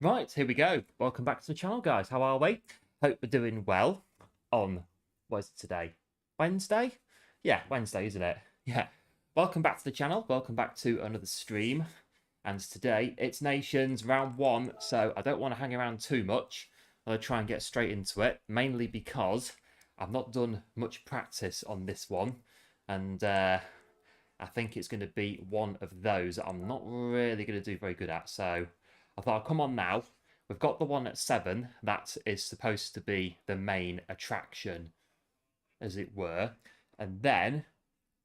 Right, here we go. Welcome back to the channel, guys. How are we? Hope we're doing well on, what is it today? Wednesday? Yeah, Wednesday, isn't it? Yeah. Welcome back to the channel. Welcome back to another stream. And today, it's Nations round 1, so I don't want to hang around too much. I'll try and get straight into it, mainly because I've not done much practice on this one. And I think it's going to be one of those that I'm not really going to do very good at, so I thought I'd come on now. We've got the one at 7. That is supposed to be the main attraction, as it were. And then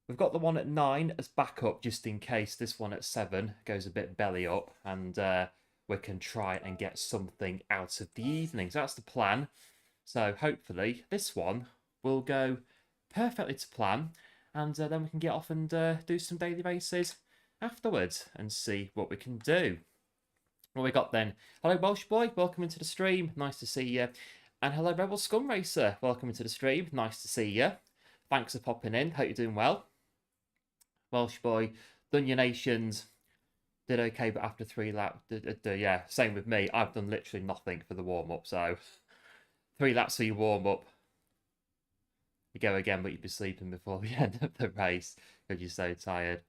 we've got the one at 9 as backup, just in case this one at 7 goes a bit belly up. And we can try and get something out of the evening. So that's the plan. So hopefully this one will go perfectly to plan. And then we can get off and do some daily races afterwards and see what we can do. What we got then? Hello Welsh Boy, welcome into the stream, nice to see you. And hello Rebel Scum Racer, welcome into the stream, nice to see you. Thanks for popping in, hope you're doing well. Welsh Boy, done your Nations, did okay but after 3 laps, yeah, same with me, I've done literally nothing for the warm-up, so 3 laps for your warm-up. You go again but you'd be sleeping before the end of the race because you're so tired.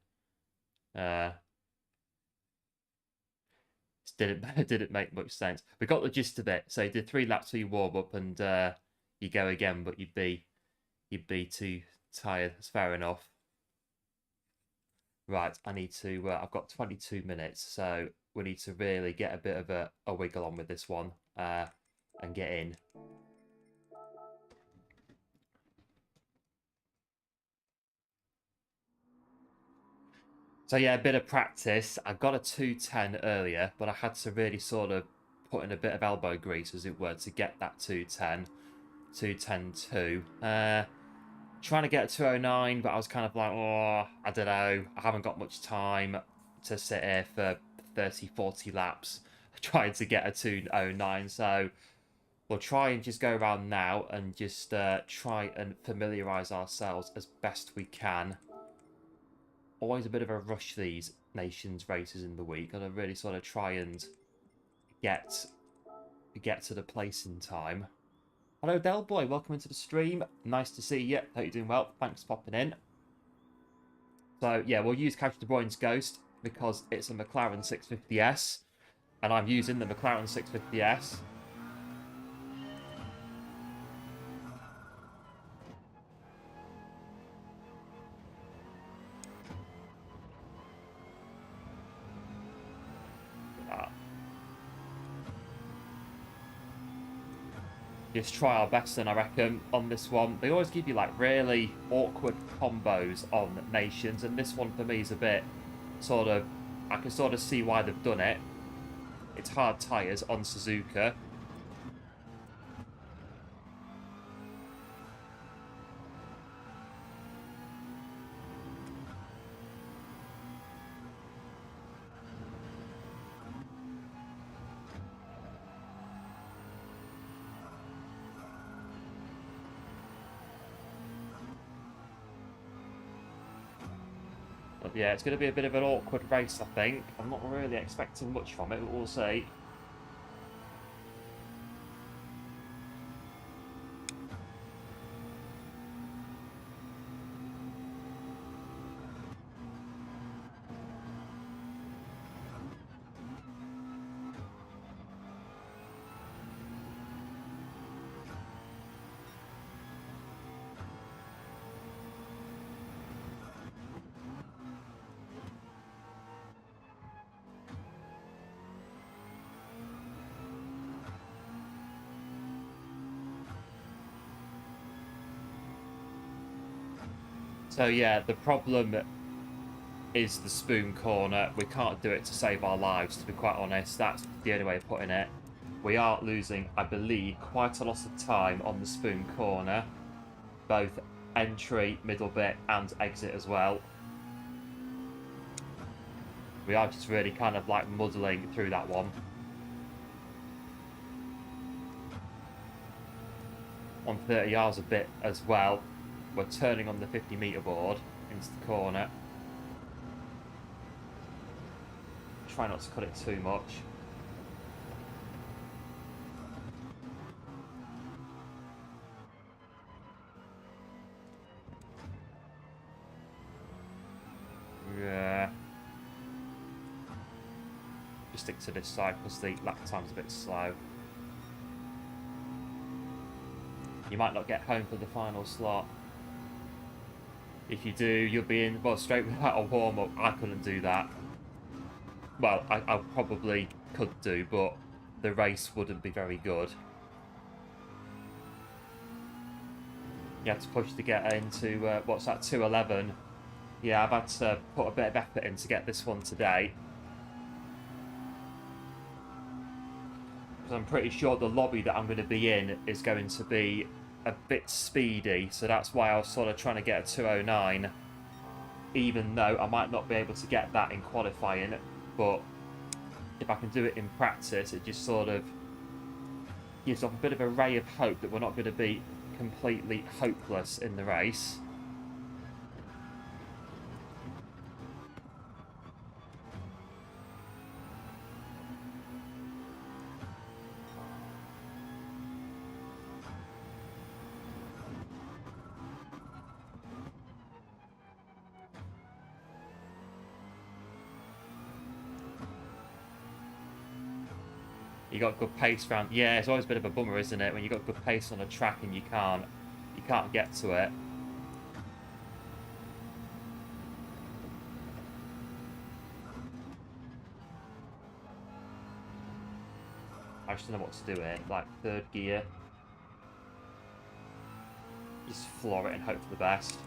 Didn't make much sense. We got the gist of it. So you did 3 laps for your warm up, and you go again, but you'd be too tired. That's fair enough. Right, I need to. I've got 22 minutes, so we need to really get a bit of a wiggle on with this one and get in. So yeah, a bit of practice. I got a 210 earlier, but I had to really sort of put in a bit of elbow grease, as it were, to get that 210. 210.2. Trying to get a 209, but I was kind of like, oh, I don't know. I haven't got much time to sit here for 30, 40 laps trying to get a 209. So we'll try and just go around now and just try and familiarise ourselves as best we can. Always a bit of a rush, these Nations races in the week. Gotta really sort of try and get to the place in time. Hello Del Boy, welcome into the stream. Nice to see you. Hope you're doing well. Thanks for popping in. So yeah, we'll use Kevin De Bruyne's Ghost because it's a McLaren 650S, and I'm using the McLaren 650S. Just try our best then, I reckon, on this one. They always give you like really awkward combos on Nations, and this one for me is a bit sort of, I can sort of see why they've done it. It's hard tyres on Suzuka. But yeah, it's going to be a bit of an awkward race, I think. I'm not really expecting much from it, but we'll see. So yeah, the problem is the spoon corner. We can't do it to save our lives, to be quite honest. That's the only way of putting it. We are losing, I believe, quite a lot of time on the spoon corner. Both entry, middle bit, and exit as well. We are just really kind of like muddling through that one. 130 yards a bit as well. We're turning on the 50-metre board into the corner. Try not to cut it too much. just stick to this side because the lap time's a bit slow. You might not get home for the final slot. If you do, you'll be in, well, straight without a warm-up. I couldn't do that. Well, I probably could do, but the race wouldn't be very good. You have to push to get into, what's that, 2:11. Yeah, I've had to put a bit of effort in to get this one today. Because I'm pretty sure the lobby that I'm going to be in is going to be a bit speedy. So that's why I was sort of trying to get a 2:09. Even though I might not be able to get that in qualifying. But if I can do it in practice, it just sort of gives off a bit of a ray of hope that we're not going to be completely hopeless in the race. You got good pace around. Yeah, it's always a bit of a bummer, isn't it? When you got good pace on a track and you can't get to it. I just don't know what to do here. Like third gear. Just floor it and hope for the best.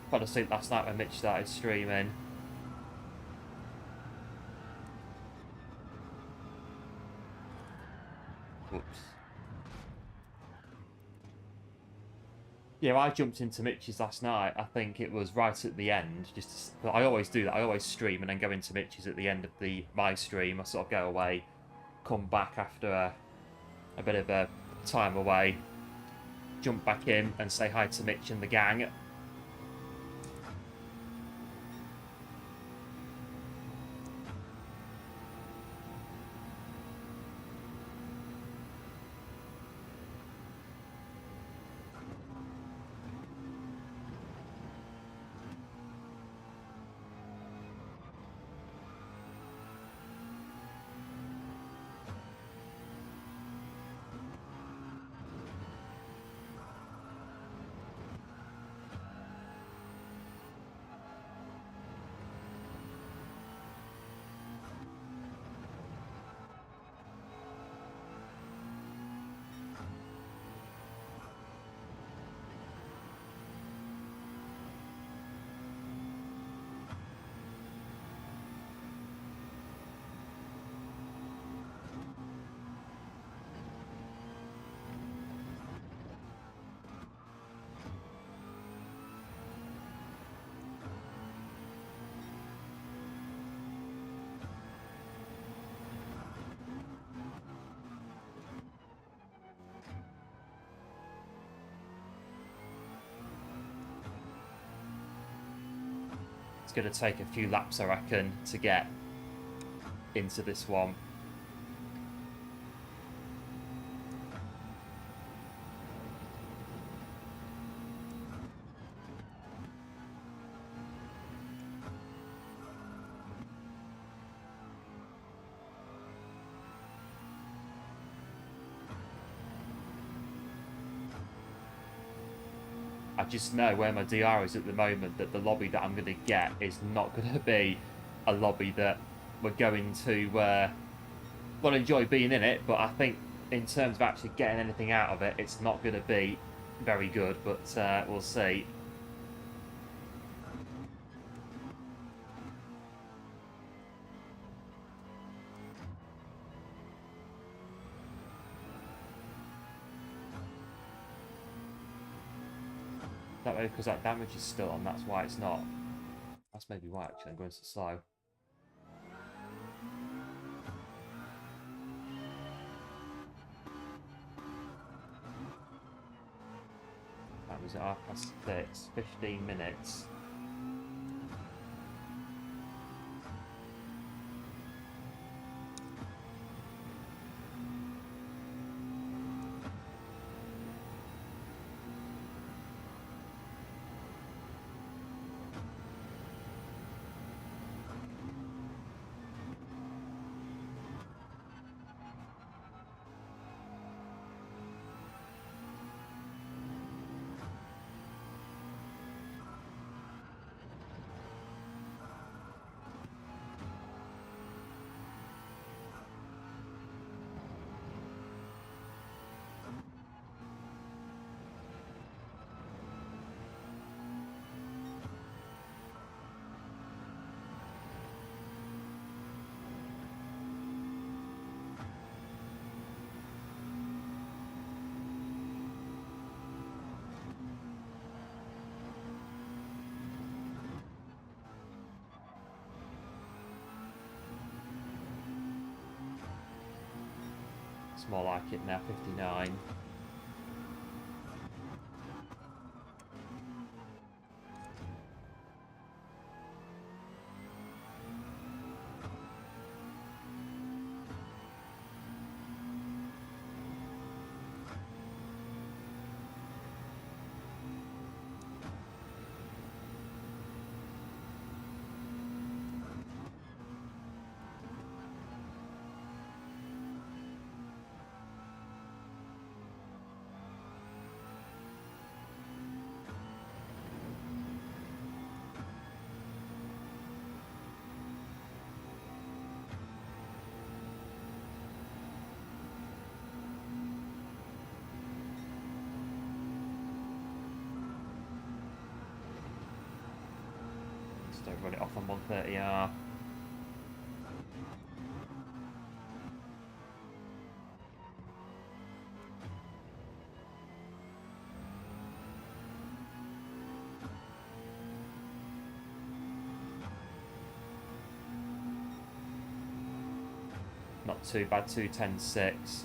Fell asleep last night when Mitch started streaming. Whoops. Yeah, I jumped into Mitch's last night. I think it was right at the end. I always do that. I always stream and then go into Mitch's at the end of my stream. I sort of go away, come back after a bit of a time away, jump back in and say hi to Mitch and the gang. It's going to take a few laps, I reckon, to get into this one. I just know where my DR is at the moment, that the lobby that I'm going to get is not going to be a lobby that we're going to well, enjoy being in it, but I think in terms of actually getting anything out of it, it's not going to be very good, but we'll see. That way, because that damage is still on, that's why it's not. That's maybe why actually I'm going so slow. That was at 6:30, 15 minutes. It's more like it now, 59. Don't run it off on 130R. Not too bad, 210.6.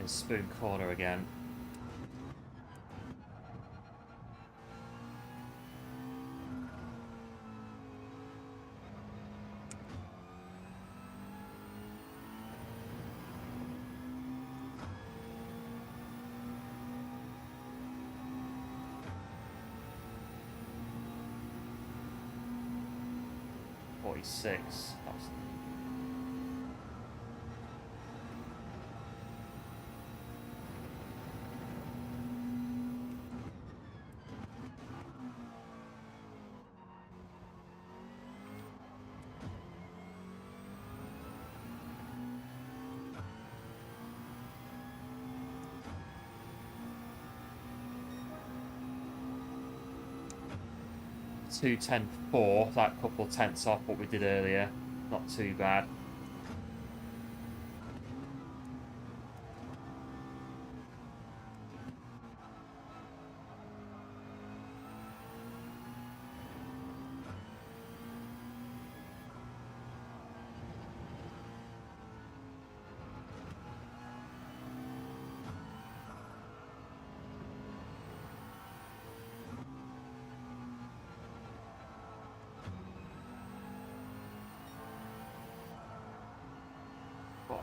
Spoon corner again. .46. That's 210.4, that couple tenths off what we did earlier. Not too bad.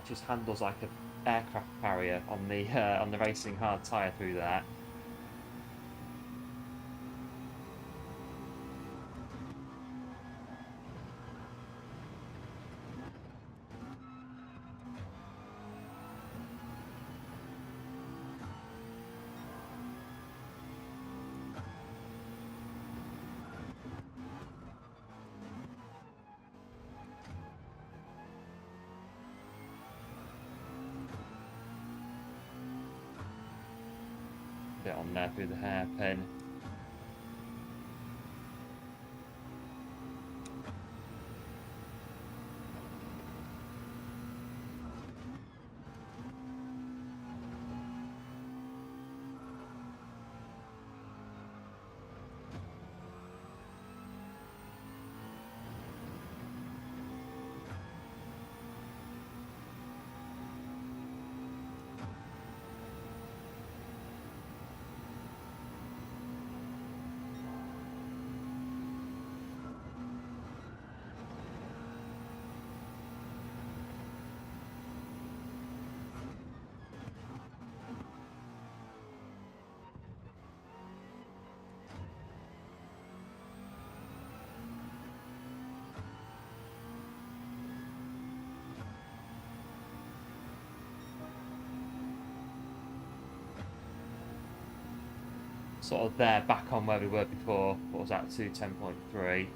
It just handles like an aircraft carrier on the racing hard tyre through that. Bit on there through the hairpin. sort of there, back on where we were before. What was that, 210.3?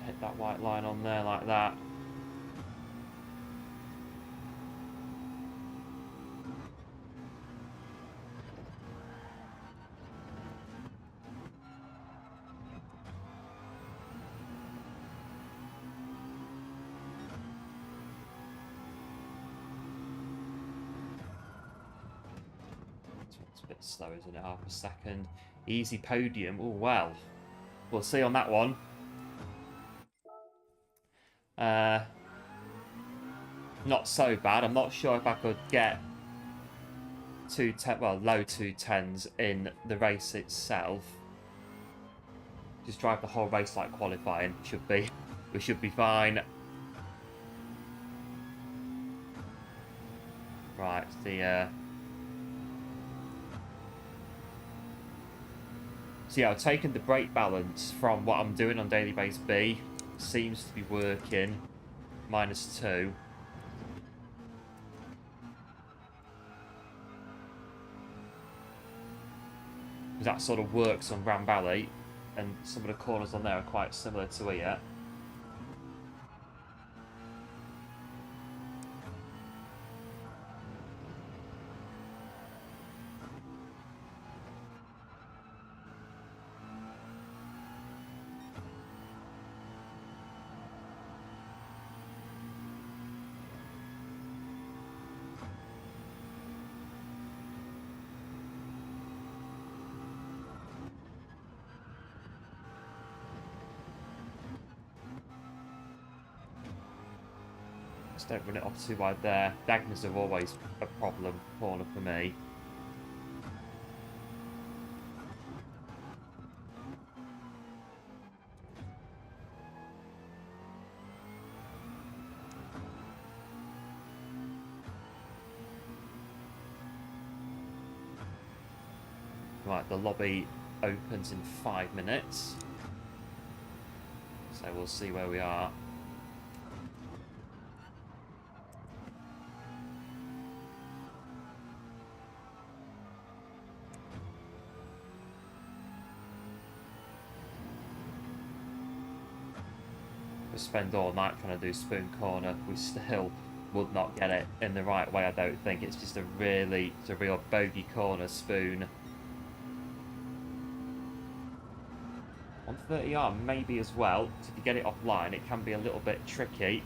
Hit that white line on there like that. It's a bit slow, isn't it? Half a second. Easy podium. Oh, well. We'll see on that one. Not so bad. I'm not sure if I could get low 210s in the race itself. Just drive the whole race like qualifying. We should be fine. Right, so yeah, I've taken the brake balance from what I'm doing on daily base B. Seems to be working. -2. That sort of works on Ram Valley, and some of the corners on there are quite similar to here. Just don't run it off too wide there. Dagners are always a problem corner for me. Right, the lobby opens in 5 minutes. So we'll see where we are. We spend all night trying to do spoon corner. We still would not get it in the right way, I don't think. It's just it's a real bogey corner spoon. 130R maybe as well. So if you get it offline, it can be a little bit tricky.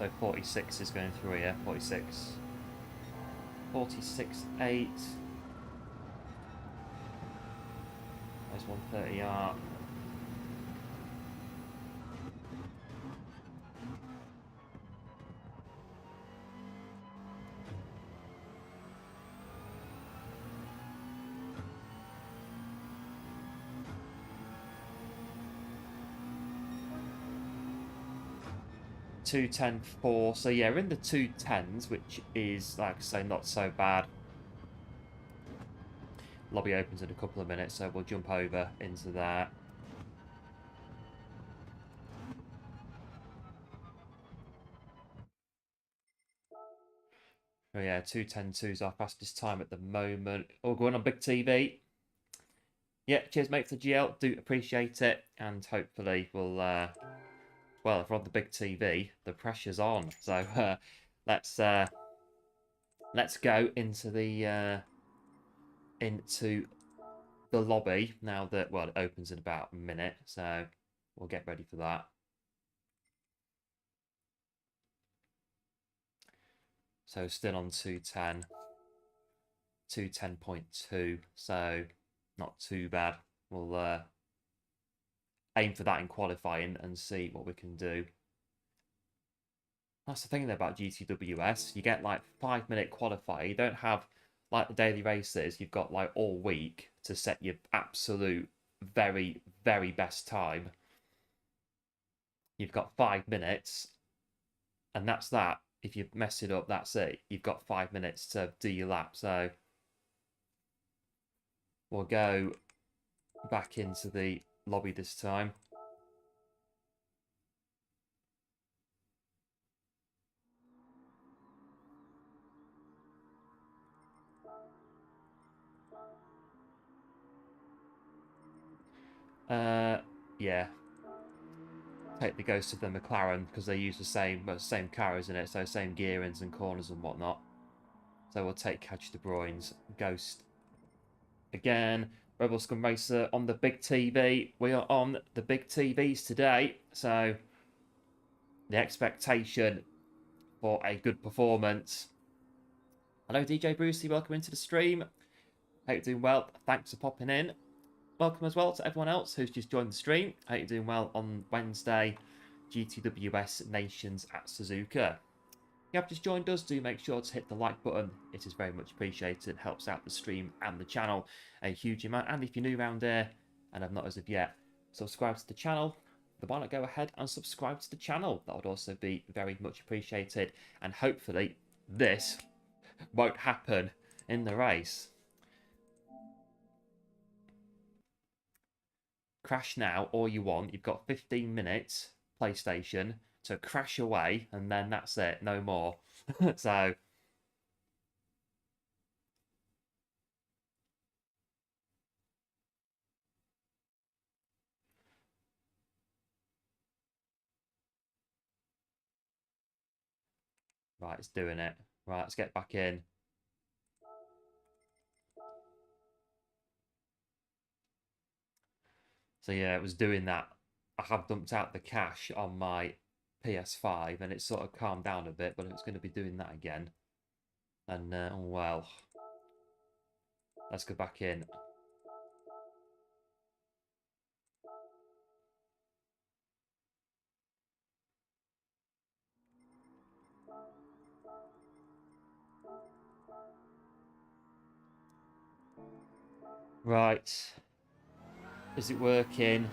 So 46 is going through here. 46. 46.8. There's 130R. .210.4, so yeah, we're in the 210s, which is, like I say, not so bad. Lobby opens in a couple of minutes, so we'll jump over into that. Oh yeah, 2:10.2 is our fastest time at the moment. All going on big TV. Yeah, cheers mate for the GL, do appreciate it, and hopefully we'll well, if we're on the big TV, the pressure's on. So let's go into the lobby now that, well, it opens in about a minute, so we'll get ready for that. So still on 210, 210.2, so not too bad. We'll aim for that in qualifying and see what we can do. That's the thing about GTWS. You get like 5-minute qualifier. You don't have like the daily races. You've got like all week to set your absolute very, very best time. You've got 5 minutes, and that's that. If you mess it up, that's it. You've got 5 minutes to do your lap. So we'll go back into the lobby this time. Yeah. Take the Ghost of the McLaren because they use the same car, isn't it? So same gearings and corners and whatnot. So we'll take Catch De Bruyne's Ghost again. Rebel Scum Racer on the big TV. We are on the big TVs today, so the expectation for a good performance. Hello DJ Brucey, welcome into the stream. Hope you're doing well. Thanks for popping in. Welcome as well to everyone else who's just joined the stream. Hope you're doing well on Wednesday. GTWS Nations at Suzuka. If you have just joined us, do make sure to hit the like button. It is very much appreciated. It helps out the stream and the channel a huge amount. And if you're new around here and have not as of yet, subscribe to the channel. Why not go ahead and subscribe to the channel? That would also be very much appreciated. And hopefully this won't happen in the race. Crash now all you want. You've got 15 minutes, PlayStation, to crash away, and then that's it. No more. So right, it's doing it. Right, let's get back in. So yeah, it was doing that. I have dumped out the cache on my PS5 and it sort of calmed down a bit, but it's going to be doing that again. And well, let's go back in. Right, is it working?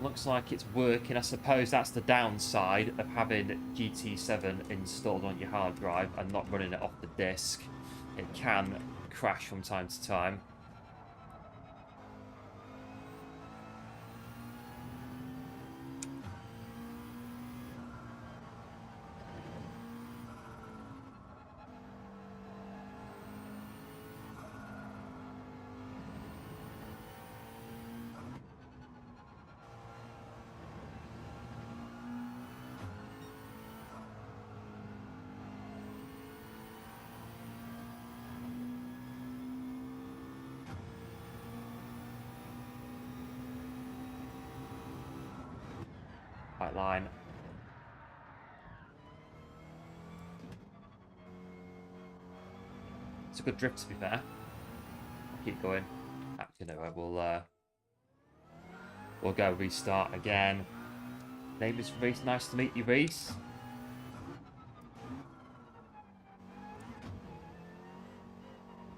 Looks like it's working. I suppose that's the downside of having GT7 installed on your hard drive and not running it off the disk. It can crash from time to time. white line. It's a good drift, to be fair. I'll keep going. Actually, no, we'll go restart again. Name is Reese. Nice to meet you, Reese.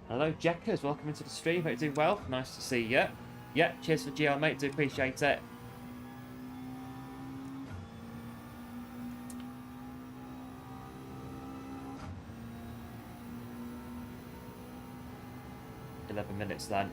Hello, Jeckers. Welcome into the stream. Hope you're doing well. Nice to see you. Yeah, cheers for GL, mate. Do appreciate it. Minutes then.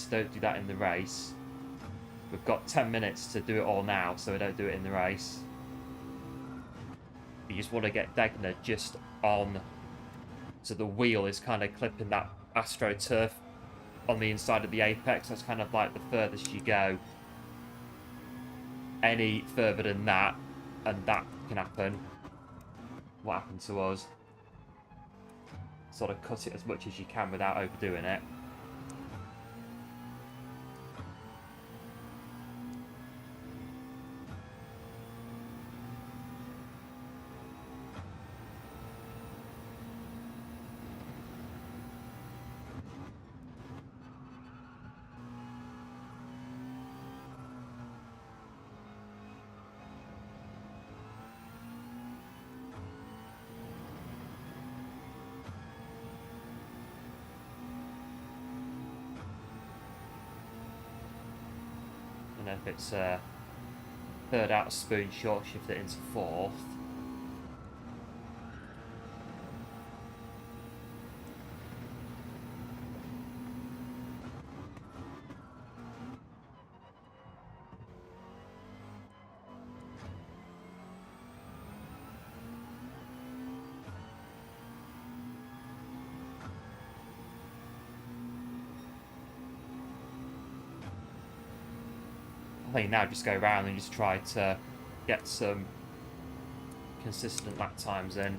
Don't do that in the race. We've got 10 minutes to do it all now, so we don't do it in the race. You just want to get Degner just on, so the wheel is kind of clipping that AstroTurf on the inside of the apex. That's kind of like the furthest you go. Any further than that, and that can happen. What happened to us? Sort of cut it as much as you can without overdoing it. If it's third out of spoon, short shift it into fourth. I think now just go around and just try to get some consistent lap times in.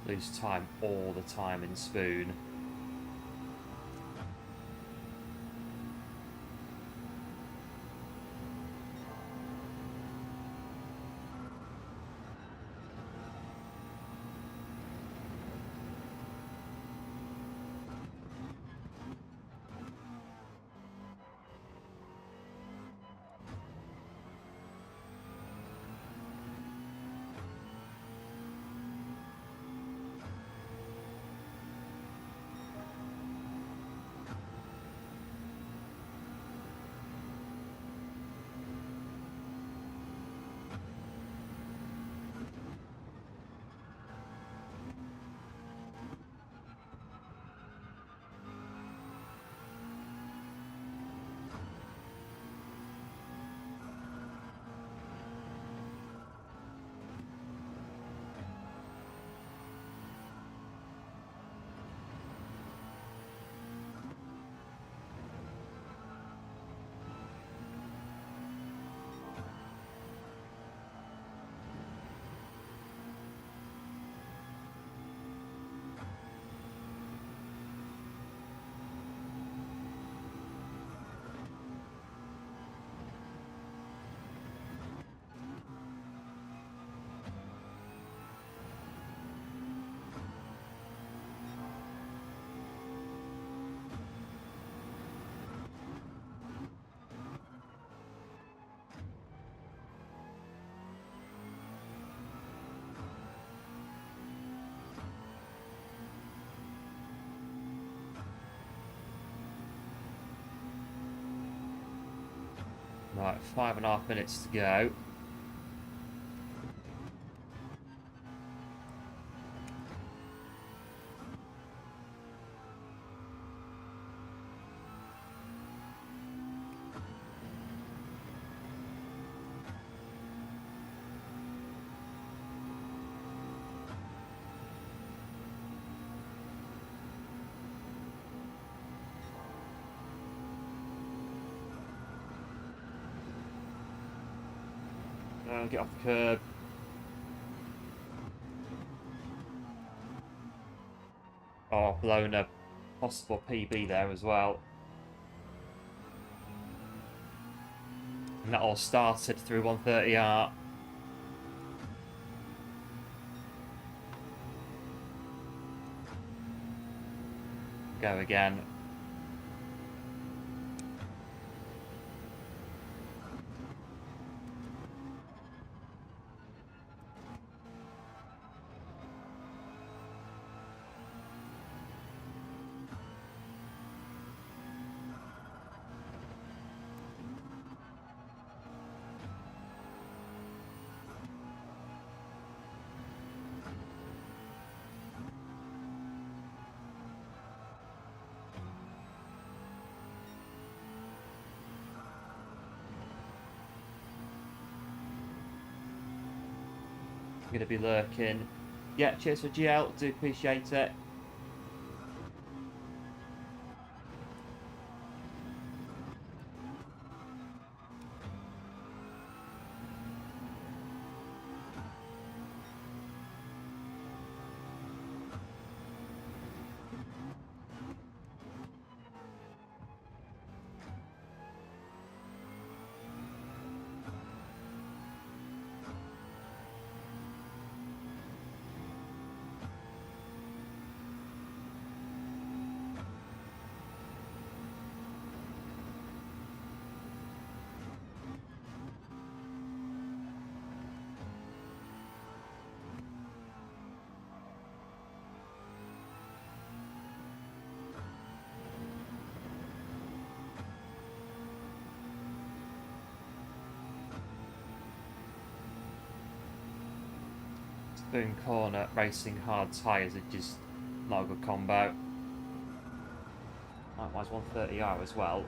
Lose time all the time in spoon. Right, 5.5 minutes to go. Get off the curb. Oh, blown a possible PB there as well. And that all started through 130R. Go again. Going to be lurking. Yeah, cheers for GL, do appreciate it. Spoon corner, racing hard tyres are just not a good combo. Likewise 130R as well.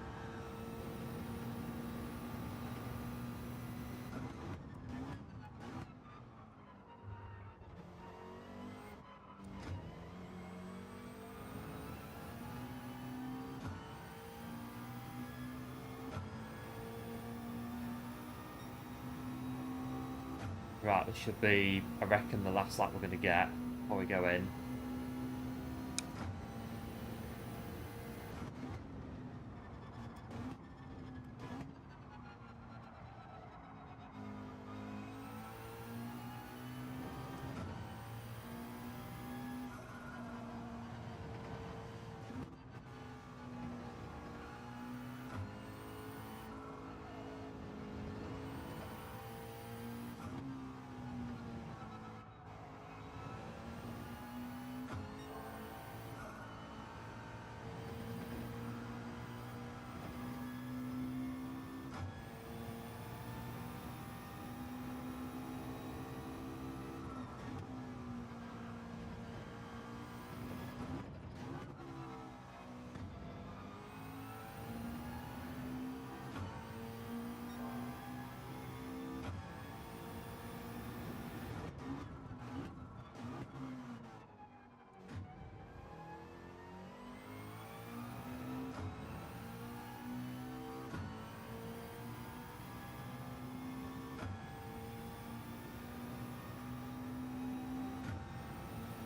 Right, this should be, I reckon, the last lap we're going to get before we go in.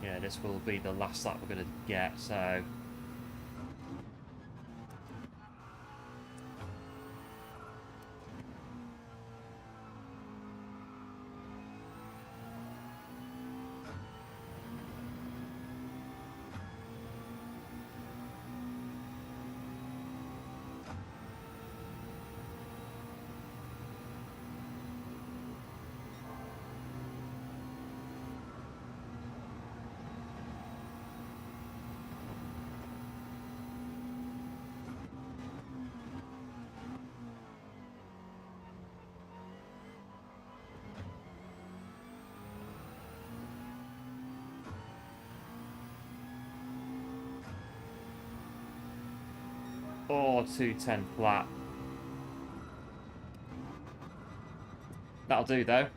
Yeah, this will be the last lap we're going to get, so... Oh, 210 flat. That'll do though.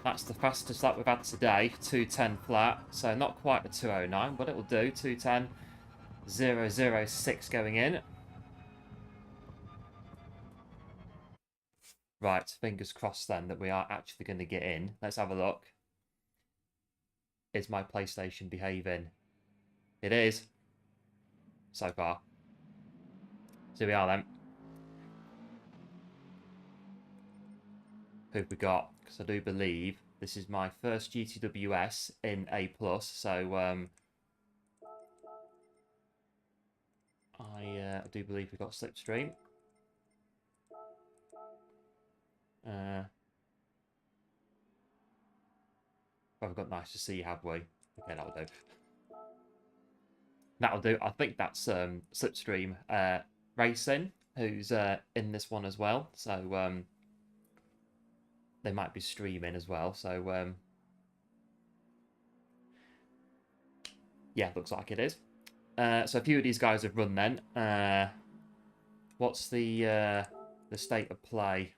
That's the fastest lap we've had today, 210 flat. So not quite the 209, but it'll do. 210.006 going in. Right, fingers crossed then that we are actually going to get in. Let's have a look. Is my PlayStation behaving? It is. So far. So here we are then. Who've we got? Because I do believe this is my first GTWS in A+, so I do believe we've got Slipstream. We've got Nice to See, have we? Okay, that'll do. That'll do. I think that's Slipstream Racing, who's in this one as well. So they might be streaming as well. So yeah, looks like it is. So a few of these guys have run then. What's the state of play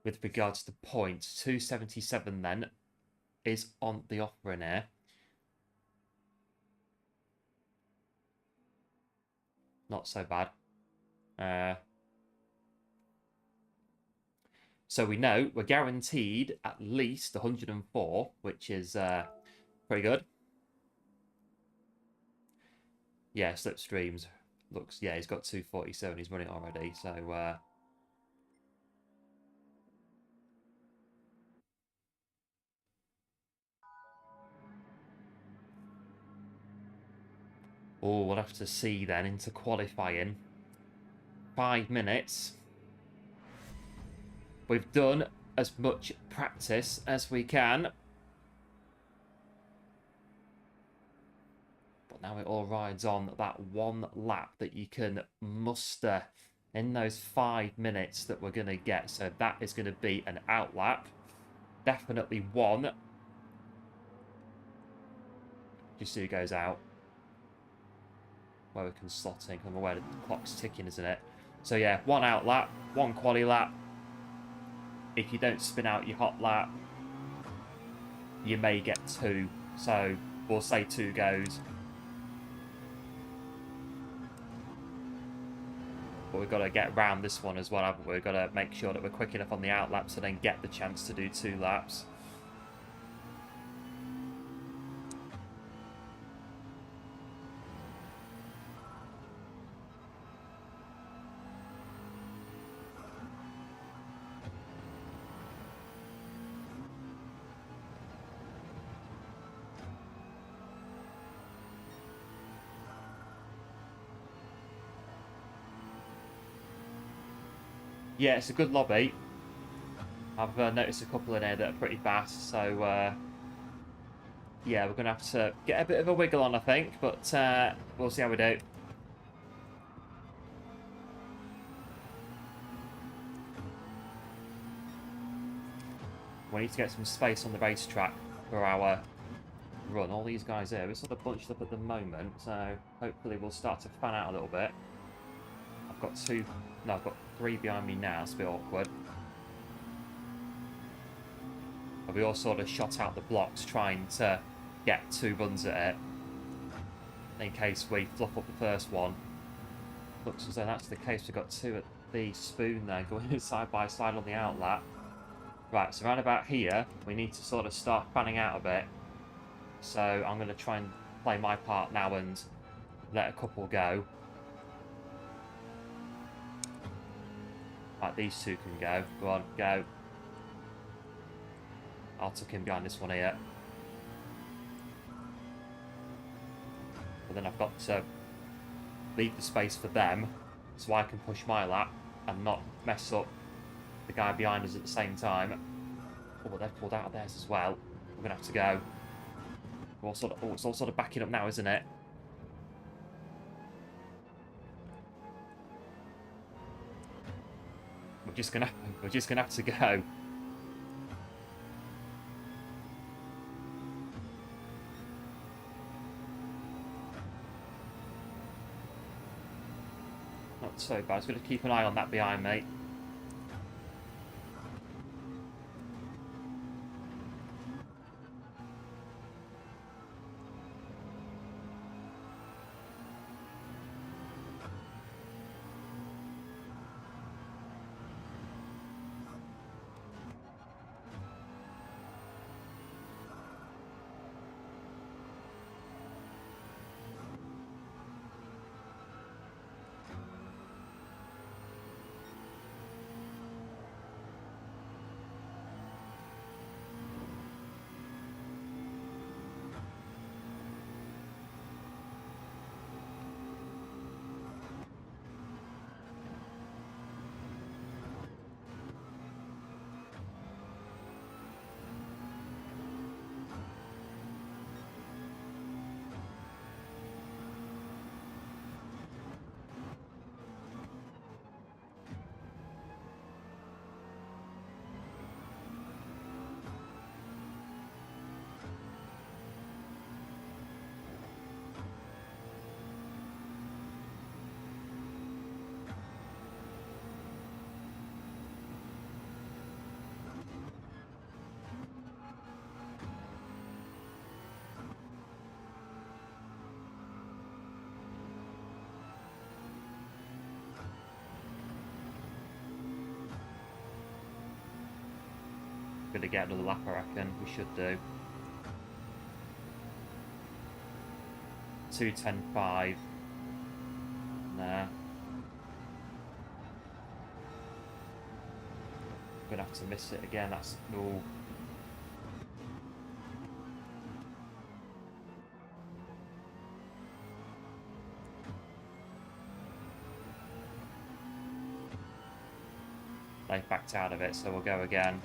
with regards to points? 277 then is on the offer in here. Not so bad. So we know we're guaranteed at least 104, which is pretty good. Yeah, Slipstreams looks, yeah, he's got 247, he's running already, so oh, we'll have to see then into qualifying. 5 minutes. We've done as much practice as we can. But now it all rides on that one lap that you can muster in those 5 minutes that we're going to get. So that is going to be an out lap. Definitely one. Just see who goes out. Where we can slot in. I'm aware the clock's ticking, isn't it? So yeah, one out lap, one quali lap. If you don't spin out your hot lap, you may get 2. So we'll say 2 goes. But we've got to get around this one as well, haven't we? We've got to make sure that we're quick enough on the out laps to then get the chance to do 2 laps. Yeah, it's a good lobby. I've noticed a couple in here that are pretty fast, so yeah, we're going to have to get a bit of a wiggle on, I think, but we'll see how we do. We need to get some space on the racetrack for our run. All these guys here, we're sort of bunched up at the moment, so hopefully we'll start to fan out a little bit. I've got 2, no, I've got 3 behind me now, it's a bit awkward. But we all sort of shot out the blocks trying to get 2 runs at it, in case we fluff up the first one. Looks as though that's the case. We've got 2 at the spoon there, going side by side on the outlet. Right, so around about here, we need to sort of start fanning out a bit. So I'm going to try and play my part now and let a couple go. Right, these 2 can go. Go on, go. I'll tuck in behind this one here. But then I've got to leave the space for them so I can push my lap and not mess up the guy behind us at the same time. Oh, they've pulled out of theirs as well. We're going to have to go. We're all sort of, oh, it's all sort of backing up now, isn't it? We're just gonna have to go. So, but I was going to keep an eye on that behind me. Gonna get another lap, I reckon. We should do. 2:10.5. Nah. Gonna have to miss it again. That's no. They backed out of it, so we'll go again.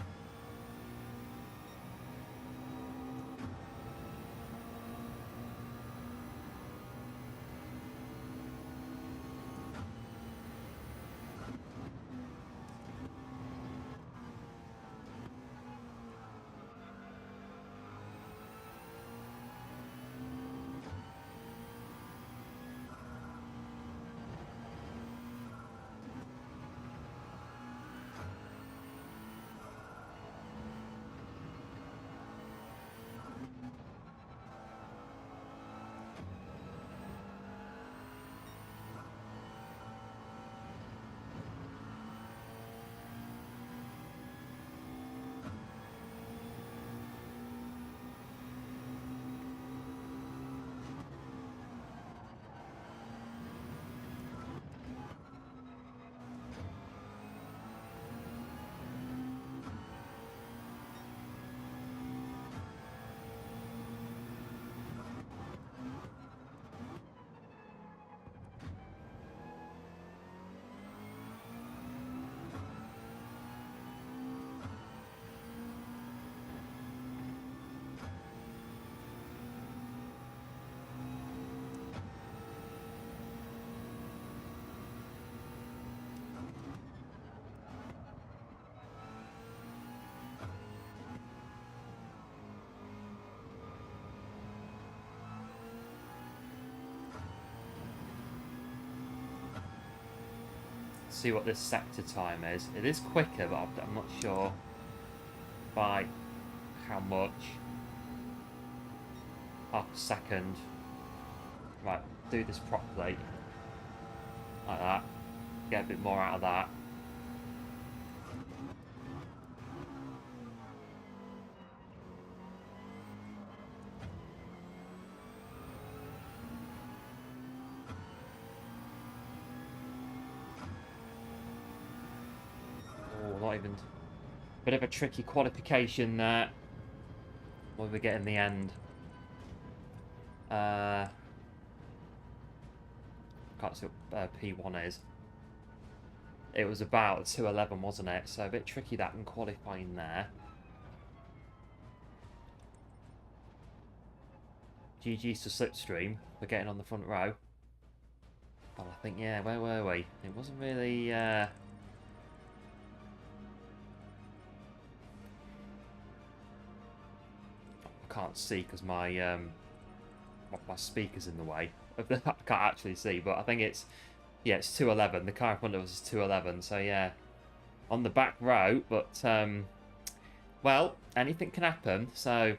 See what this sector time is. It is quicker, but I'm not sure by how much. Half a second. Right, do this properly. Like that. Get a bit more out of that. Not even. Bit of a tricky qualification there. What we get in the end? Can't see what P1 is. It was about 2:11, wasn't it? So a bit tricky that in qualifying there. GG's to Slipstream for getting on the front row. Well, I think, yeah, where were we? It wasn't really. Can't see because my speaker's in the way. I can't actually see, but I think it's Yeah, it's 211. The car in front of us is 211. So yeah, on the back row. But well, anything can happen. So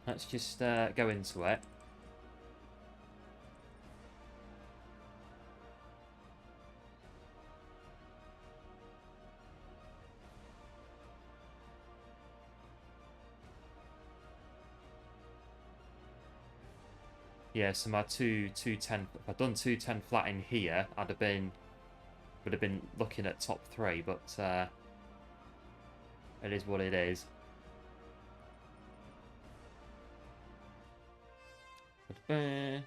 let's just go into it. Yeah, so my 210. If I'd done 210 flat in here, would have been looking at top 3. But it is what it is. Da-da.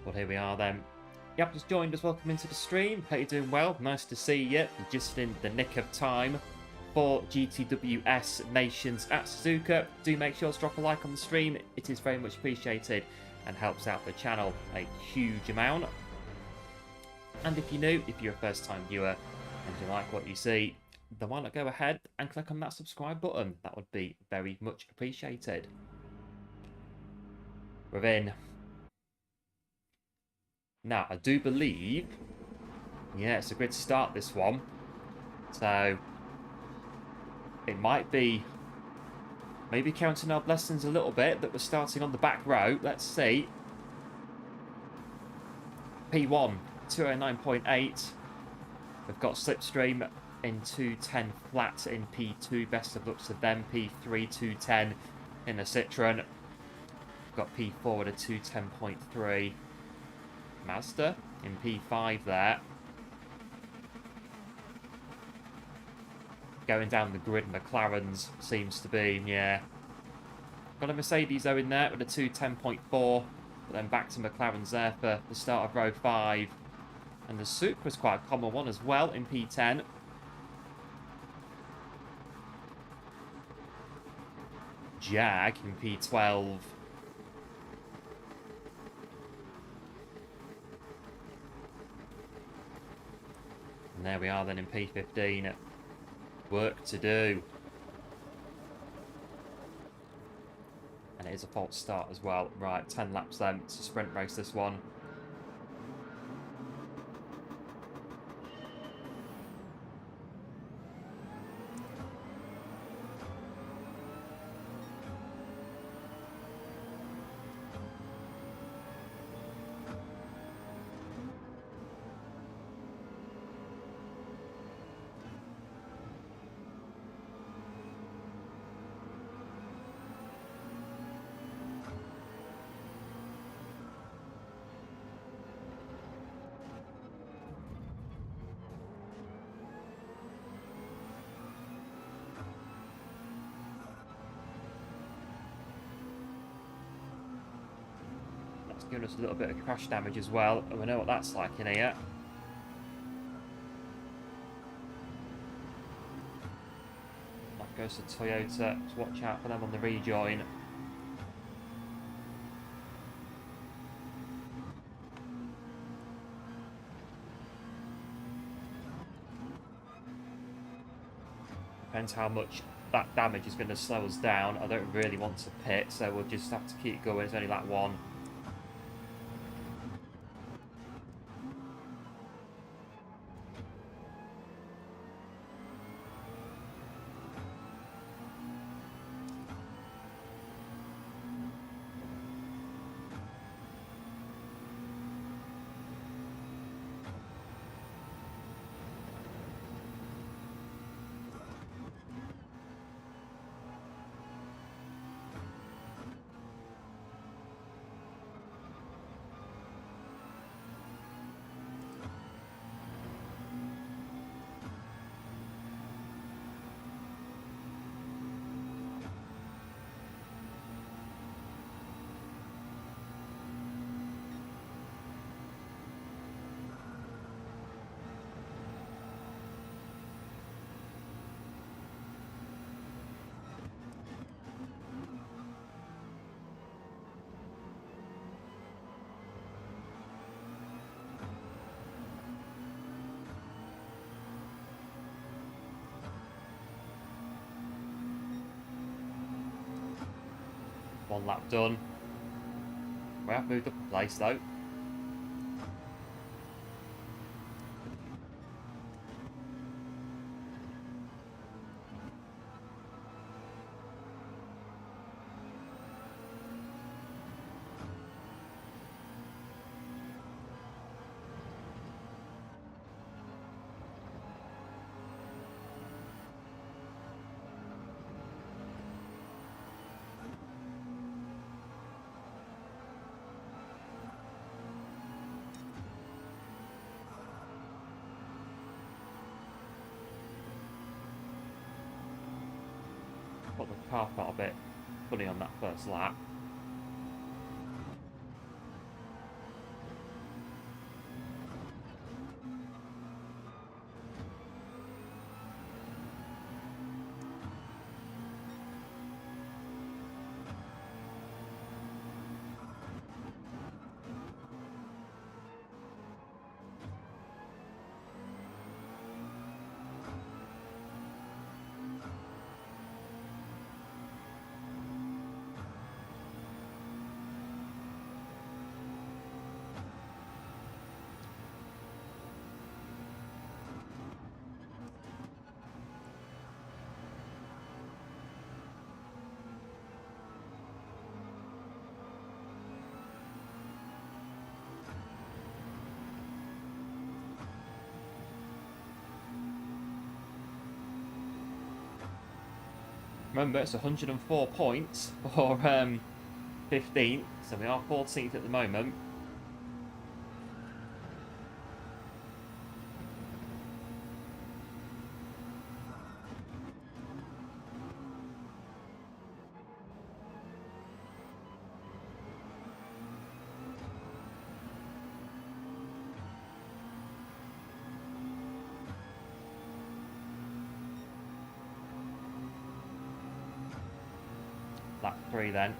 Well, here we are then. Yep, just joined us. Welcome into the stream. Hope you're doing well. Nice to see you. You're just in the nick of time for GTWS Nations at Suzuka. Do make sure to drop a like on the stream. It is very much appreciated and helps out the channel a huge amount. And if you're new, if you're a first-time viewer and you like what you see, then why not go ahead and click on that subscribe button? That would be very much appreciated. We're in. Now, I do believe, yeah, it's a good start, this one. So, it might be maybe counting our blessings a little bit that we're starting on the back row. Let's see. P1, 209.8. We've got Slipstream in 210 flat in P2. Best of luck to them. P3, 210 in the Citroen. We've got P4 at a 210.3. Mazda in P5 there. Going down the grid, McLaren's seems to be, yeah. Got a Mercedes though in there with a 210.4. But then back to McLaren's there for the start of row 5. And the Suzuka was quite a common one as well in P10. Jag in P12. And there we are then in P15. Work to do. And it is a false start as well. Right, 10 laps then. It's a sprint race, this one. Giving us a little bit of crash damage as well, and we know what that's like in here. That goes to Toyota, so watch out for them on the rejoin. Depends how much that damage is going to slow us down. I don't really want to pit, so we'll just have to keep going. It's only lap 1. One lap done. We have moved up a place though. Got the car felt a bit funny on that first lap. Remember, it's 104 points for 15th, so we are 14th at the moment. Lap 3 then.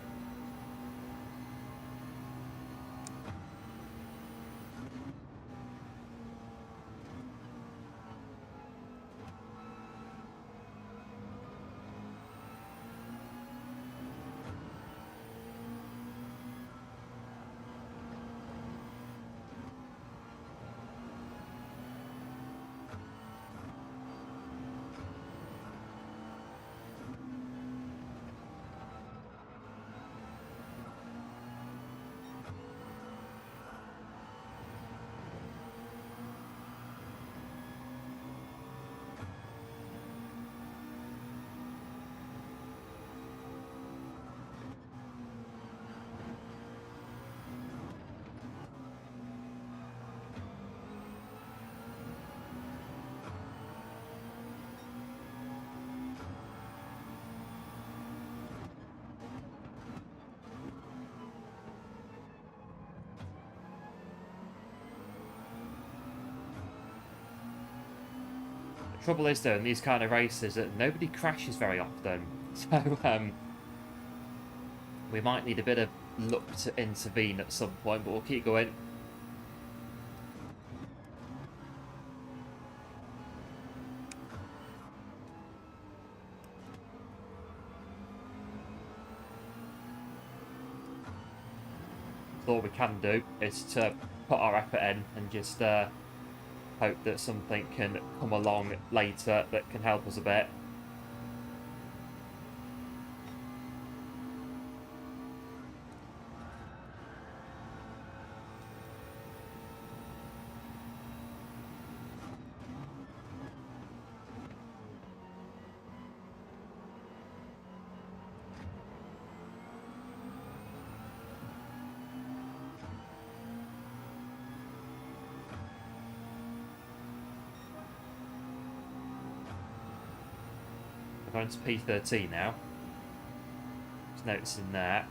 Trouble is though in these kind of races that nobody crashes very often, so we might need a bit of luck to intervene at some point, but we'll keep going. So all we can do is to put our effort in and just hope that something can come along later that can help us a bit. We're going to P13 now. Just noticing that.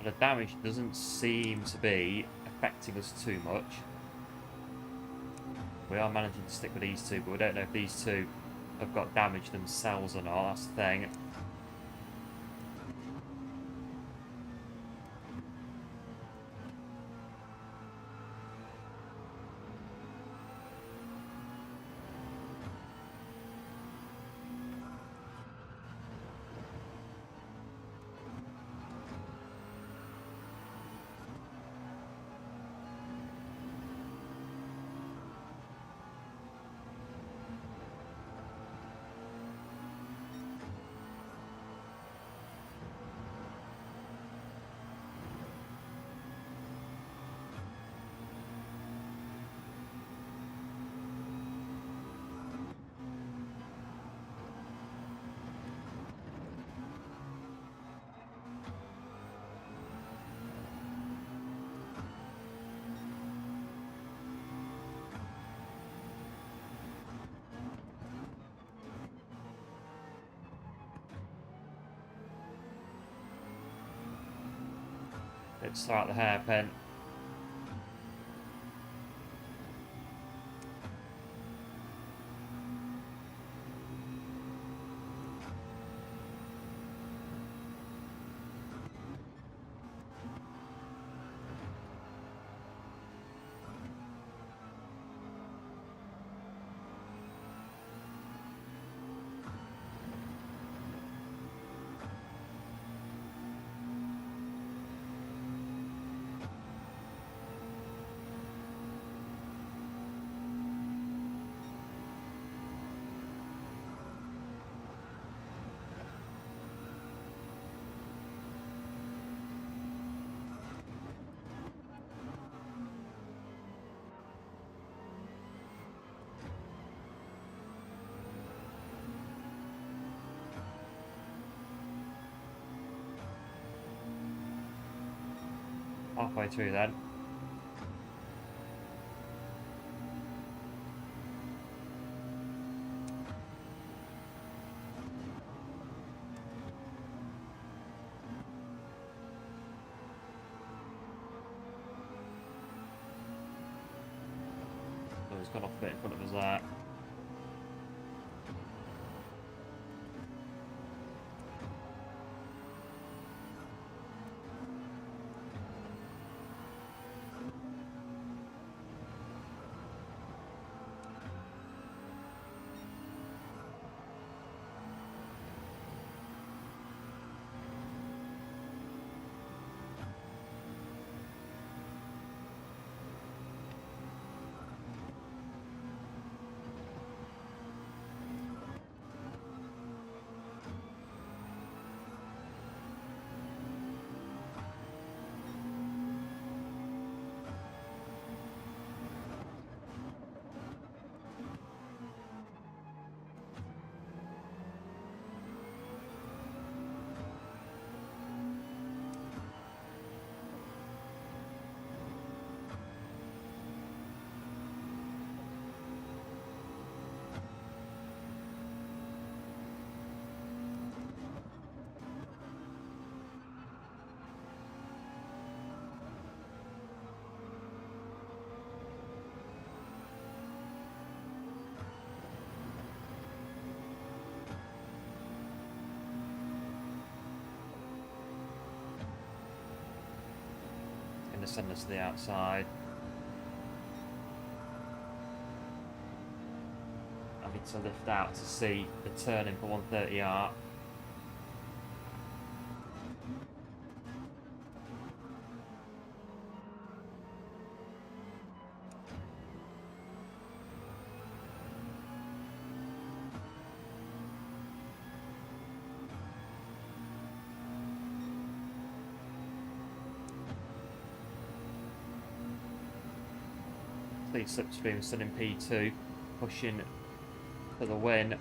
the damage doesn't seem to be affecting us too much. We are managing to stick with these two, but we don't know if these two have got damage themselves or not. That's the thing. Let's start the hairpin. Halfway through then. Oh, he's gone off a bit in front of us there. Send us to the outside. I need to lift out to see the turning for 130R. Slipstream still in P2, pushing for the win.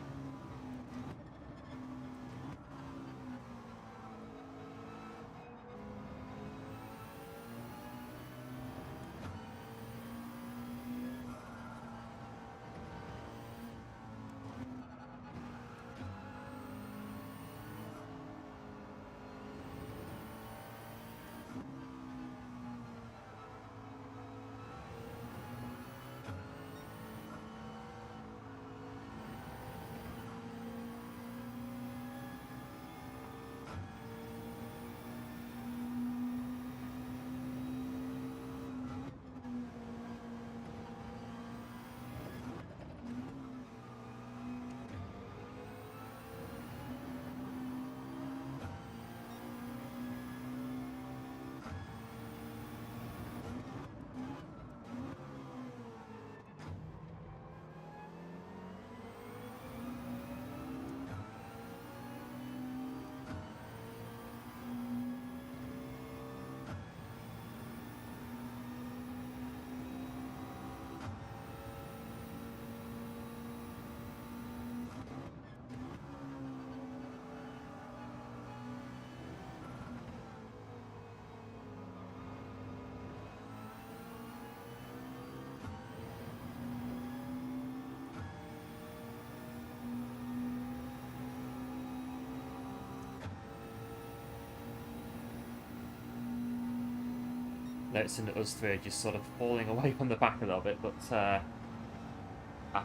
noticing that us three are just sort of falling away from the back a little bit, but I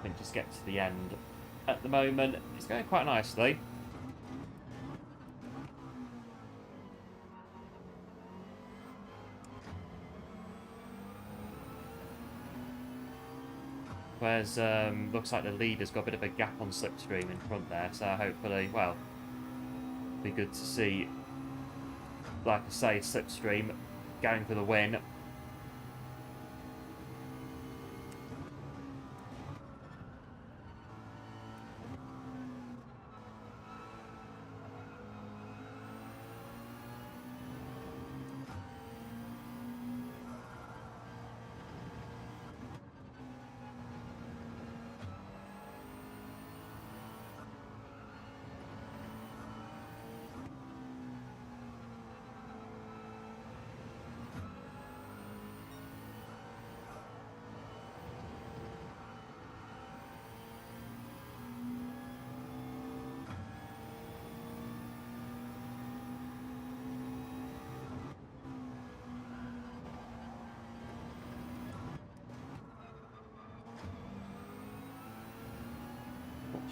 can just get to the end at the moment. It's going quite nicely. Whereas, looks like the leader's got a bit of a gap on slipstream in front there, so hopefully, well, be good to see, like I say, slipstream going for the win.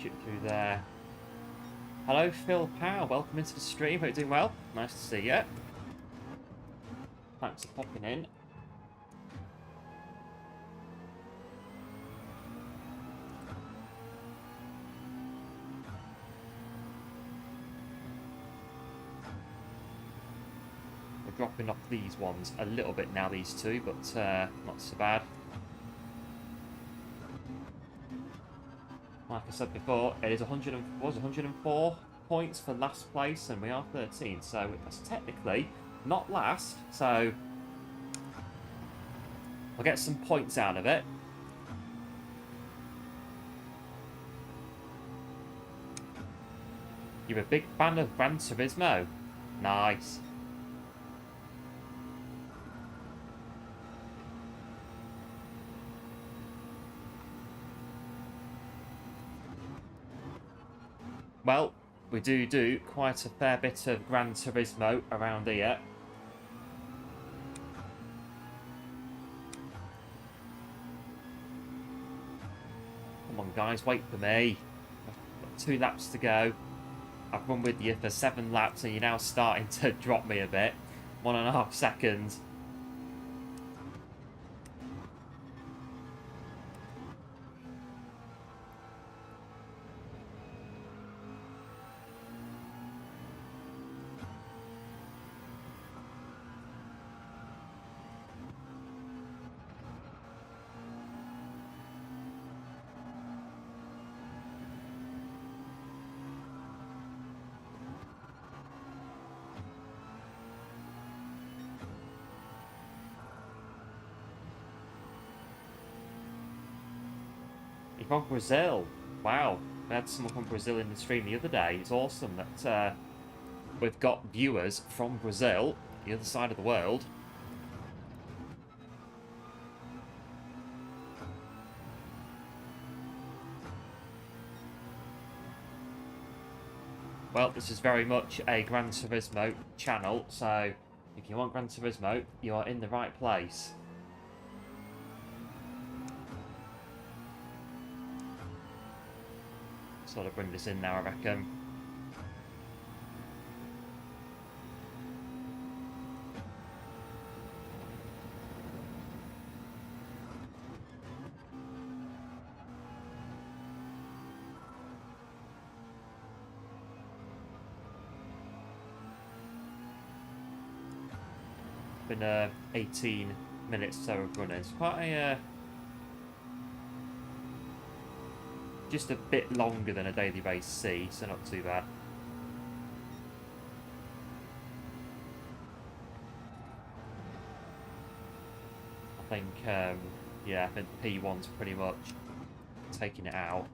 Shoot through there. Hello, Phil Powell. Welcome into the stream. Hope you're doing well. Nice to see you. Thanks for popping in. We're dropping off these ones a little bit now, these two, but not so bad. Like I said before, it is 104 points for last place, and we are 13, so that's technically not last, so we'll get some points out of it. You're a big fan of Gran Turismo? Nice. Well, we do quite a fair bit of Gran Turismo around here. Come on, guys, wait for me. I've got 2 laps to go. I've run with you for 7 laps, and you're now starting to drop me a bit. 1.5 seconds. From Brazil. Wow, we had someone from Brazil in the stream the other day. It's awesome that we've got viewers from Brazil, the other side of the world. Well, this is very much a Gran Turismo channel, so if you want Gran Turismo, you are in the right place. Sort of bring this in now, I reckon. Been 18 minutes or so of running. It's quite a just a bit longer than a daily race C, so not too bad. I think, yeah, I think P1's pretty much taking it out.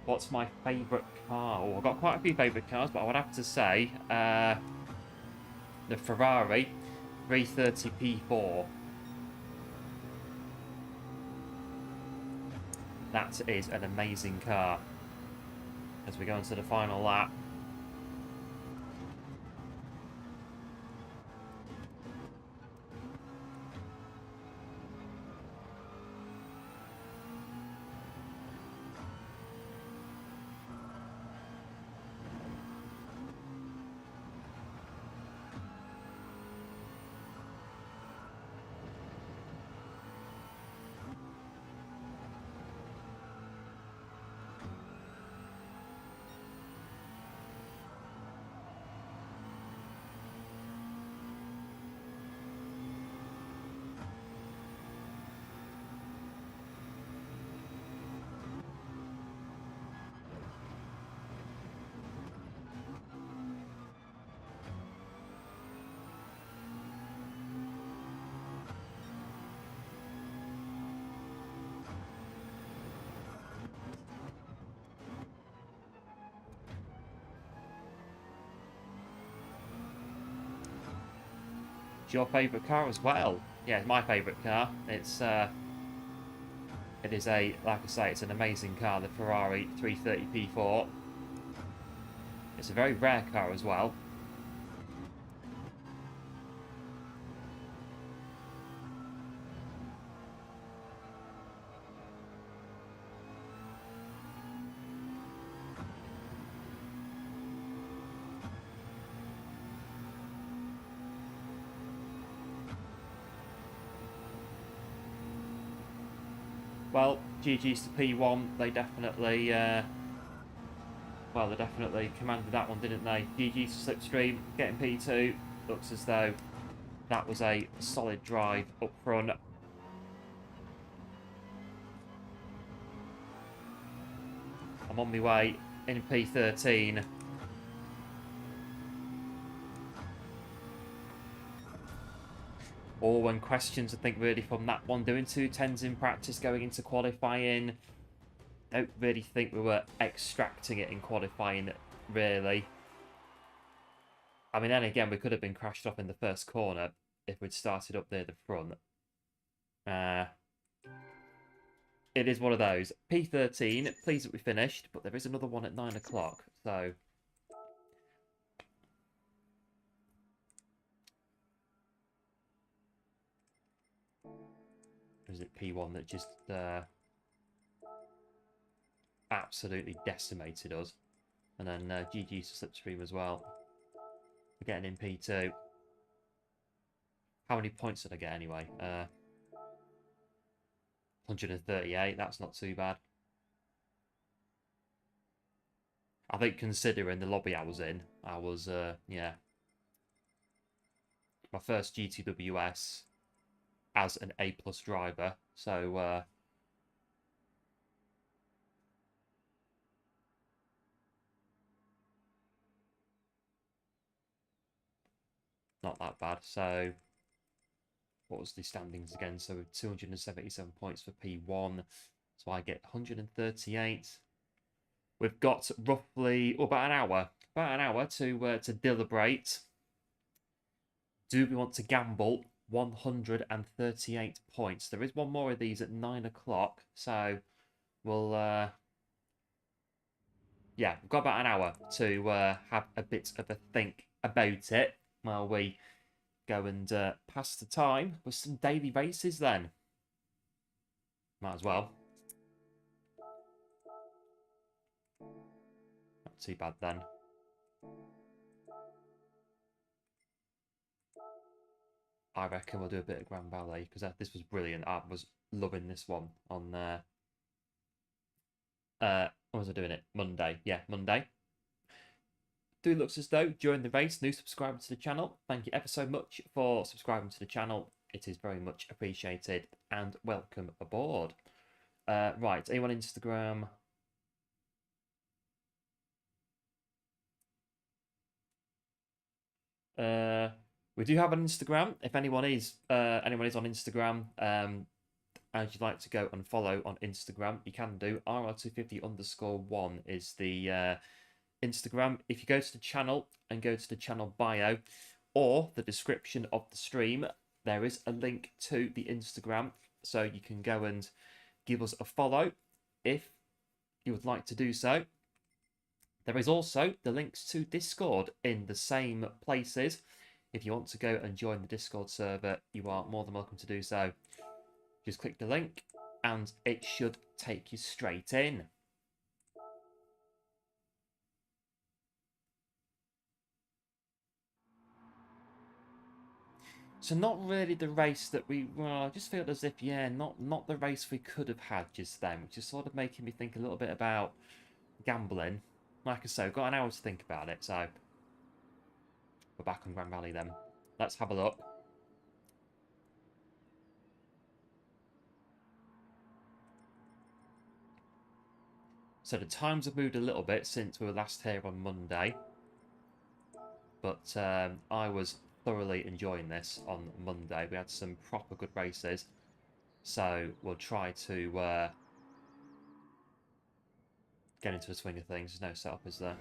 What's my favourite car? Oh, I've got quite a few favourite cars, but I would have to say the Ferrari 330 P4. That is an amazing car. As we go into the final lap. It's your favourite car as well. Yeah, it's my favourite car. It is a, like I say, it's an amazing car, the Ferrari 330 P4. It's a very rare car as well. Well, GG's to P1, they definitely, well, they definitely commanded that one, didn't they? GG's to Slipstream, getting P2. Looks as though that was a solid drive up front. I'm on my way in P13. All one questions, I think, really, from that one. Doing 210s in practice, going into qualifying. Don't really think we were extracting it in qualifying, really. I mean, then again, we could have been crashed off in the first corner if we'd started up near the front. It is one of those. P13, pleased that we finished, but there is another one at 9 o'clock, so... Or is it P1 that just absolutely decimated us? And then GG's to Slipstream as well. We're getting in P2. How many points did I get anyway? 138, that's not too bad. I think considering the lobby I was in, I was, yeah. My first GTWS as an A+ driver, so not that bad. So what was the standings again? So 277 points for P1, so I get 138. We've got roughly about an hour to deliberate. Do we want to gamble 138 points? There is one more of these at 9 o'clock, so we'll yeah, we've got about an hour to have a bit of a think about it while we go and pass the time with some daily races then. Might as well. Not too bad then. I reckon we'll do a bit of Grand Ballet because this was brilliant. I was loving this one on when was I doing it? Monday. Yeah, Monday. Do looks as though during the race, new subscriber to the channel. Thank you ever so much for subscribing to the channel. It is very much appreciated and welcome aboard. Right, anyone on Instagram? We do have an Instagram. If anyone is on Instagram, and you'd like to go and follow on Instagram, you can do. RR250_1 is the Instagram. If you go to the channel and go to the channel bio or the description of the stream, there is a link to the Instagram, so you can go and give us a follow if you would like to do so. There is also the links to Discord in the same places. If you want to go and join the Discord server, you are more than welcome to do so. Just click the link and it should take you straight in. So not really the race that we, well, I just feel as if, yeah, not the race we could have had just then, which is sort of making me think a little bit about gambling. Like I say, I've got an hour to think about it, so we're back on Grand Valley then. Let's have a look. So the times have moved a little bit since we were last here on Monday, but I was thoroughly enjoying this on Monday. We had some proper good races, so we'll try to get into the swing of things. There's no setup, is there?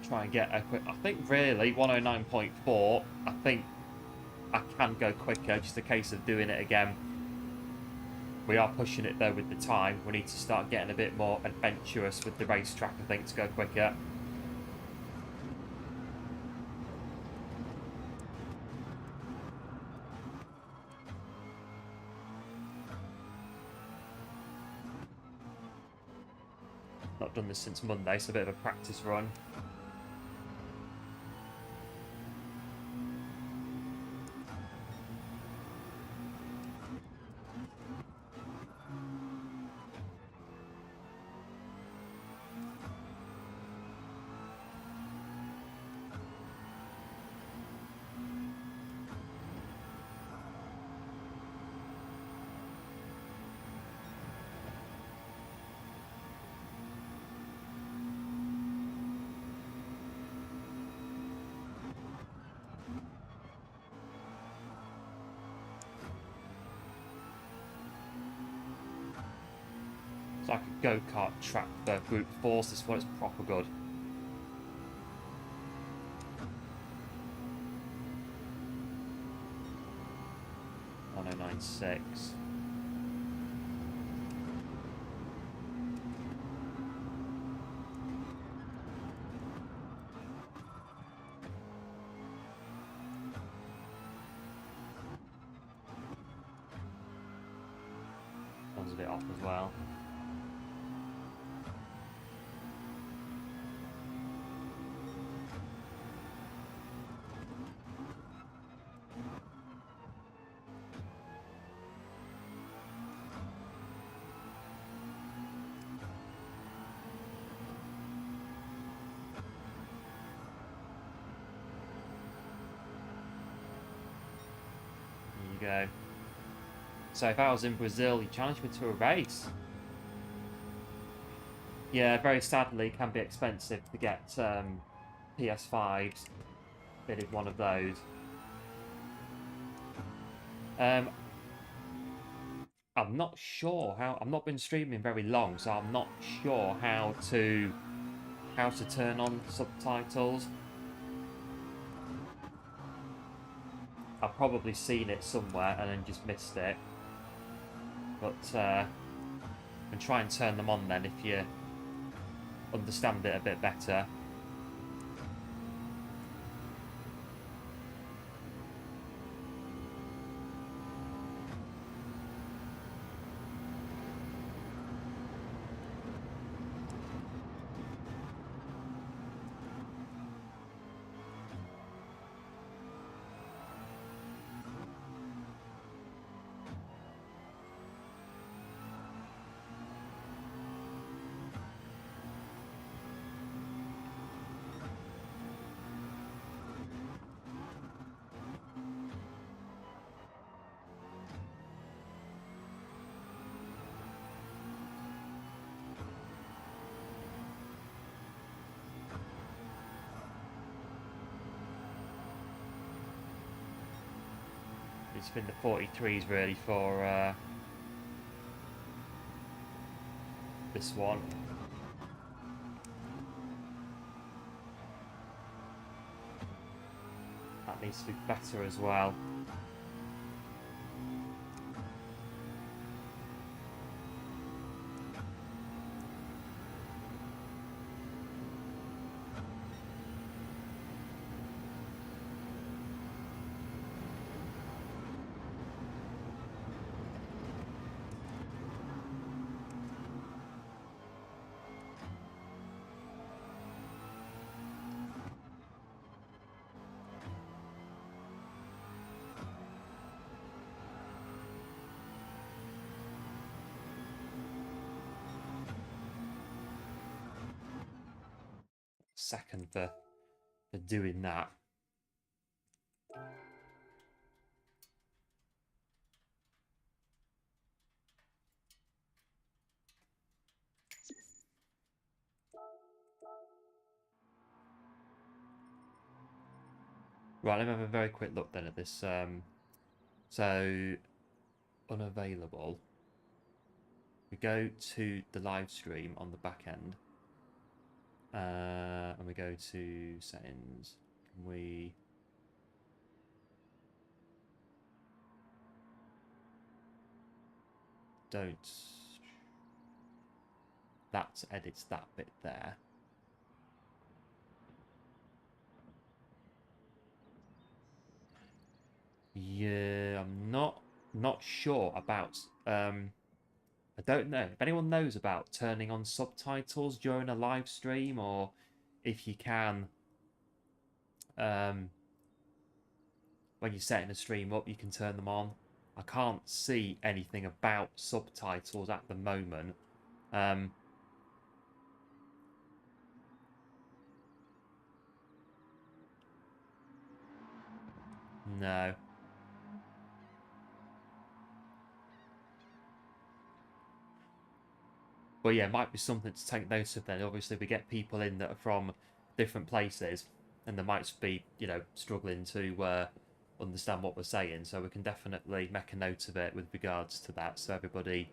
try and get a quick... I think really 109.4, I think I can go quicker, just a case of doing it again. We are pushing it though with the time. We need to start getting a bit more adventurous with the racetrack, I think, to go quicker. Not done this since Monday, so a bit of a practice run. It's like a go-kart track for Group 4s. This one is proper good. .1096. One's a bit off as well. Go. So if I was in Brazil, you challenged me to a race. Yeah, very sadly, it can be expensive to get PS5s fitted one of those. I'm not sure how. I've not been streaming very long, so I'm not sure how to turn on subtitles. I've probably seen it somewhere and then just missed it. But and try and turn them on then if you understand it a bit better. It's been the 43s really for this one. That needs to be better as well. Second for doing that. Right, let me have a very quick look then at this. So, unavailable. We go to the live stream on the back end. And we go to settings. We don't. That edits that bit there. Yeah, I'm not sure about. I don't know if anyone knows about turning on subtitles during a live stream, or if you can. When you're setting a stream up, you can turn them on. I can't see anything about subtitles at the moment. No. But yeah, it might be something to take note of then. Obviously, we get people in that are from different places, and they might be, you know, struggling to understand what we're saying. So we can definitely make a note of it with regards to that, so everybody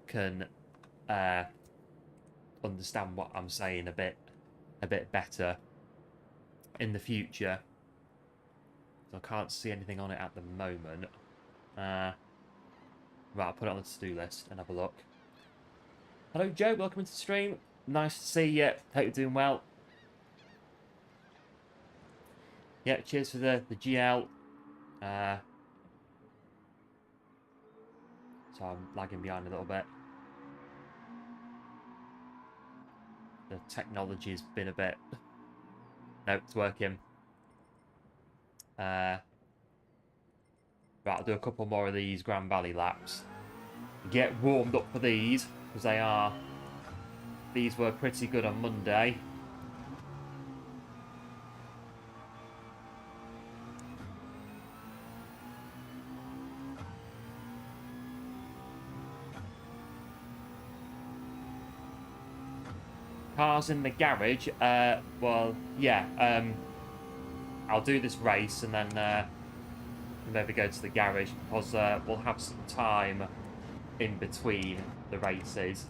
can understand what I'm saying a bit better in the future. So I can't see anything on it at the moment. Right, I'll put it on the to-do list and have a look. Hello, Joe. Welcome into the stream. Nice to see you. Hope you're doing well. Yeah, cheers for the GL. So I'm lagging behind a little bit. The technology's been a bit... No, it's working. Right, I'll do a couple more of these Grand Valley laps. Get warmed up for these, because they are... These were pretty good on Monday. Cars in the garage. Well, yeah. I'll do this race and then maybe go to the garage, because we'll have some time in between the races.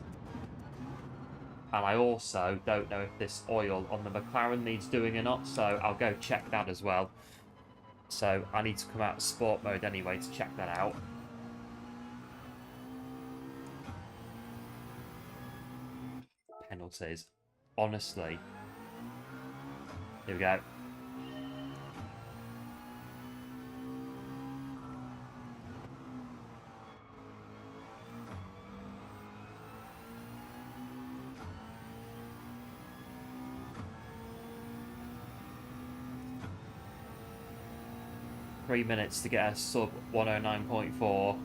And I also don't know if this oil on the McLaren needs doing or not, so I'll go check that as well. So I need to come out of sport mode anyway to check that out. Penalties. Honestly. Here we go. Three minutes to get a sub 109.4.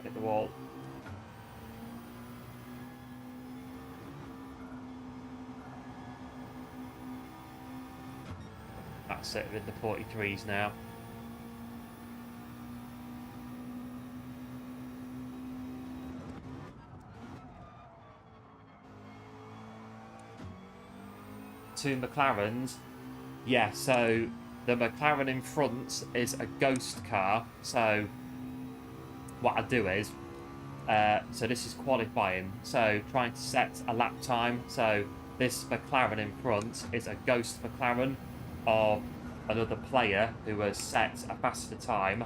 Hit the wall. That's it with the 43s now. Two McLarens. Yeah, so the McLaren in front is a ghost car. So what I do is, so this is qualifying. So trying to set a lap time. So this McLaren in front is a ghost McLaren of another player who has set a faster time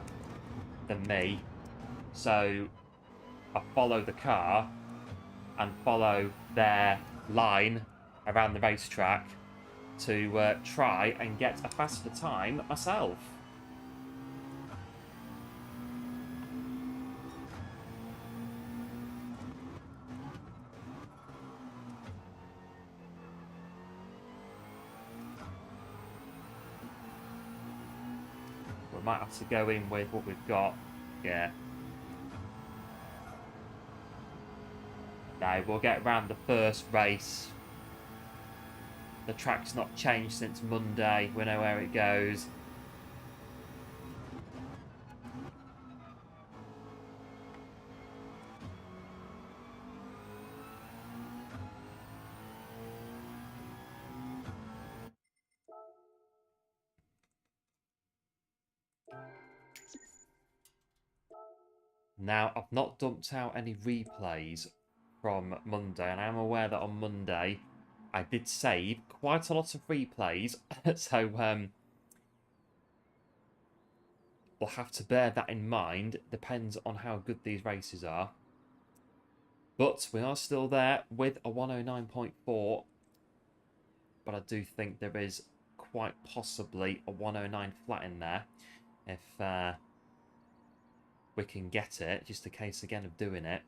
than me. So I follow the car and follow their line around the racetrack to try and get a faster time myself. We might have to go in with what we've got. Yeah. No, we'll get around the first race. The track's not changed since Monday. We know where it goes. Now, I've not dumped out any replays from Monday, and I'm aware that on Monday I did save quite a lot of replays, so we'll have to bear that in mind. Depends on how good these races are. But we are still there with a 109.4, but I do think there is quite possibly a 109 flat in there if we can get it. Just a case again of doing it.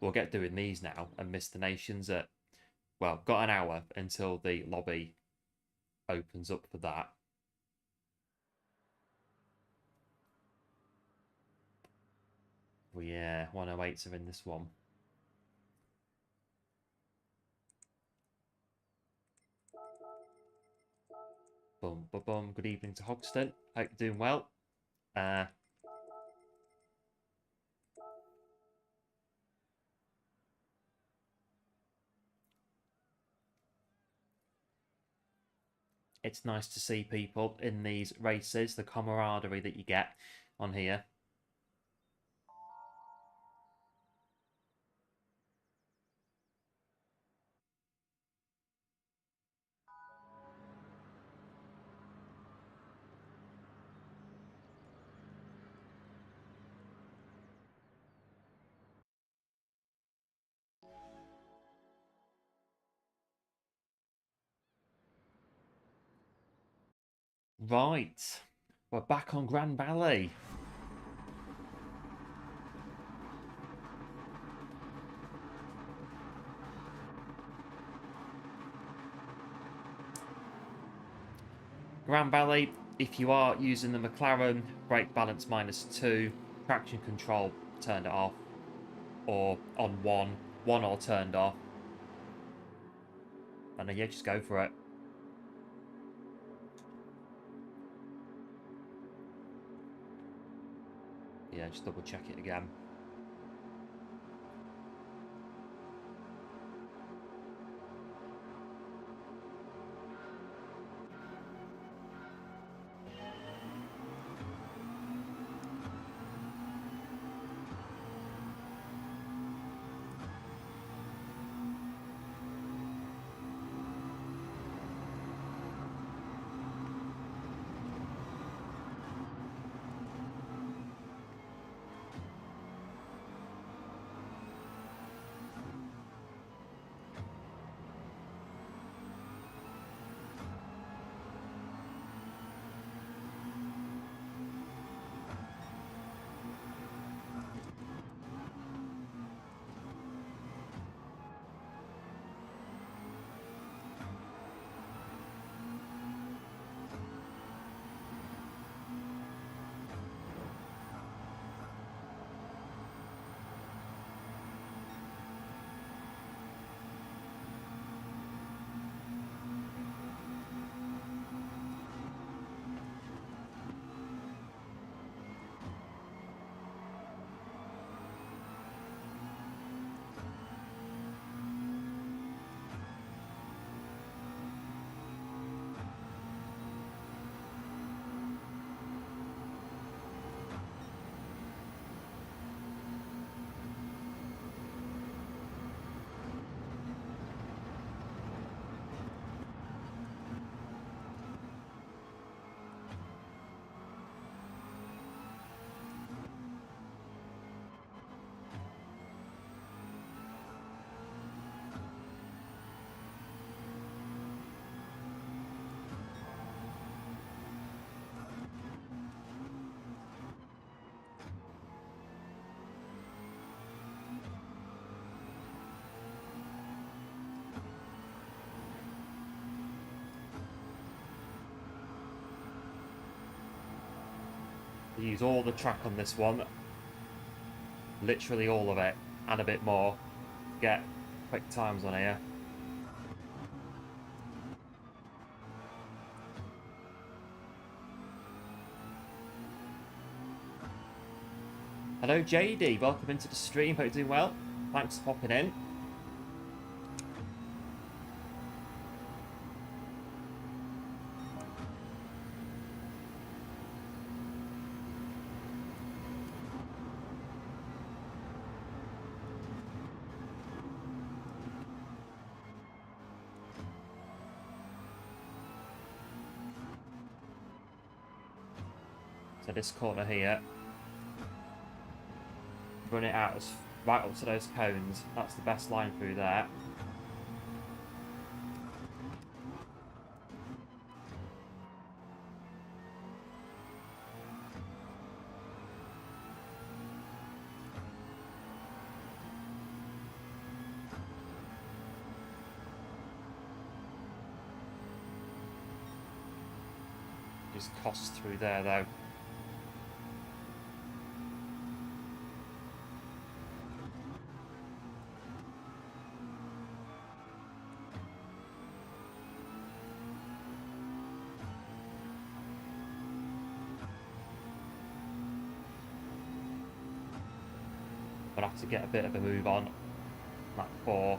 We'll get doing these now and miss the nations at, well, got an hour until the lobby opens up for that. Well, yeah, 108s are in this one. Boom, boom, boom. Good evening to Hogston. Hope you're doing well. It's nice to see people in these races, the camaraderie that you get on here. Right, we're back on Grand Valley. Grand Valley, if you are using the McLaren, brake balance -2, traction control turned it off, or on one or turned off. And then yeah, just go for it. Yeah, just double check it again. I use all the track on this one, literally all of it, and a bit more, to get quick times on here. Hello JD, welcome into the stream, hope you're doing well. Thanks for popping in. So this corner here, run it out as right up to those cones. That's the best line through there. Just costs through there though. I'll have to get a bit of a move on that 4.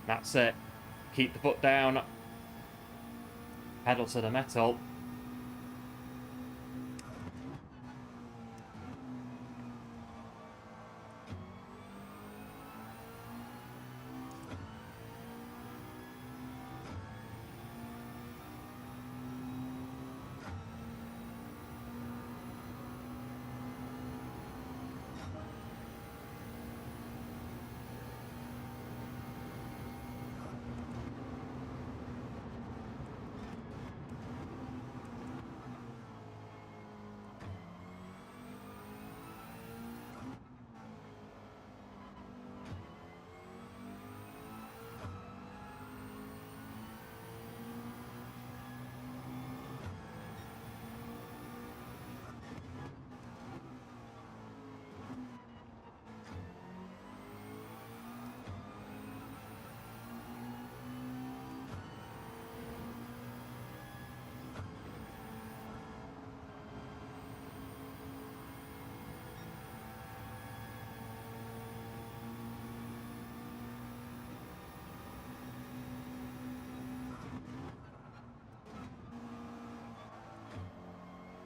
That's it. Keep the foot down. Pedal to the metal.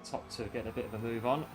Top 2 get a bit of a move on.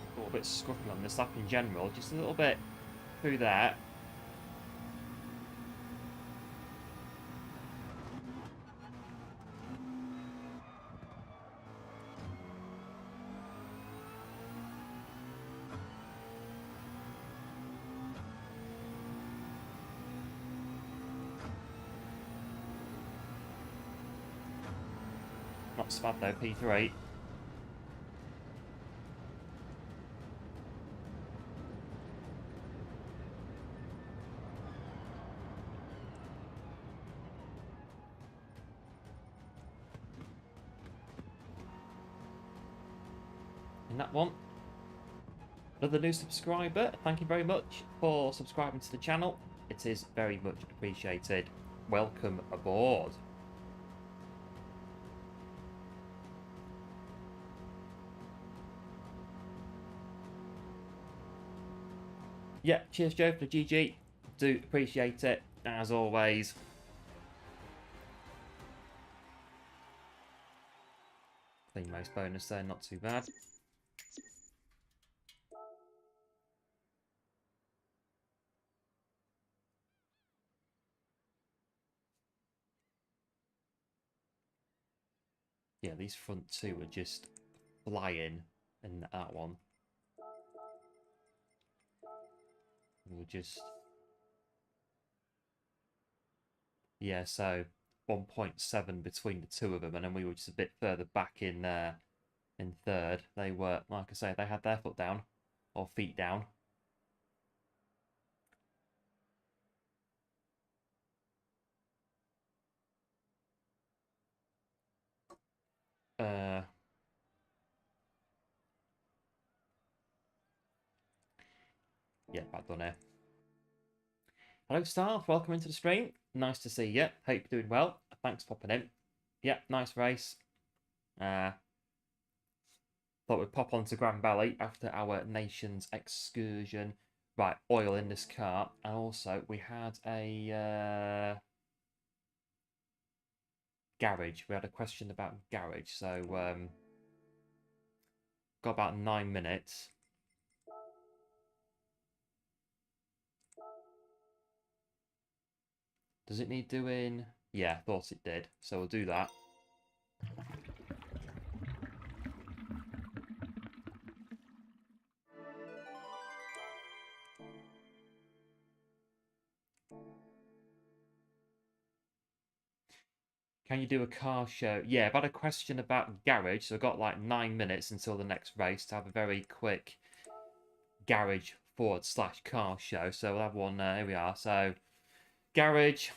A little bit scruffy on this lap in general, just a little bit through there. not so bad though, P3. In that one. Another new subscriber, thank you very much for subscribing to the channel. It is very much appreciated. Welcome aboard. Yeah, cheers Joe for the GG. Do appreciate it, as always. Clean most bonus there, not too bad. Yeah, these front two are just flying in that one. We were just... Yeah, so 1.7 between the two of them, and then we were just a bit further back in third. They were, like I say, they had their foot down, or feet down. Yeah, bad done here. Hello, Starth. Welcome into the stream. Nice to see you. Hope you're doing well. Thanks for popping in. Yeah, nice race. Thought we'd pop on to Grand Valley after our nation's excursion. Right, oil in this car. And also, we had a garage. We had a question about garage. So, got about 9 minutes. Does it need doing? Yeah, thought it did. So we'll do that. Can you do a car show? Yeah, I've had a question about garage. So I've got like 9 minutes until the next race to have a very quick garage / car show. So we'll have one. Here we are. So garage.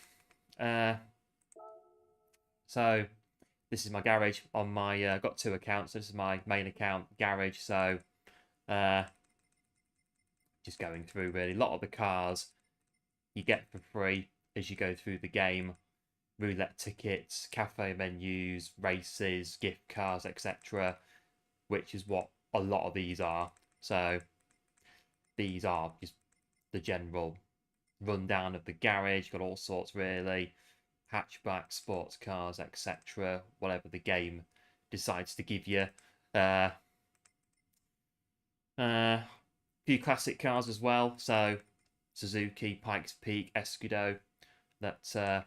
So this is my garage on my. Got 2 accounts. So this is my main account, garage. So just going through really a lot of the cars you get for free as you go through the game. Roulette tickets, cafe menus, races, gift cards, etc. Which is what a lot of these are. So these are just the general rundown of the garage. Got all sorts really. Hatchback, sports cars, etc. Whatever the game decides to give you. Few classic cars as well. So Suzuki, Pikes Peak, Escudo. That's a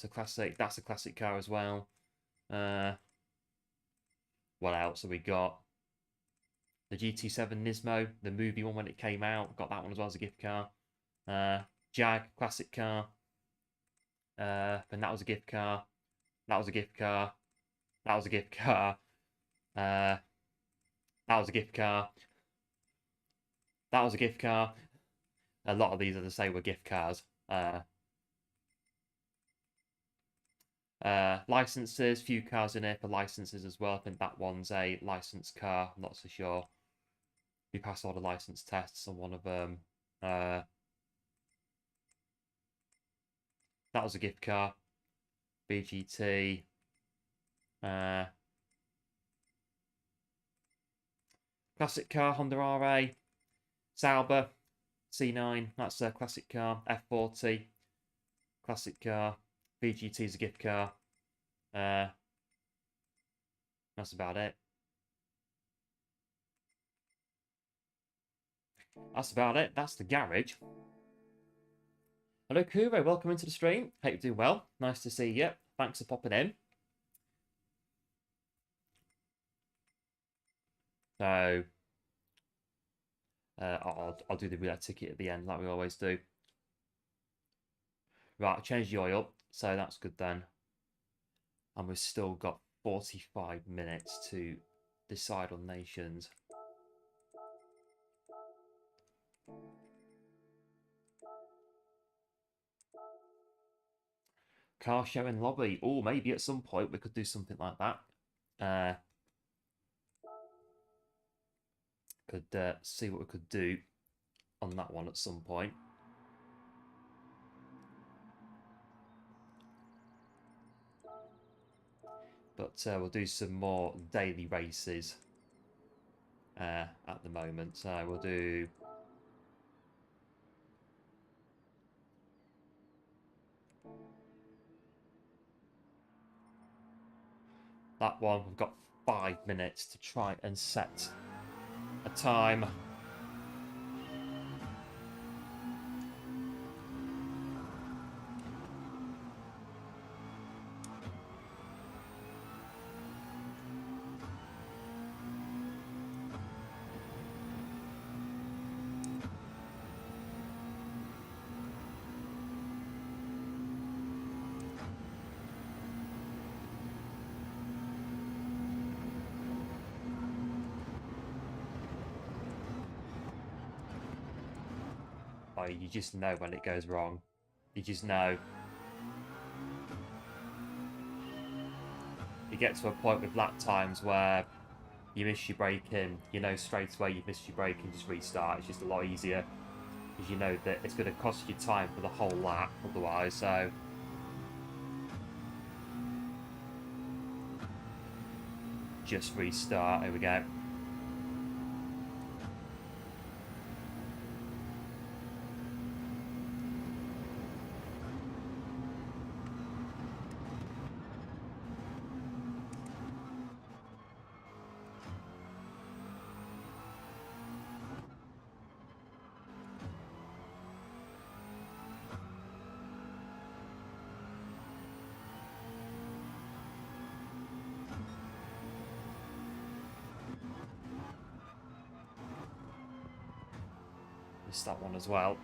classic. That's a classic car as well. What else have we got? The GT7 Nismo, the movie one when it came out. Got that one as well as a gift car. Jag, classic car. Then that was a gift car. That was a gift car. That was a gift car. That was a gift car. That was a gift car. A lot of these, as I say, were gift cars. Licenses, few cars in here for licenses as well. I think that one's a licensed car. I'm not so sure. We passed all the license tests on one of them. That was a gift car. BGT. Classic car, Honda RA. Sauber. C9. That's a classic car. F40. Classic car. BGT is a gift car. That's about it. That's about it. That's the garage. Hello, Kuro. Welcome into the stream. Hope you're doing well. Nice to see you. Thanks for popping in. So, I'll do the roulette ticket at the end, like we always do. Right, change the oil. So that's good then. And we've still got 45 minutes to decide on nations. Car showing lobby. Oh, maybe at some point we could do something like that. Could see what we could do on that one at some point. But we'll do some more daily races at the moment. We'll do... that one. We've got 5 minutes to try and set a time. Oh, you just know when it goes wrong. You just know. You get to a point with lap times where you miss your braking, you know straight away you missed your braking, just restart. It's just a lot easier because you know that it's going to cost you time for the whole lap otherwise. So just restart. Here we go. Missed that one as well.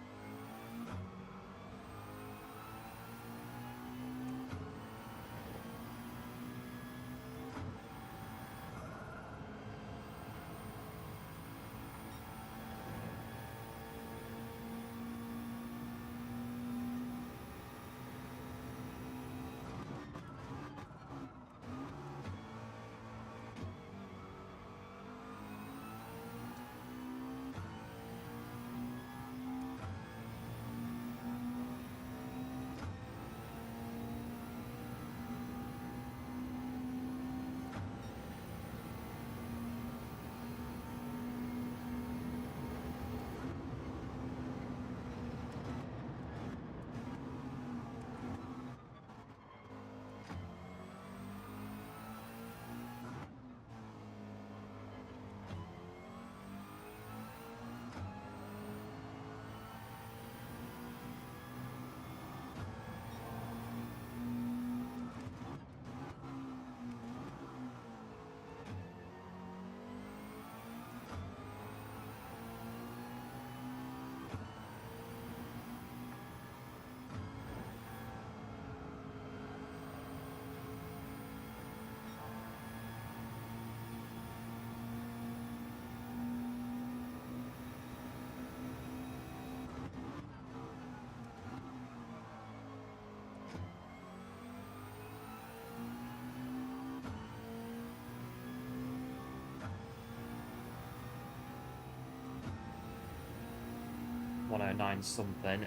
.109 something.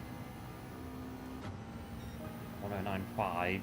109.5.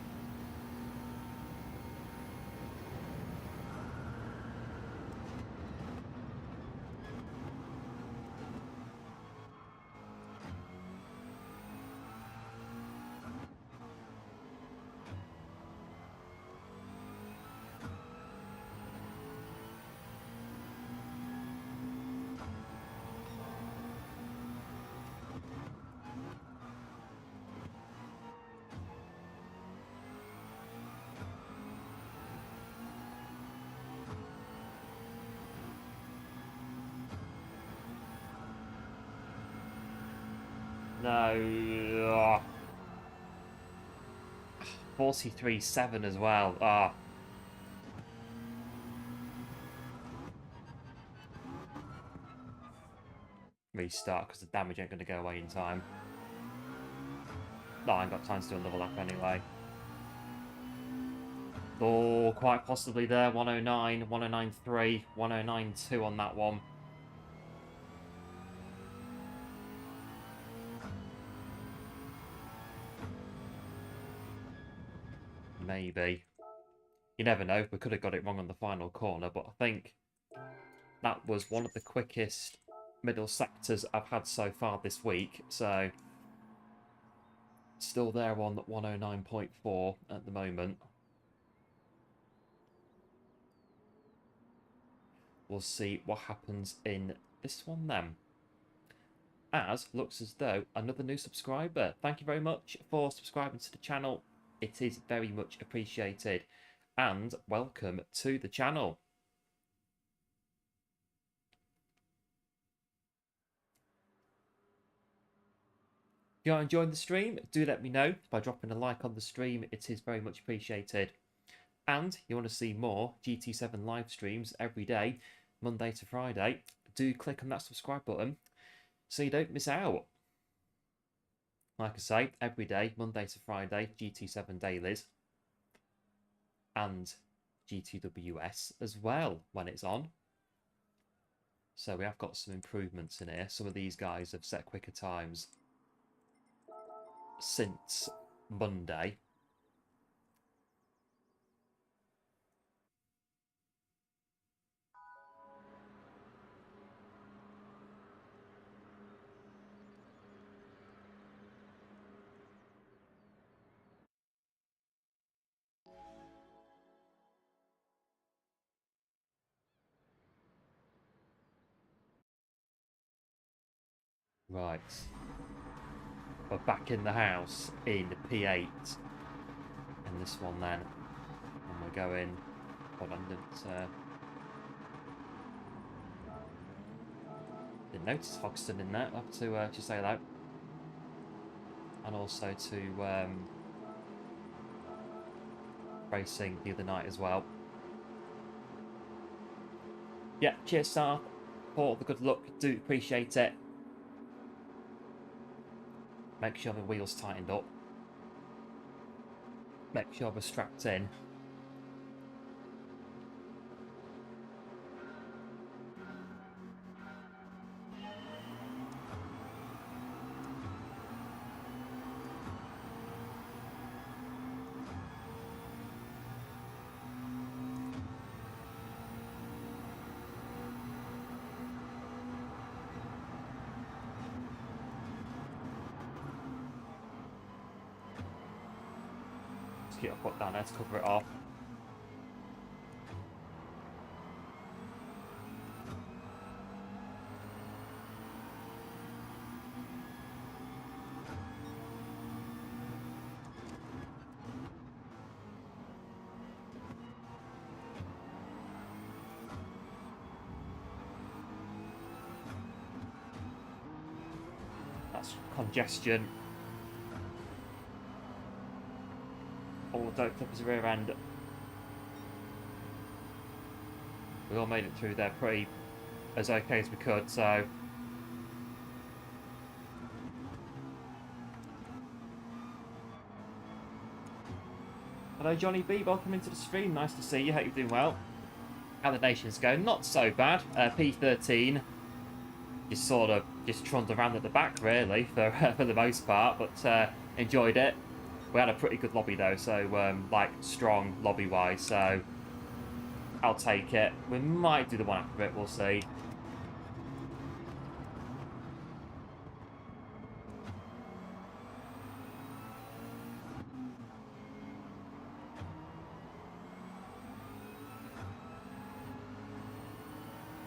No. 43.7 as well. Ah. restart because the damage ain't going to go away in time. No, I ain't got time to do another lap anyway. Oh, quite possibly there. 109, 109.3, 109.2 on that one. Maybe. You never know. We could have got it wrong on the final corner, but I think that was one of the quickest middle sectors I've had so far this week. So, still there on 109.4 at the moment. We'll see what happens in this one then. As looks as though another new subscriber. Thank you very much for subscribing to the channel. It is very much appreciated. And welcome to the channel. If you are enjoying the stream, do let me know by dropping a like on the stream. It is very much appreciated. And you want to see more GT7 live streams every day, Monday to Friday, do click on that subscribe button so you don't miss out. Like I say, every day, Monday to Friday, GT7 dailies and GTWS as well when it's on. So we have got some improvements in here. Some of these guys have set quicker times since Monday. Right. We're back in the house in P8. And this one then. And we're going... Hold on, didn't notice Hoxton in there. I'll have to just say that. And also to racing the other night as well. Yeah, cheers, Sar, for the good luck. Do appreciate it. Make sure the wheel's tightened up. Make sure we're strapped in. Just get a foot down there to cover it off. That's congestion. All doped up his rear end. We all made it through there pretty as okay as we could, so... Hello Johnny B, welcome into the stream, nice to see you, hope you're doing well. How the nations go, not so bad. P13 just sort of just trundled around at the back really for the most part, but enjoyed it. We had a pretty good lobby though, so like strong lobby wise, so I'll take it. We might do the one after it, we'll see.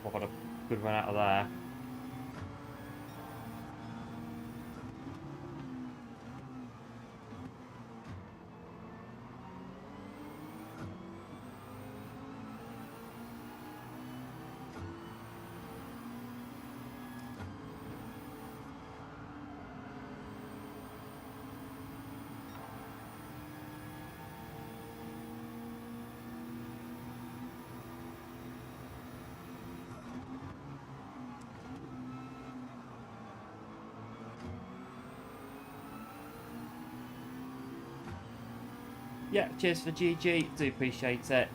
What a good run out of there. Yeah, cheers for the GG. Do appreciate it.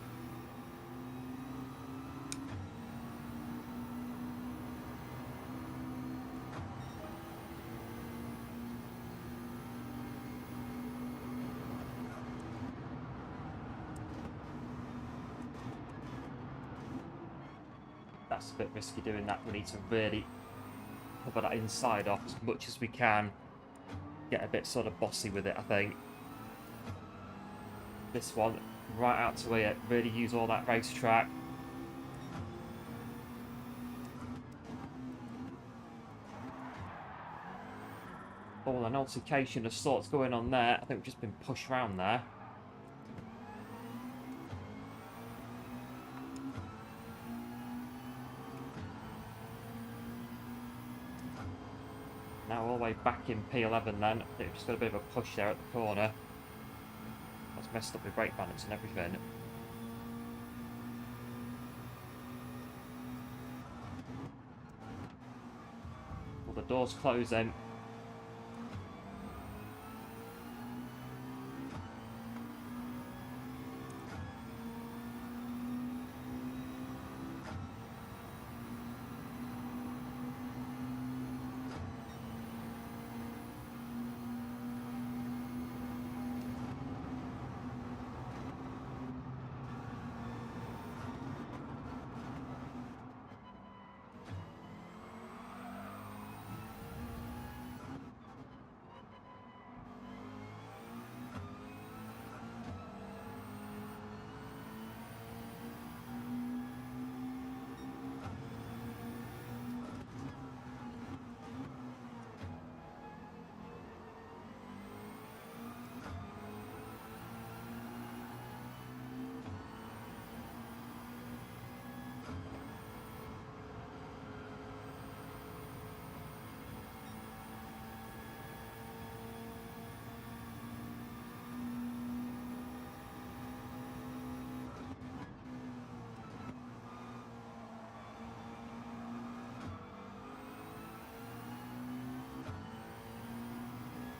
That's a bit risky doing that. We need to really cover that inside off as much as we can. Get a bit sort of bossy with it, I think. This one, right out to here. Really use all that racetrack. Oh, an altercation of sorts going on there. I think we've just been pushed around there. Now all the way back in P11 then. I think we've just got a bit of a push there at the corner. That's messed up with brake balance and everything. Well, the door's closing.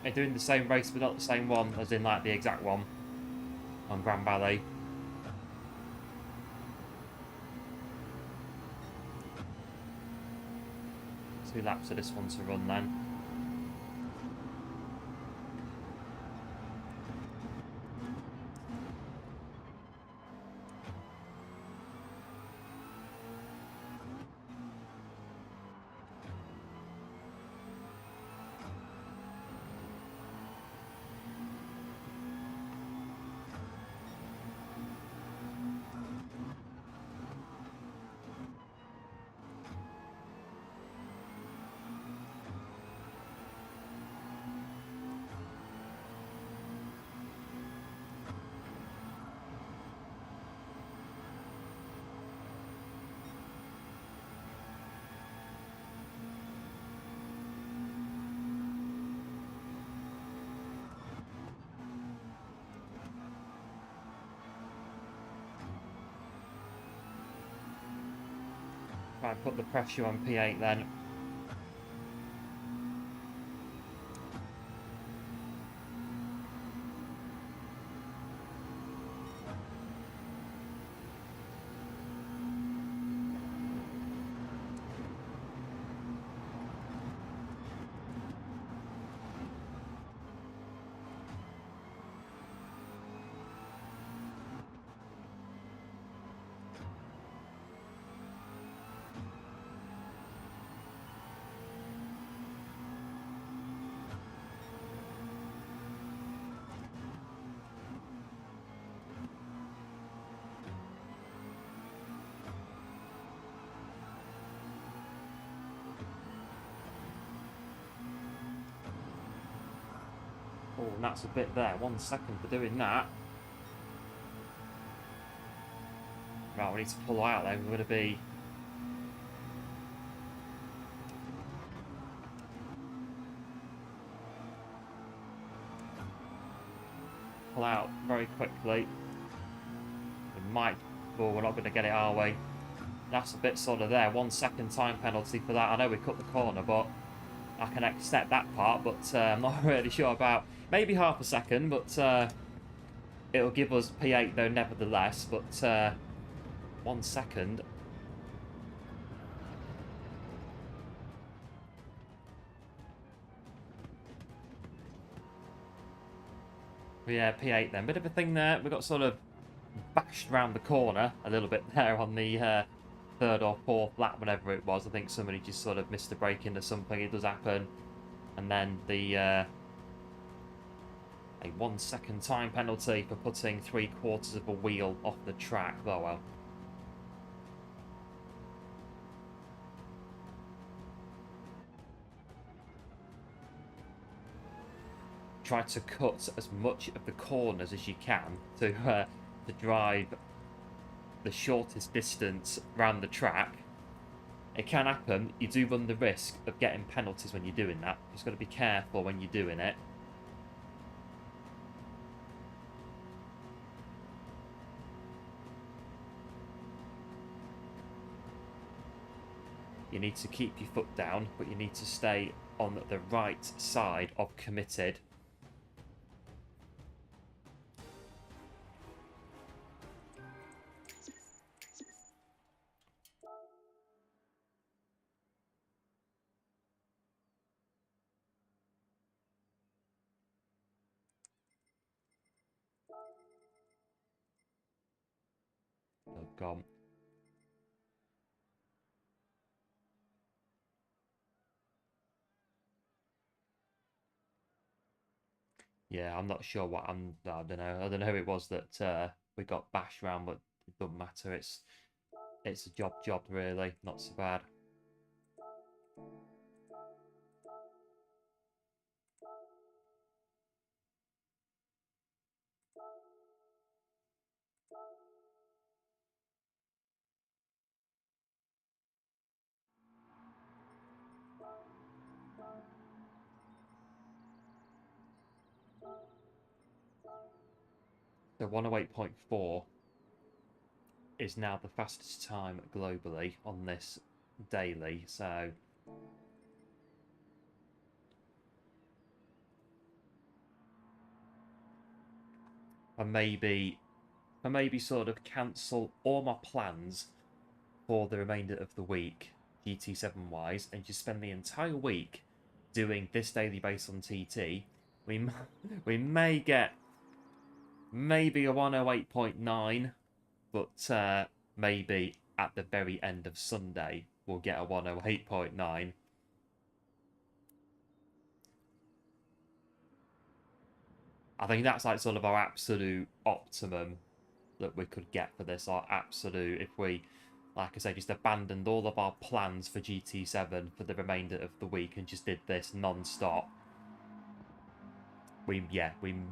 They're doing the same race but not the same one, as in like the exact one on Grand Valley. Two laps of this one to run then. Try and put the pressure on P8 then. Oh, and that's a bit there. 1 second for doing that. Right, we need to pull out there. We're going to be... pull out very quickly. We might... oh, we're not going to get it our way. That's a bit sort of there. 1 second time penalty for that. I know we cut the corner, but I can accept that part, but I'm not really sure about... maybe half a second, but It'll give us P8 though, nevertheless, but 1 second. Yeah, P8 then. Bit of a thing there. We got sort of bashed around the corner a little bit there on the third or fourth lap, whatever it was. I think somebody just sort of missed a break into something. It does happen. And then the a 1 second time penalty for putting 3/4 of a wheel off the track. Oh well. Try to cut as much of the corners as you can to drive the shortest distance around the track. It can happen. You do run the risk of getting penalties when you're doing that. You've just got to be careful when you're doing it. You need to keep your foot down, but you need to stay on the right side of committed. Oh, gone. Yeah, I'm not sure what I don't know. I don't know who it was that we got bashed around, but it doesn't matter. It's a job really. Not so bad. So 108.4 is now the fastest time globally on this daily. So I maybe sort of cancel all my plans for the remainder of the week, GT7 wise, and just spend the entire week doing this daily based on TT. We may get maybe a 108.9, but maybe at the very end of Sunday we'll get a 108.9. I think that's like sort of our absolute optimum that we could get for this. Our absolute, if we, like I say, just abandoned all of our plans for GT7 for the remainder of the week and just did this non-stop. We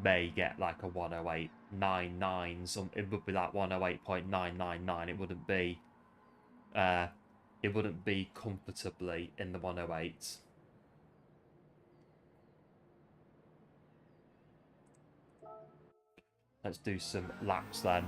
may get like a 108.99. It would be like 108.999. It wouldn't be comfortably in the 108s. Let's do some laps then.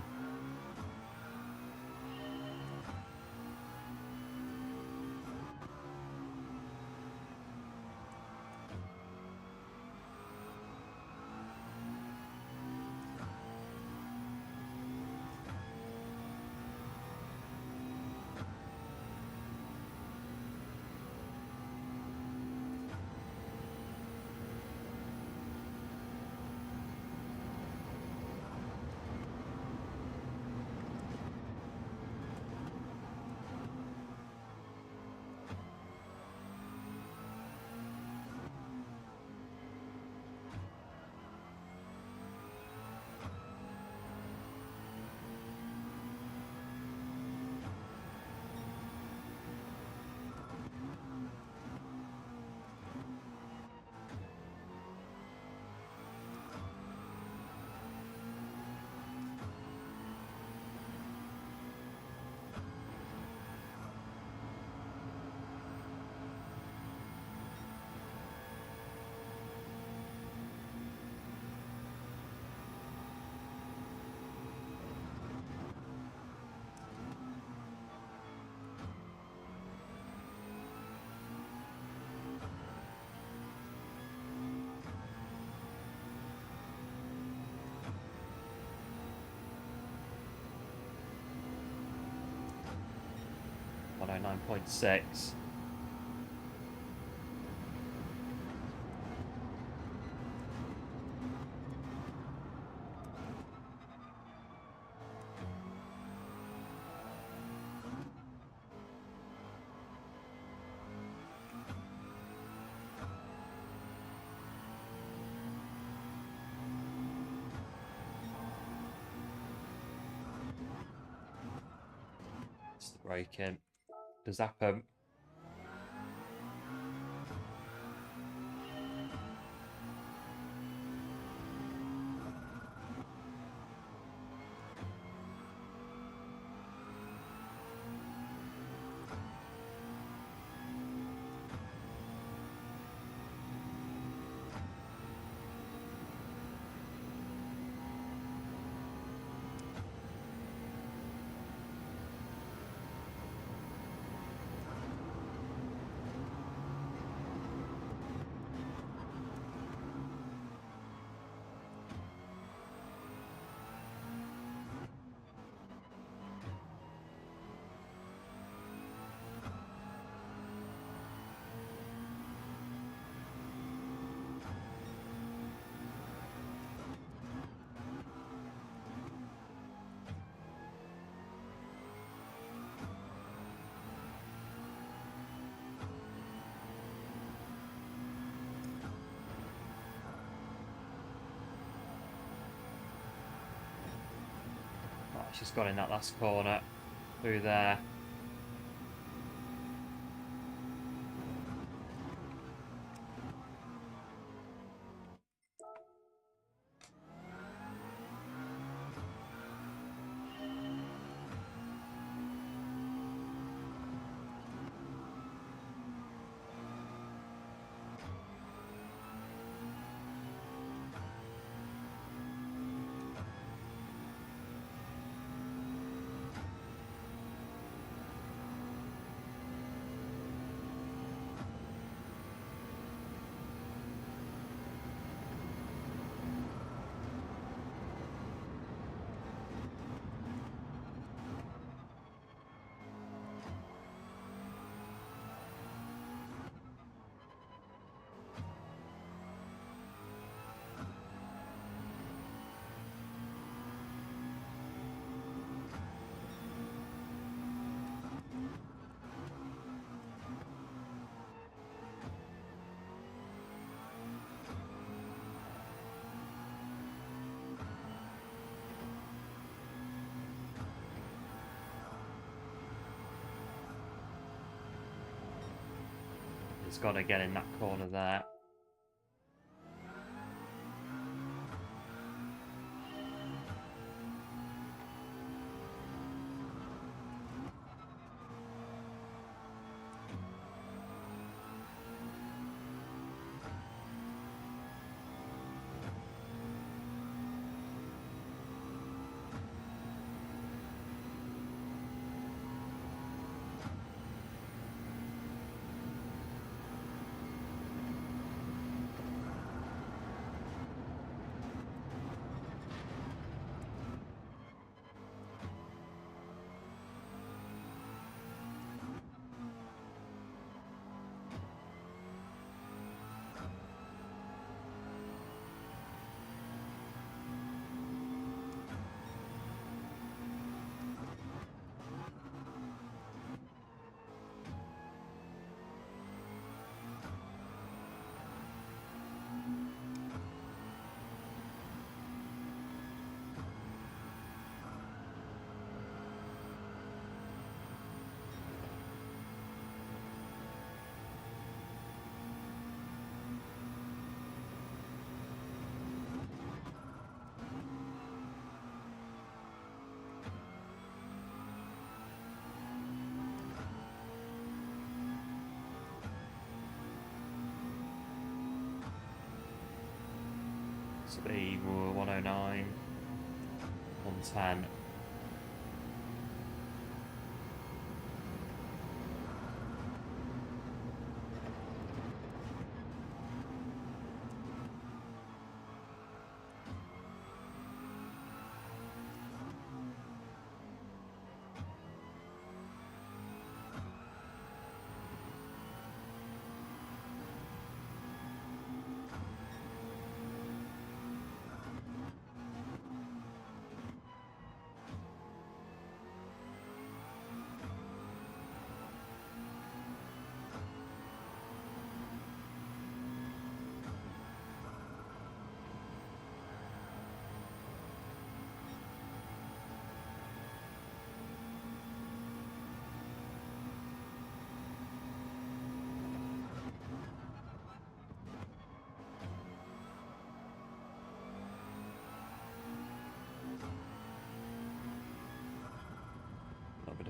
109.6. It's the braking. Does happen. It's just gone in that last corner through there. It's gone again in that corner there. So the 109, 110.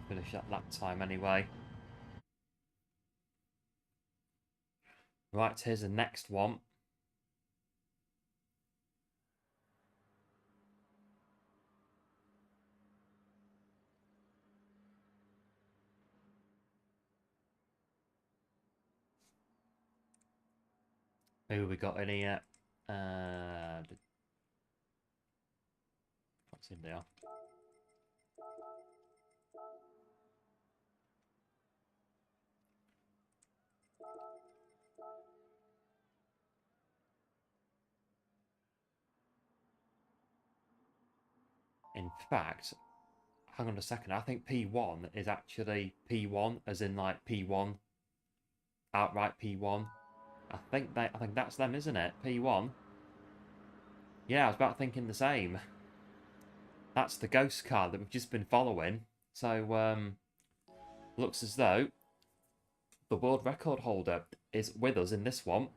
Finish that lap time anyway. Right, here's the next one. Who we got in here? What's in there? In fact, hang on a second. I think P1 is actually P1, as in like P1, outright P1. I think that's them, isn't it? P1. Yeah, I was about thinking the same. That's the ghost car that we've just been following. So, looks as though the world record holder is with us in this one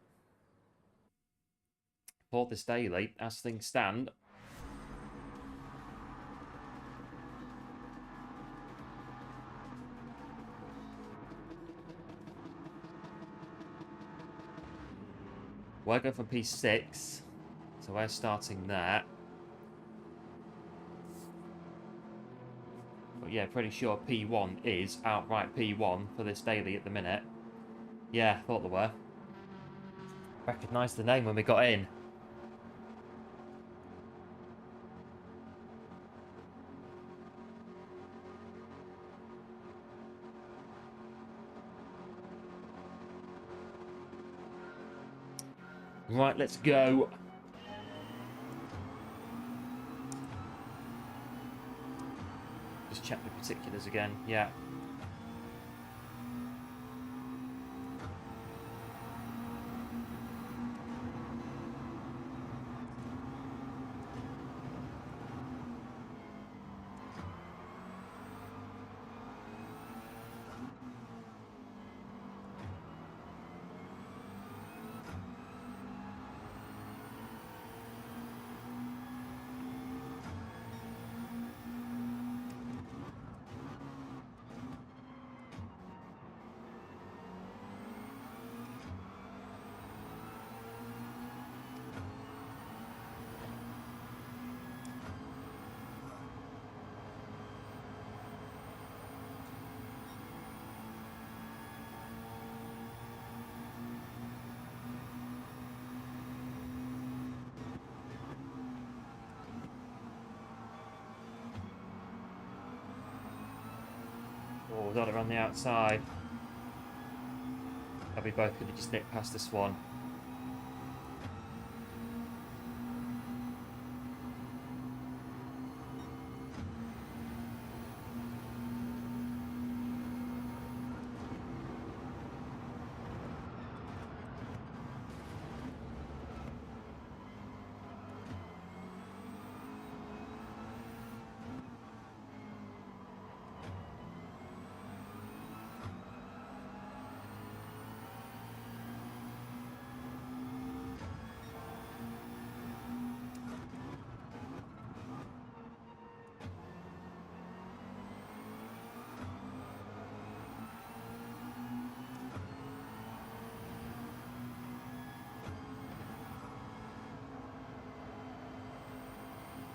for this daily, as things stand. We're going from P6, so we're starting there. But yeah, pretty sure P1 is outright P1 for this daily at the minute. Yeah, thought there were. Recognised the name when we got in. Right, let's go. Just check the particulars again. Yeah. Oh, got it on the outside. And we both could have just nipped past this one.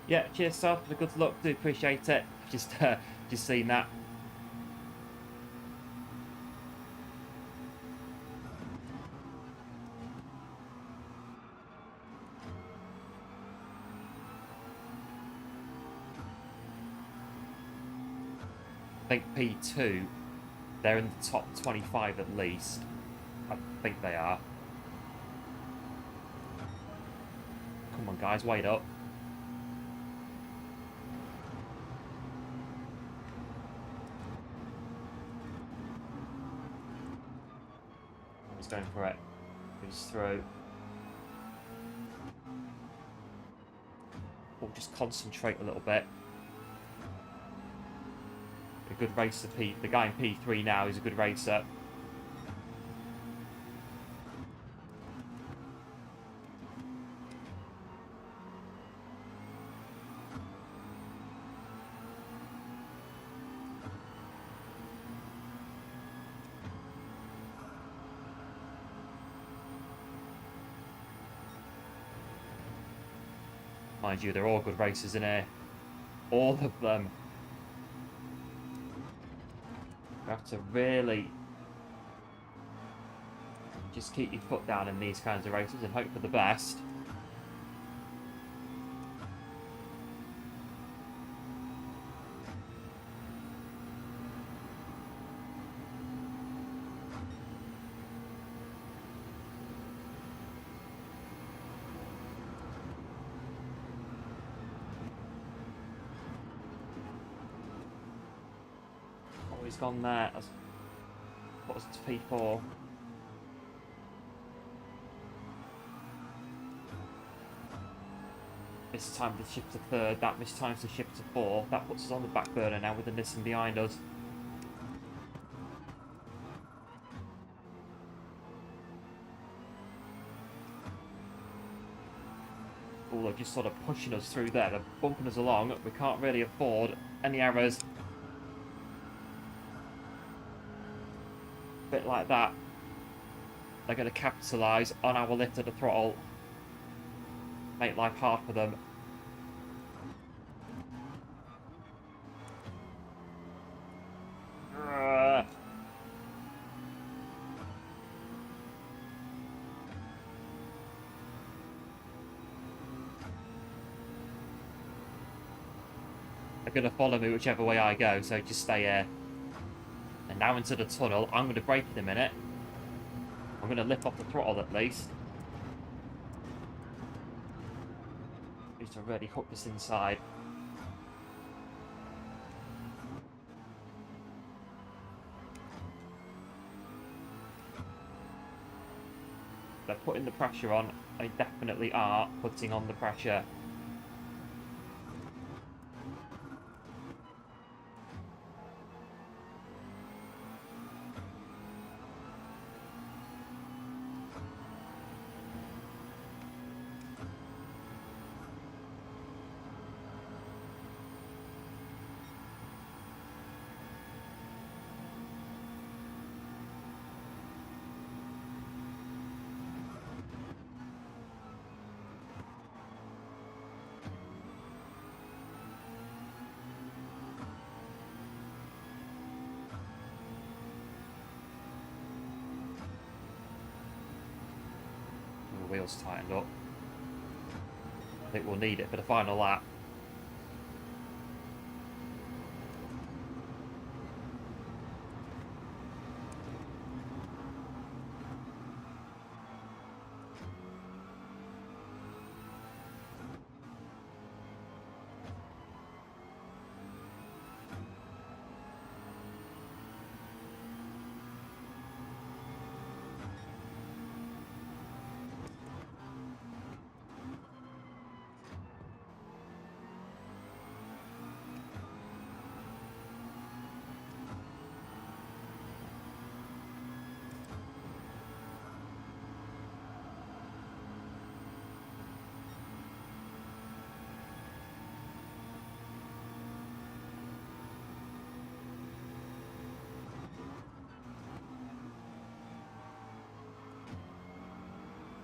Yeah, cheers, Sal, for the good luck. Do appreciate it. Just seen that. I think P2, they're in the top 25 at least. I think they are. Come on, guys, wait up. He's going for it. He's through. We'll just concentrate a little bit. A good racer, Pete. The guy in P3 now is a good racer. Mind you, they're all good races in here. All of them. You have to really just keep your foot down in these kinds of races and hope for the best. Oh, he's gone there. What was it, P4? This time to shift to third, that mistimes to shift to fourth. That puts us on the back burner now with the Nissan behind us. Oh, they're just sort of pushing us through there. They're bumping us along. We can't really afford any errors. A bit like that. They're going to capitalise on our lift at the throttle. Make life hard for them. They're going to follow me whichever way I go, so just stay here. And now into the tunnel. I'm going to brake in a minute. I'm going to lift off the throttle at least. Need to really hook this inside. They're putting the pressure on. They definitely are putting on the pressure. Wheels tightened up. I think we'll need it for the final lap.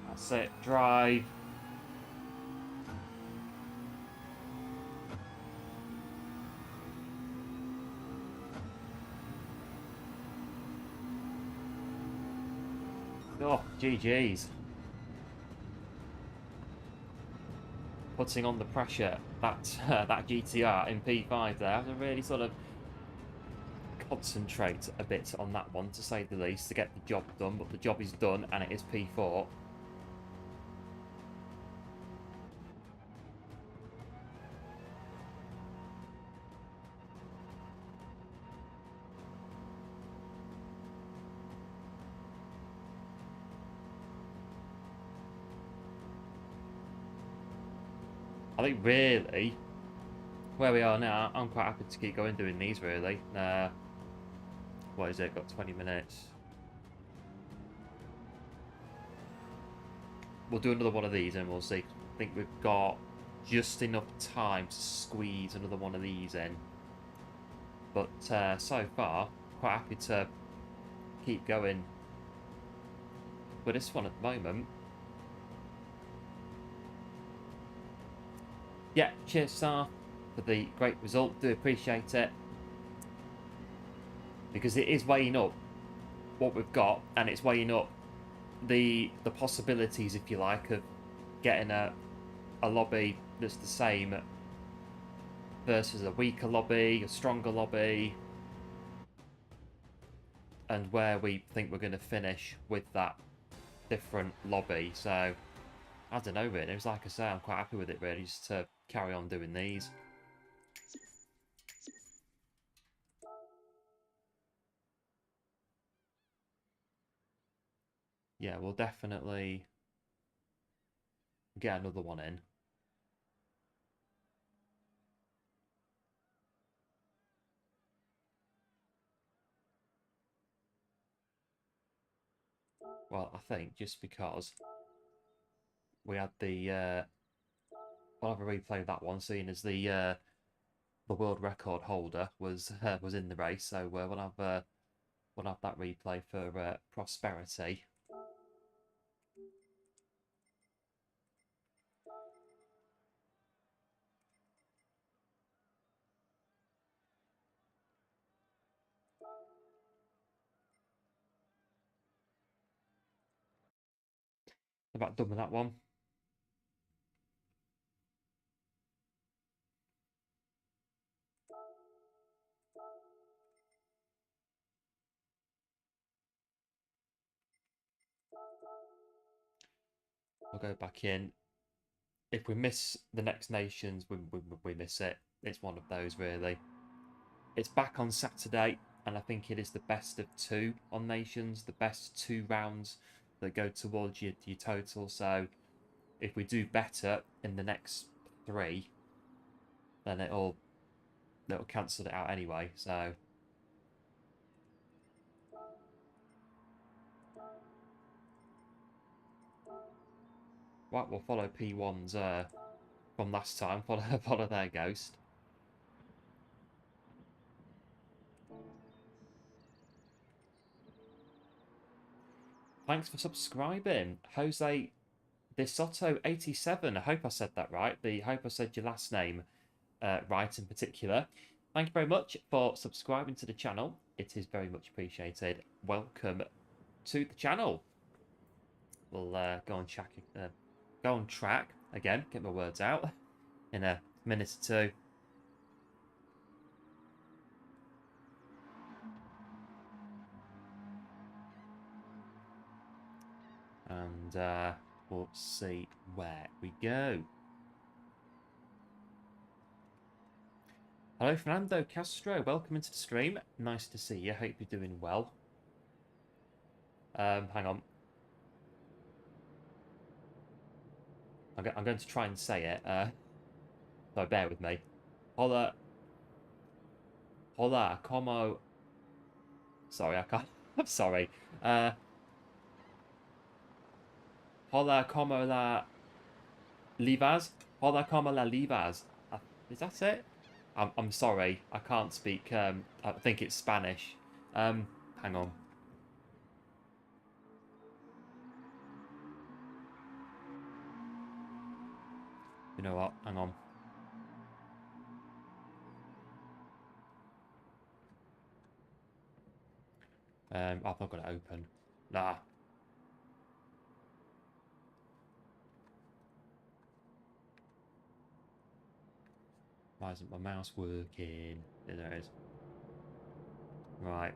That's it, drive. Oh, GG's. Putting on the pressure, that GTR in P5 there. I have to really sort of concentrate a bit on that one, to say the least, to get the job done. But the job is done, and it is P4. I think really, where we are now, I'm quite happy to keep going doing these really. What is it, got 20 minutes. We'll do another one of these and we'll see. I think we've got just enough time to squeeze another one of these in. But so far, quite happy to keep going with this one at the moment. yeah, cheers, Sar, for the great result. Do appreciate it. Because it is weighing up what we've got, and it's weighing up the possibilities, if you like, of getting a lobby that's the same versus a weaker lobby, a stronger lobby, and where we think we're going to finish with that different lobby. So I don't know, really. It's like I say, I'm quite happy with it, really, just to carry on doing these. Yeah, we'll definitely get another one in. Well, I think just because we had the we'll have a replay of that one, seeing as the world record holder was in the race. So we'll have that replay for prosperity. About done with that one. We'll go back in. If we miss the next nations, we miss it. It's one of those, really. It's back on Saturday, and I think it is the best of two on nations, the best 2 rounds that go towards your total. So if we do better in the next 3, then it'll cancel it out anyway. So right, we'll follow P1's from last time. Follow their ghost. Thanks for subscribing, Jose De Soto 87. I hope I said that right. I hope I said your last name right in particular. Thank you very much for subscribing to the channel. It is very much appreciated. Welcome to the channel. We'll go on track again. Get my words out in a minute or two. And we'll see where we go. Hello, Fernando Castro. Welcome into the stream. Nice to see you. Hope you're doing well. Hang on. I'm going to try and say it. So bear with me. Hola, como... Sorry, I can't... I'm sorry. Hola, como la livas? Hola, como la livas? Is that it? I'm sorry. I can't speak... I think it's Spanish. Hang on. You know what? Hang on. I've not got it open. Nah. Why isn't my mouse working? There it is. Right.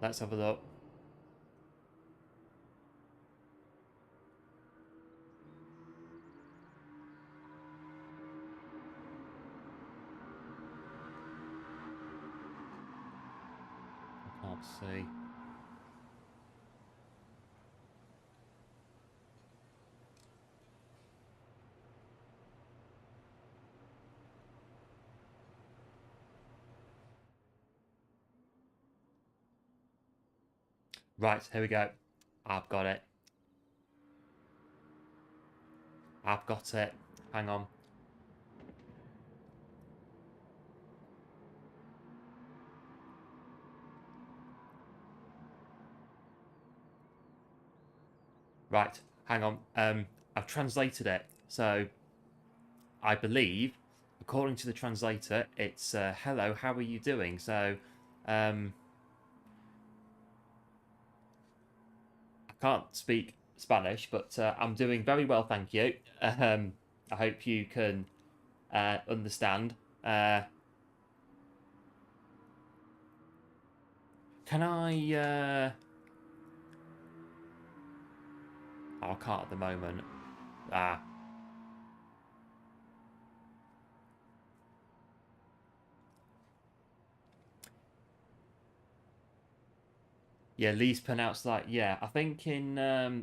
Let's have a look. I can't see. Right, here we go. I've got it. I've got it. Hang on. Right, hang on. I've translated it. So I believe, according to the translator, it's hello, how are you doing? So I can't speak Spanish, but I'm doing very well, thank you. I hope you can understand. Can I... Oh, I can't at the moment. Ah. Yeah, Lee's pronounced like... Yeah, I think in...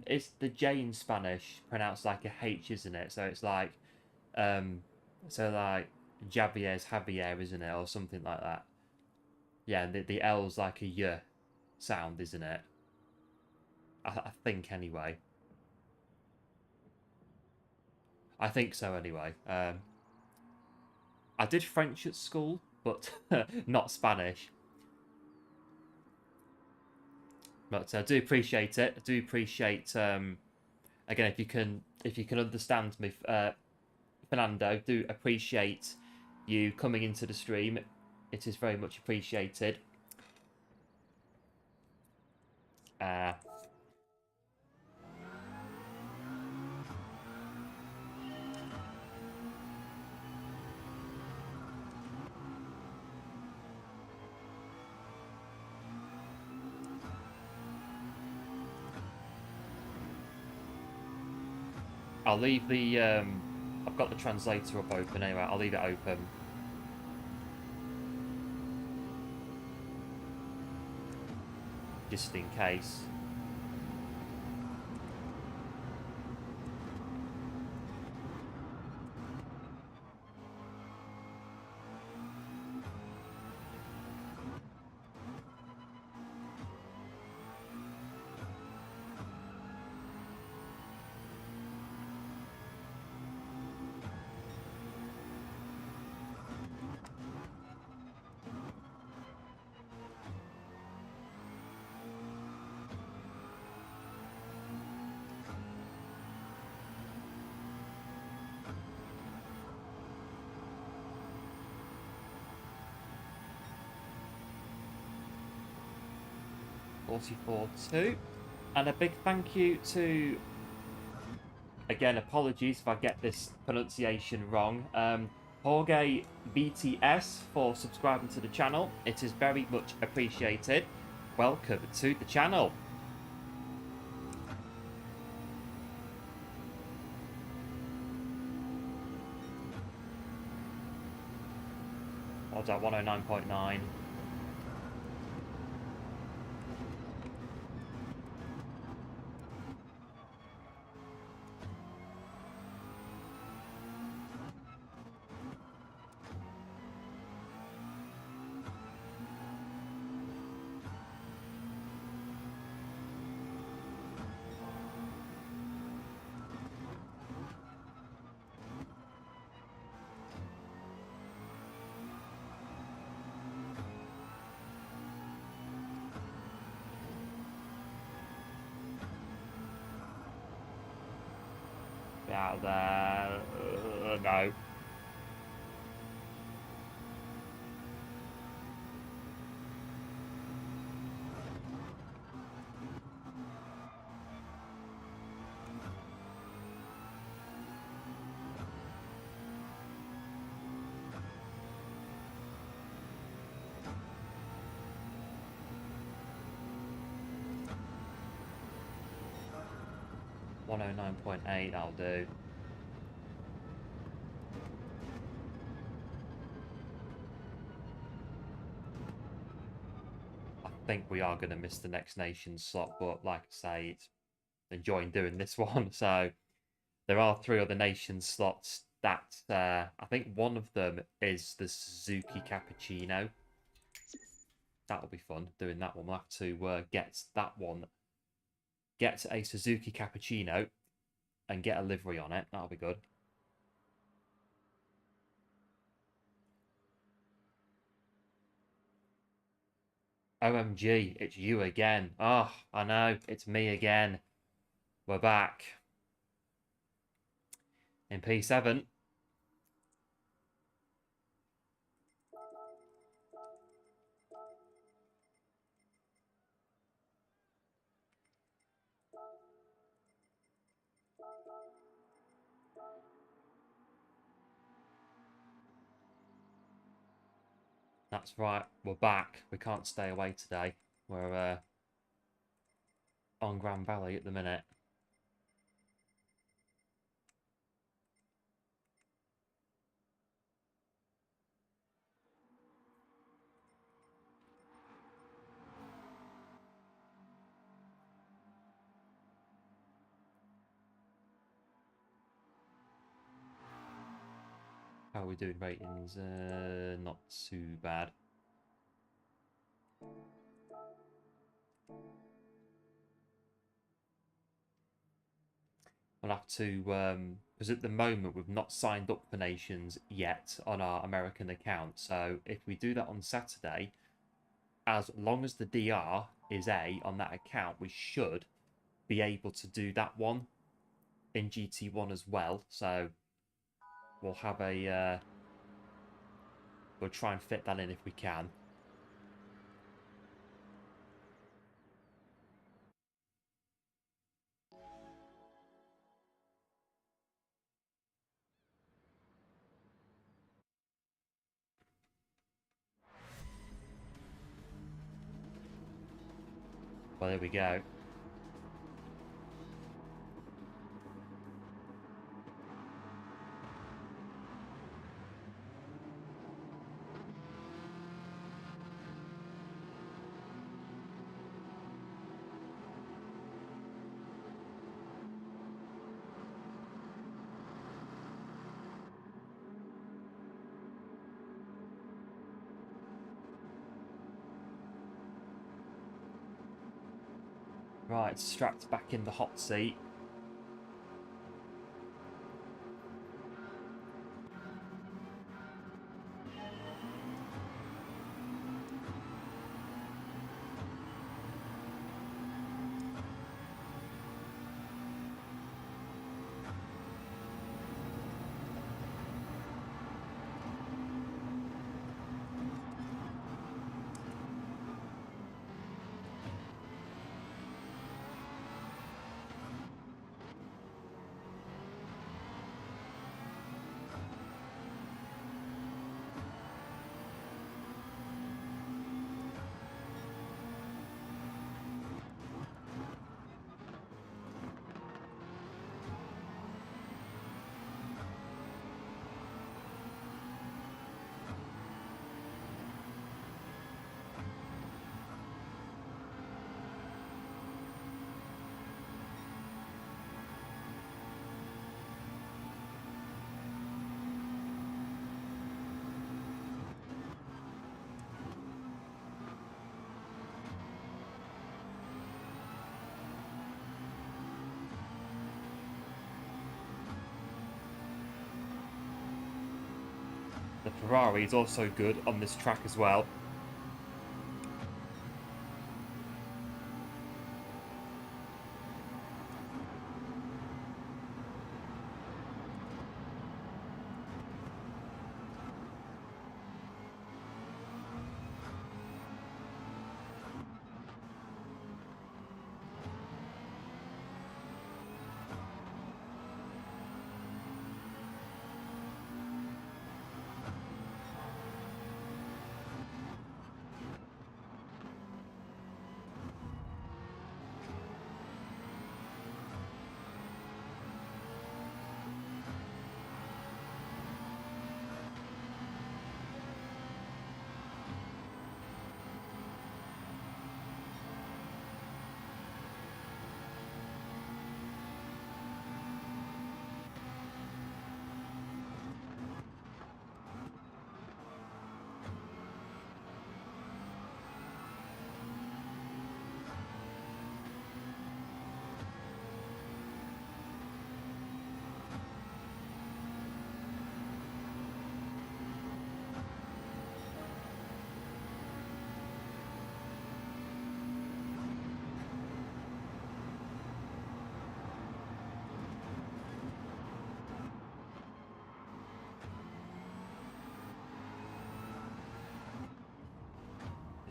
it's the J in Spanish pronounced like a H, isn't it? So it's like... so like... Javier, isn't it? Or something like that. Yeah, the L's like a Y sound, isn't it? I think anyway. I think so anyway. I did French at school, but not Spanish. But I do appreciate it. I do appreciate again if you can understand me, Fernando. Do appreciate you coming into the stream. It is very much appreciated. I'll leave the I've got the translator up open anyway. I'll leave it open. Just in case. $44.2. And a big thank you to, again, apologies if I get this pronunciation wrong, Jorge BTS for subscribing to the channel. It is very much appreciated. Welcome to the channel. Odds at 109.9. Out there. No. $109.8, that'll do. I think we are going to miss the Next Nation slot, but like I say, it's enjoying doing this one. So there are 3 other nation slots that I think one of them is the Suzuki Cappuccino. That'll be fun doing that one. We'll have to get that one. Get a Suzuki Cappuccino and get a livery on it. That'll be good. OMG, it's you again. Oh, I know, it's me again. We're back. In P7. That's right, we're back. We can't stay away today. We're on Grand Valley at the minute. How are we doing ratings? Not too bad. I'll have to, because at the moment we've not signed up for Nations yet on our American account. So if we do that on Saturday, as long as the DR is A on that account, we should be able to do that one in GT1 as well. So we'll have a, we'll try and fit that in if we can. Well, there we go. Right, strapped back in the hot seat. The Ferrari is also good on this track as well.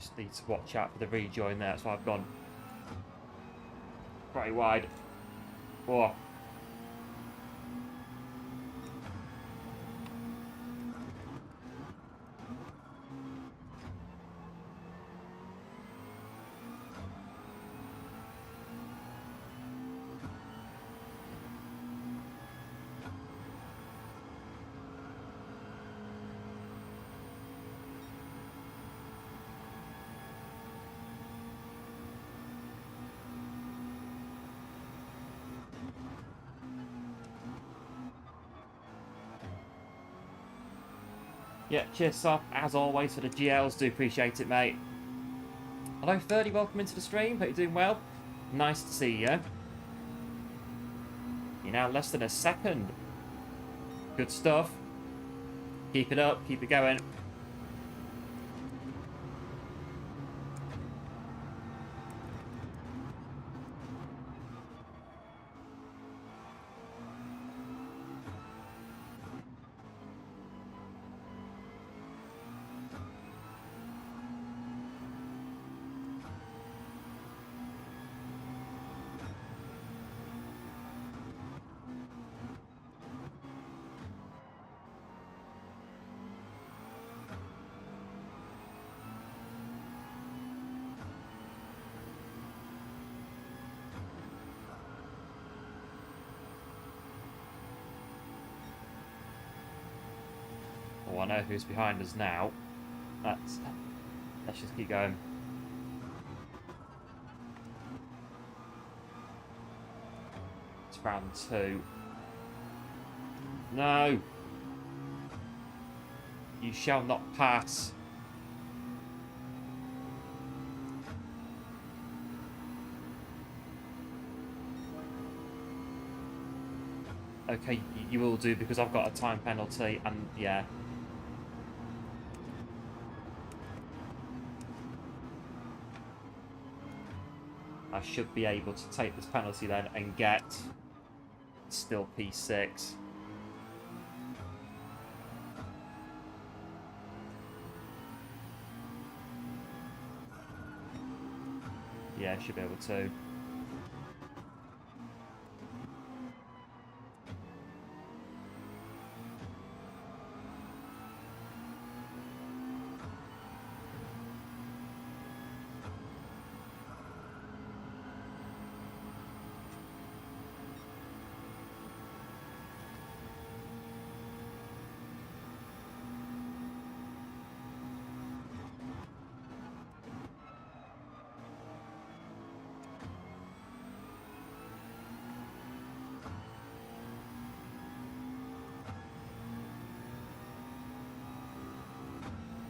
Just need to watch out for the rejoin there. That's why I've gone very wide. Whoa. Yeah, cheers, Soft, as always, for the GLs. Do appreciate it, mate. Hello, 30. Welcome into the stream. Hope you're doing well. Nice to see you. You're now less than a second. Good stuff. Keep it up. Keep it going. Oh, I know who's behind us now. Let's just keep going. It's round 2. No! You shall not pass. Okay, you will do, because I've got a time penalty, and yeah. I should be able to take this penalty then and get still P6. Yeah, I should be able to.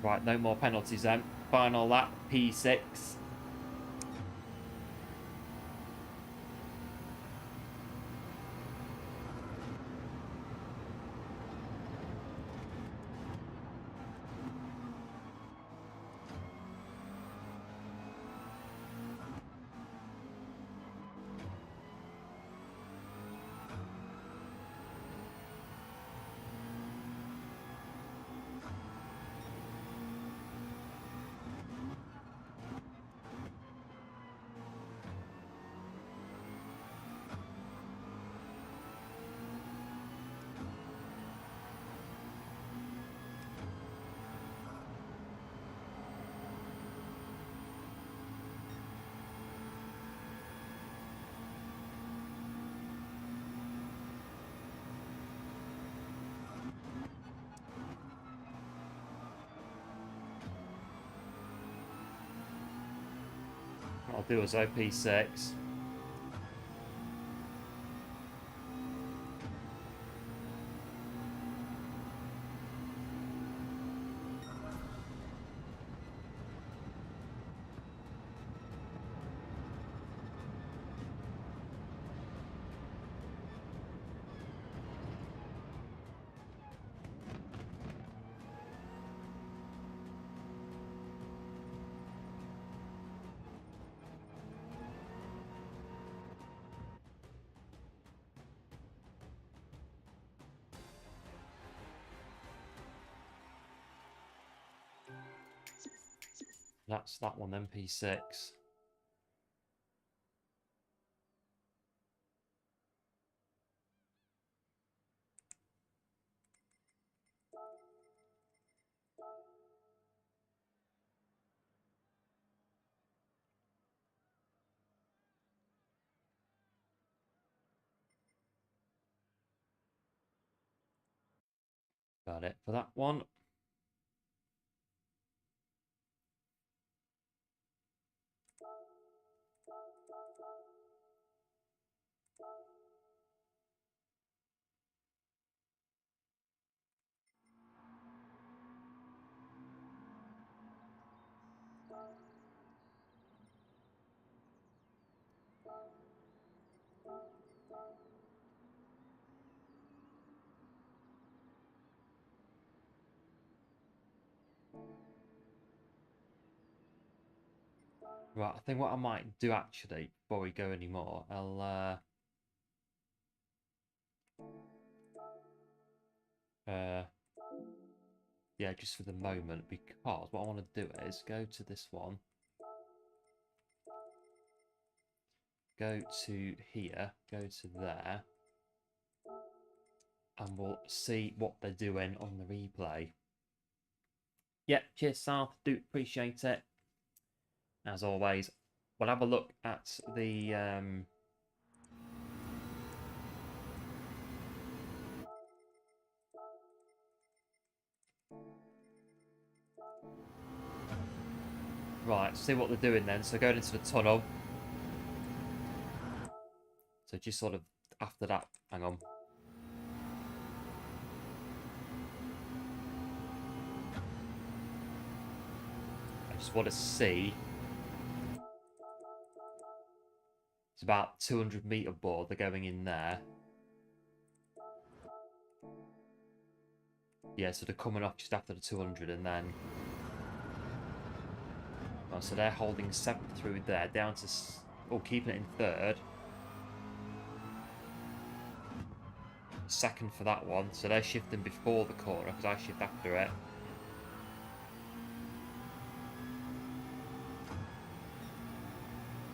Right, no more penalties then. Final lap, P6. I'll do as OP6. that's that one then, P6. Got it for that one. Right, I think what I might do actually, before we go any more, I'll yeah, just for the moment, because what I want to do is go to this one, go to here, go to there, and we'll see what they're doing on the replay. Yeah, cheers, South. Do appreciate it. As always, we'll have a look at the right, see what they're doing then. So going into the tunnel. So just sort of after that, hang on. I just want to see. It's about 200-meter board. They're going in there. Yeah, so they're coming off just after the 200 and then... Oh, so they're holding 7th through there, down to... Oh, keeping it in 3rd. 2nd for that one. So they're shifting before the corner, because I shift after it.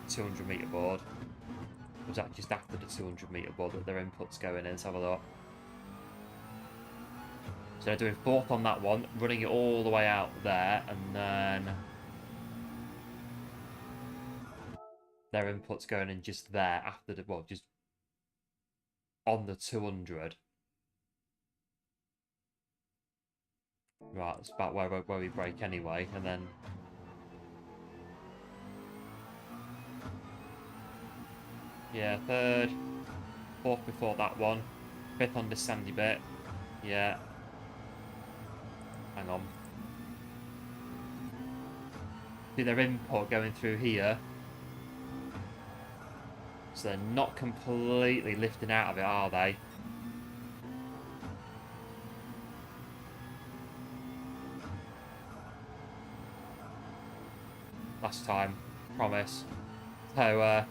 ...200-meter board. Was that just after the 200-meter board that their input's going in? Let's have a look. So they're doing 4th on that one, running it all the way out there, and then their input's going in just there after the, well, just on the 200. Right, that's about where we break anyway, and then yeah, 3rd, 4th before that one, 5th on this sandy bit, yeah. Hang on. See their input going through here. So they're not completely lifting out of it, are they? Last time, promise. So,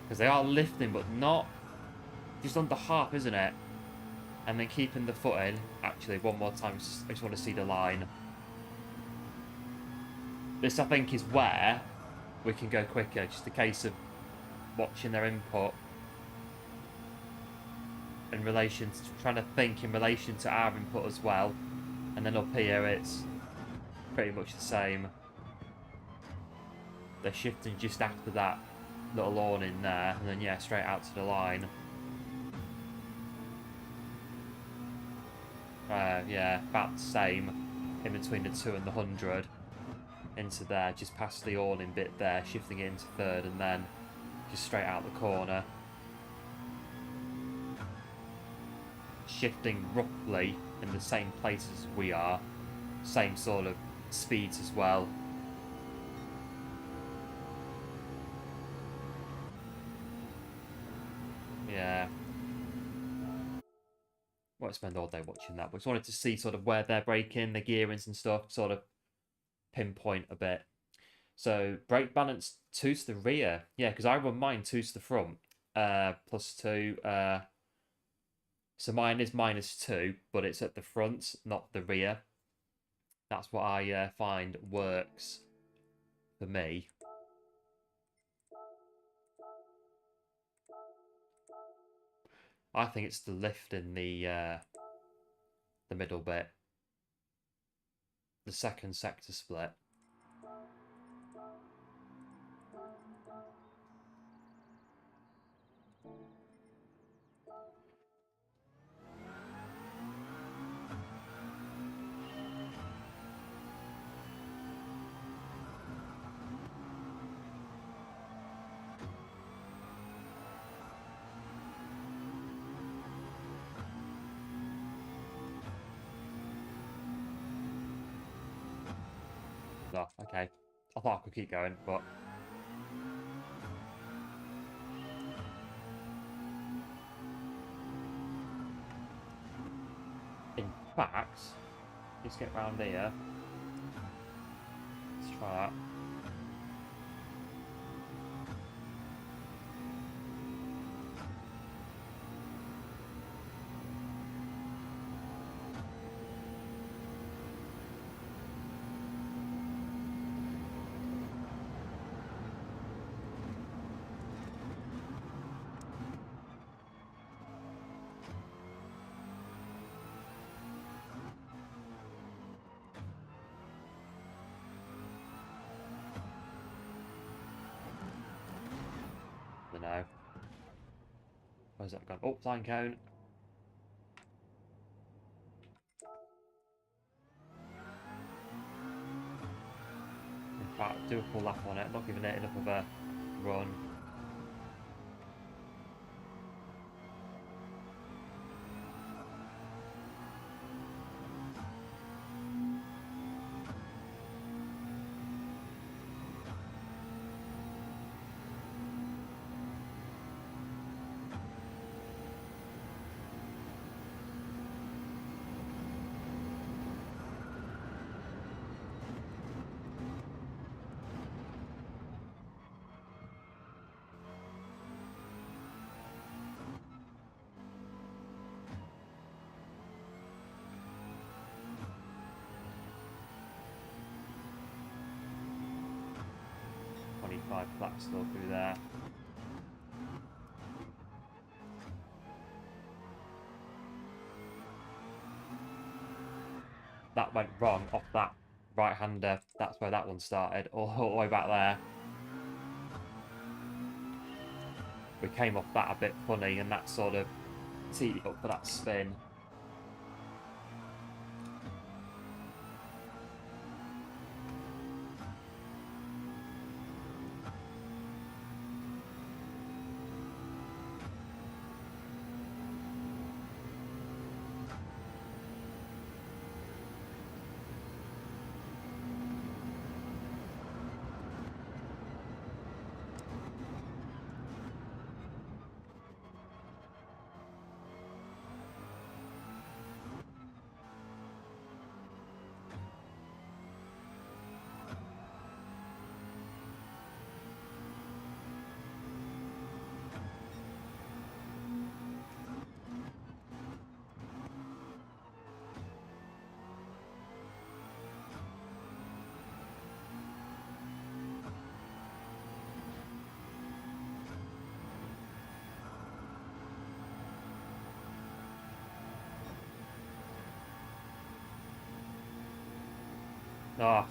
because they are lifting, but not just under half, isn't it? And then keeping the foot in. Actually, one more time, I just want to see the line. This, I think, is where we can go quicker. Just a case of watching their input in relation to trying to think in relation to our input as well. And then up here, it's pretty much the same. They're shifting just after that little awning there, and then yeah, straight out to the line. Yeah, about the same in between the 2 and the 100 into there, just past the awning bit there, shifting it into 3rd, and then just straight out the corner, shifting roughly in the same place as we are, same sort of speeds as well. Yeah. Won't spend all day watching that, but just wanted to see sort of where they're braking, the gearings and stuff, sort of pinpoint a bit. So brake balance 2 to the rear. Yeah, because I run mine 2 to the front. +2. So mine is -2, but it's at the front, not the rear. That's what I find works for me, I think it's the lift in the middle bit, the second sector split. Oh, okay. I thought I could keep going, but... In fact, let's get round here. Let's try that. No. Where's that gone? Oh, sign cone. In fact, do a full lap on it, not giving it enough of a run. Flat still through there. That went wrong off that right-hander. That's where that one started, all the way back there. We came off that a bit funny, and that sort of teed it up for that spin. Oh.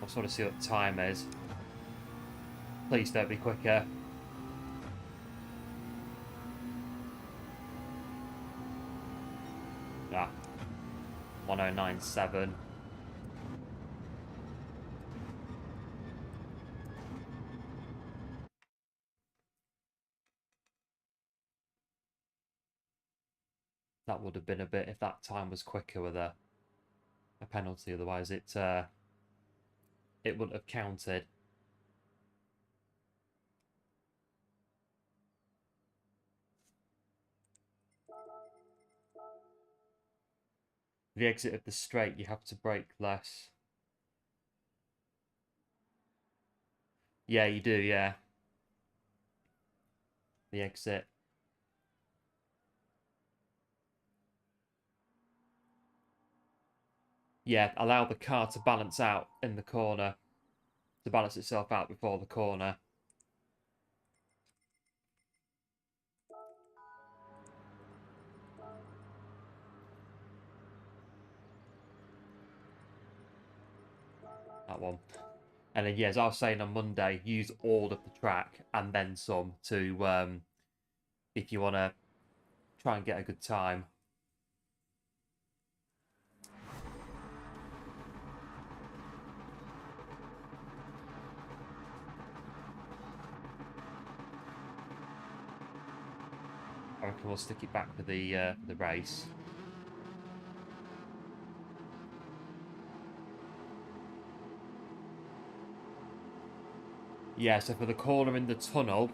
I'll sort of see what the time is. Please don't be quicker. Ah. 1097. That would have been a bit if that time was quicker with a penalty, otherwise it wouldn't have counted. The exit of the straight, you have to brake less. Yeah, you do, yeah. the exit. Yeah, allow the car to balance out in the corner, to balance itself out before the corner. That one. And then, yeah, as I was saying on Monday, use all of the track and then some to, if you want to try and get a good time. I reckon we'll stick it back for the race. Yeah, so for the corner in the tunnel,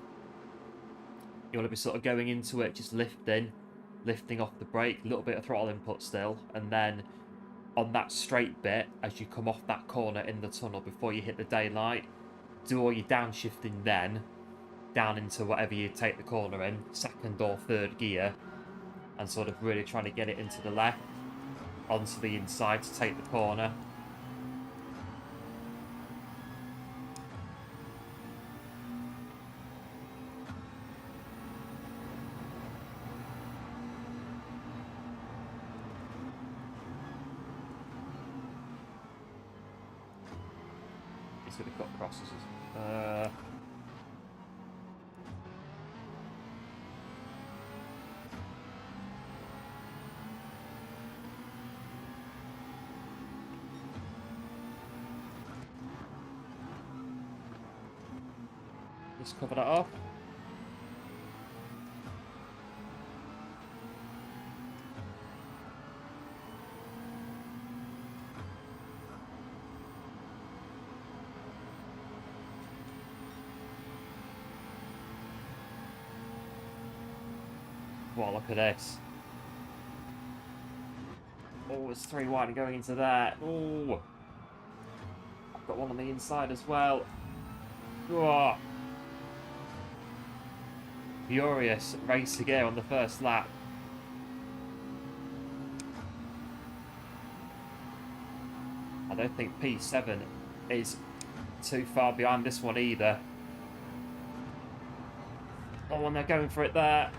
you want to be sort of going into it, just lifting off the brake, a little bit of throttle input still, and then on that straight bit, as you come off that corner in the tunnel before you hit the daylight, do all your downshifting then, down into whatever you take the corner in, second or third gear, and sort of really trying to get it into the left, onto the inside to take the corner. It's going to cut crosses. Just cover that up. Wow, look at this. Oh, it's 3 wide and going into that. Oh, I've got one on the inside as well. Oh. Furious race to go on the first lap. I don't think P7 is too far behind this one either. Oh, and they're going for it there.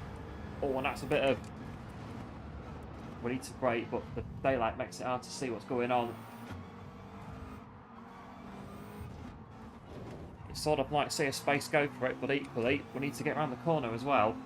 Oh, and that's a bit of... We need to brake, but the daylight makes it hard to see what's going on. It's sort of like see a space go for it, but equally, we need to get around the corner as well.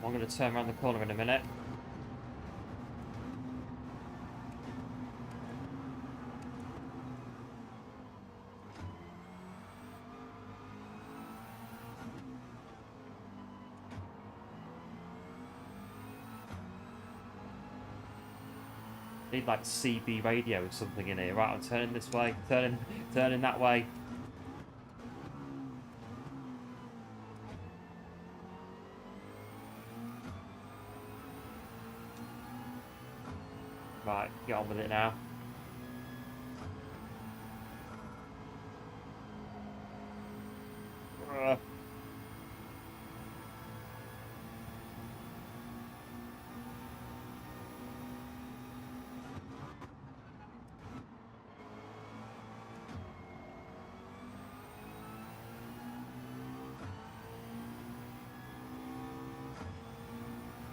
I'm going to turn around the corner in a minute. Need like CB radio or something in here. Right, I'm turning this way, turning that way. Right, get on with it now.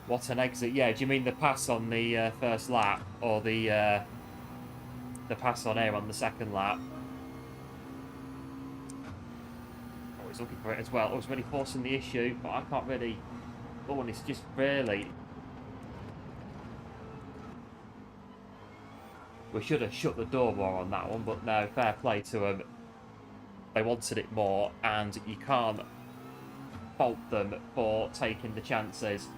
What an exit. Yeah, do you mean the pass on the first lap or the the pass on here on the second lap. Oh, he's looking for it as well. I was really forcing the issue, but I can't really... Oh, and it's just really... We should have shut the door more on that one, but no, fair play to them. They wanted it more, and you can't fault them for taking the chances.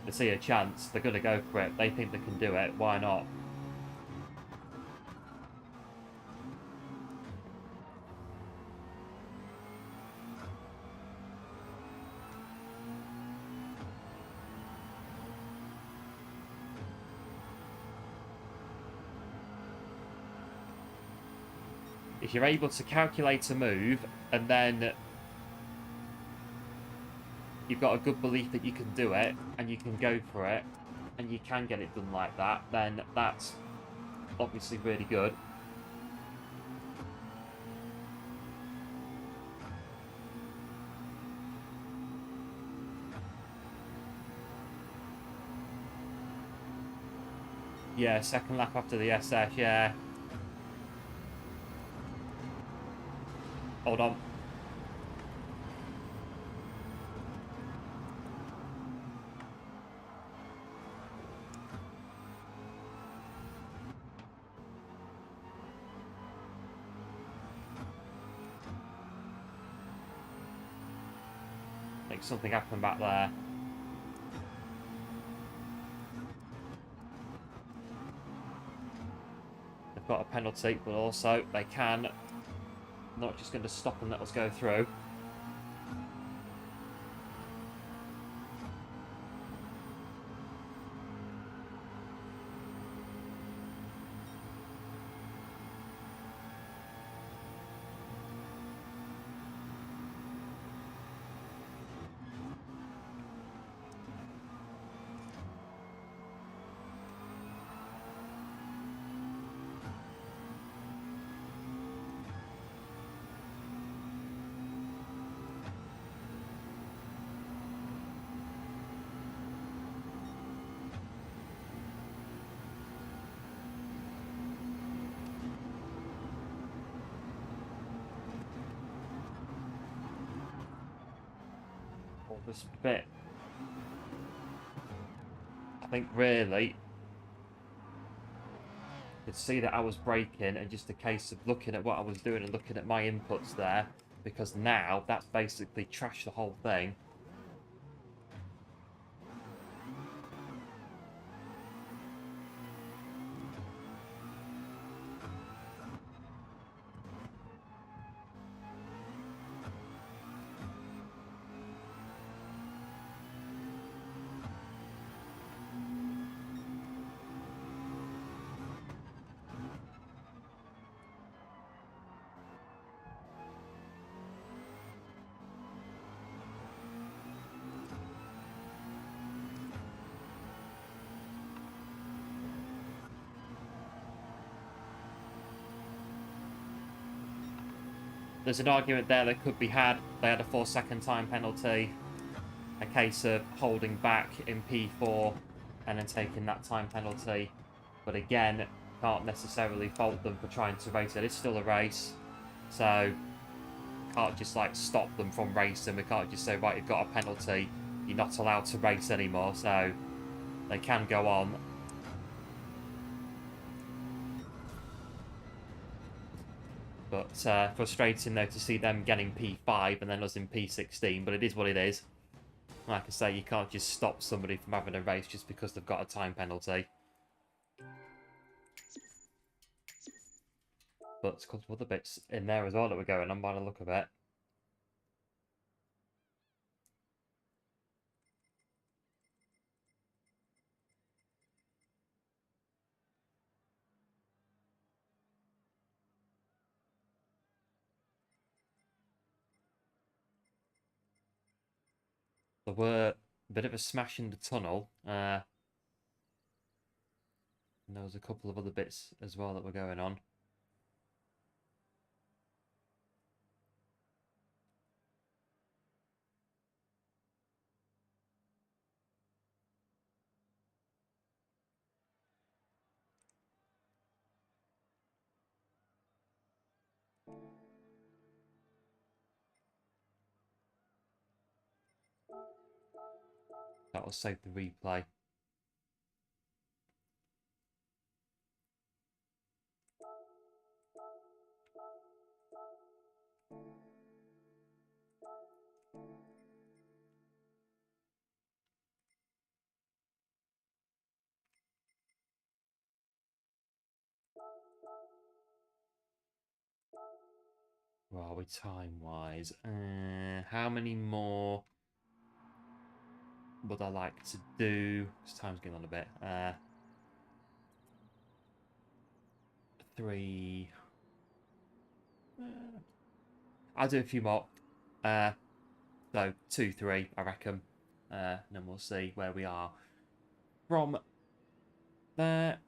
They see a chance, they're going to go for it. They think they can do it, why not? If you're able to calculate a move, and then you've got a good belief that you can do it, and you can go for it, and you can get it done like that, then that's obviously really good. Yeah, second lap after the SS, yeah. Hold on. I think something happened back there. They've got a penalty, but also they can. Not just going to stop and let us go through. This bit, I think really you could see that I was braking, and just a case of looking at what I was doing and looking at my inputs there, because now that's basically trashed the whole thing. There's an argument there that could be had. They had a 4-second time penalty. A case of holding back in P4 and then taking that time penalty. But again, can't necessarily fault them for trying to race it. It's still a race. So, can't just like stop them from racing. We can't just say, right, you've got a penalty. You're not allowed to race anymore. So, they can go on. But frustrating though to see them getting P5 and then us in P16, but it is what it is. Like I say, you can't just stop somebody from having a race just because they've got a time penalty. But there's a couple of other bits in there as well that were going on by the look of it. There were a bit of a smash in the tunnel. And there was a couple of other bits as well that were going on. that will save the replay. Where are we time-wise? How many more would I like to do? This time's getting on a bit. 3. I'll do a few more. So 2, 3, I reckon. And then we'll see where we are from there.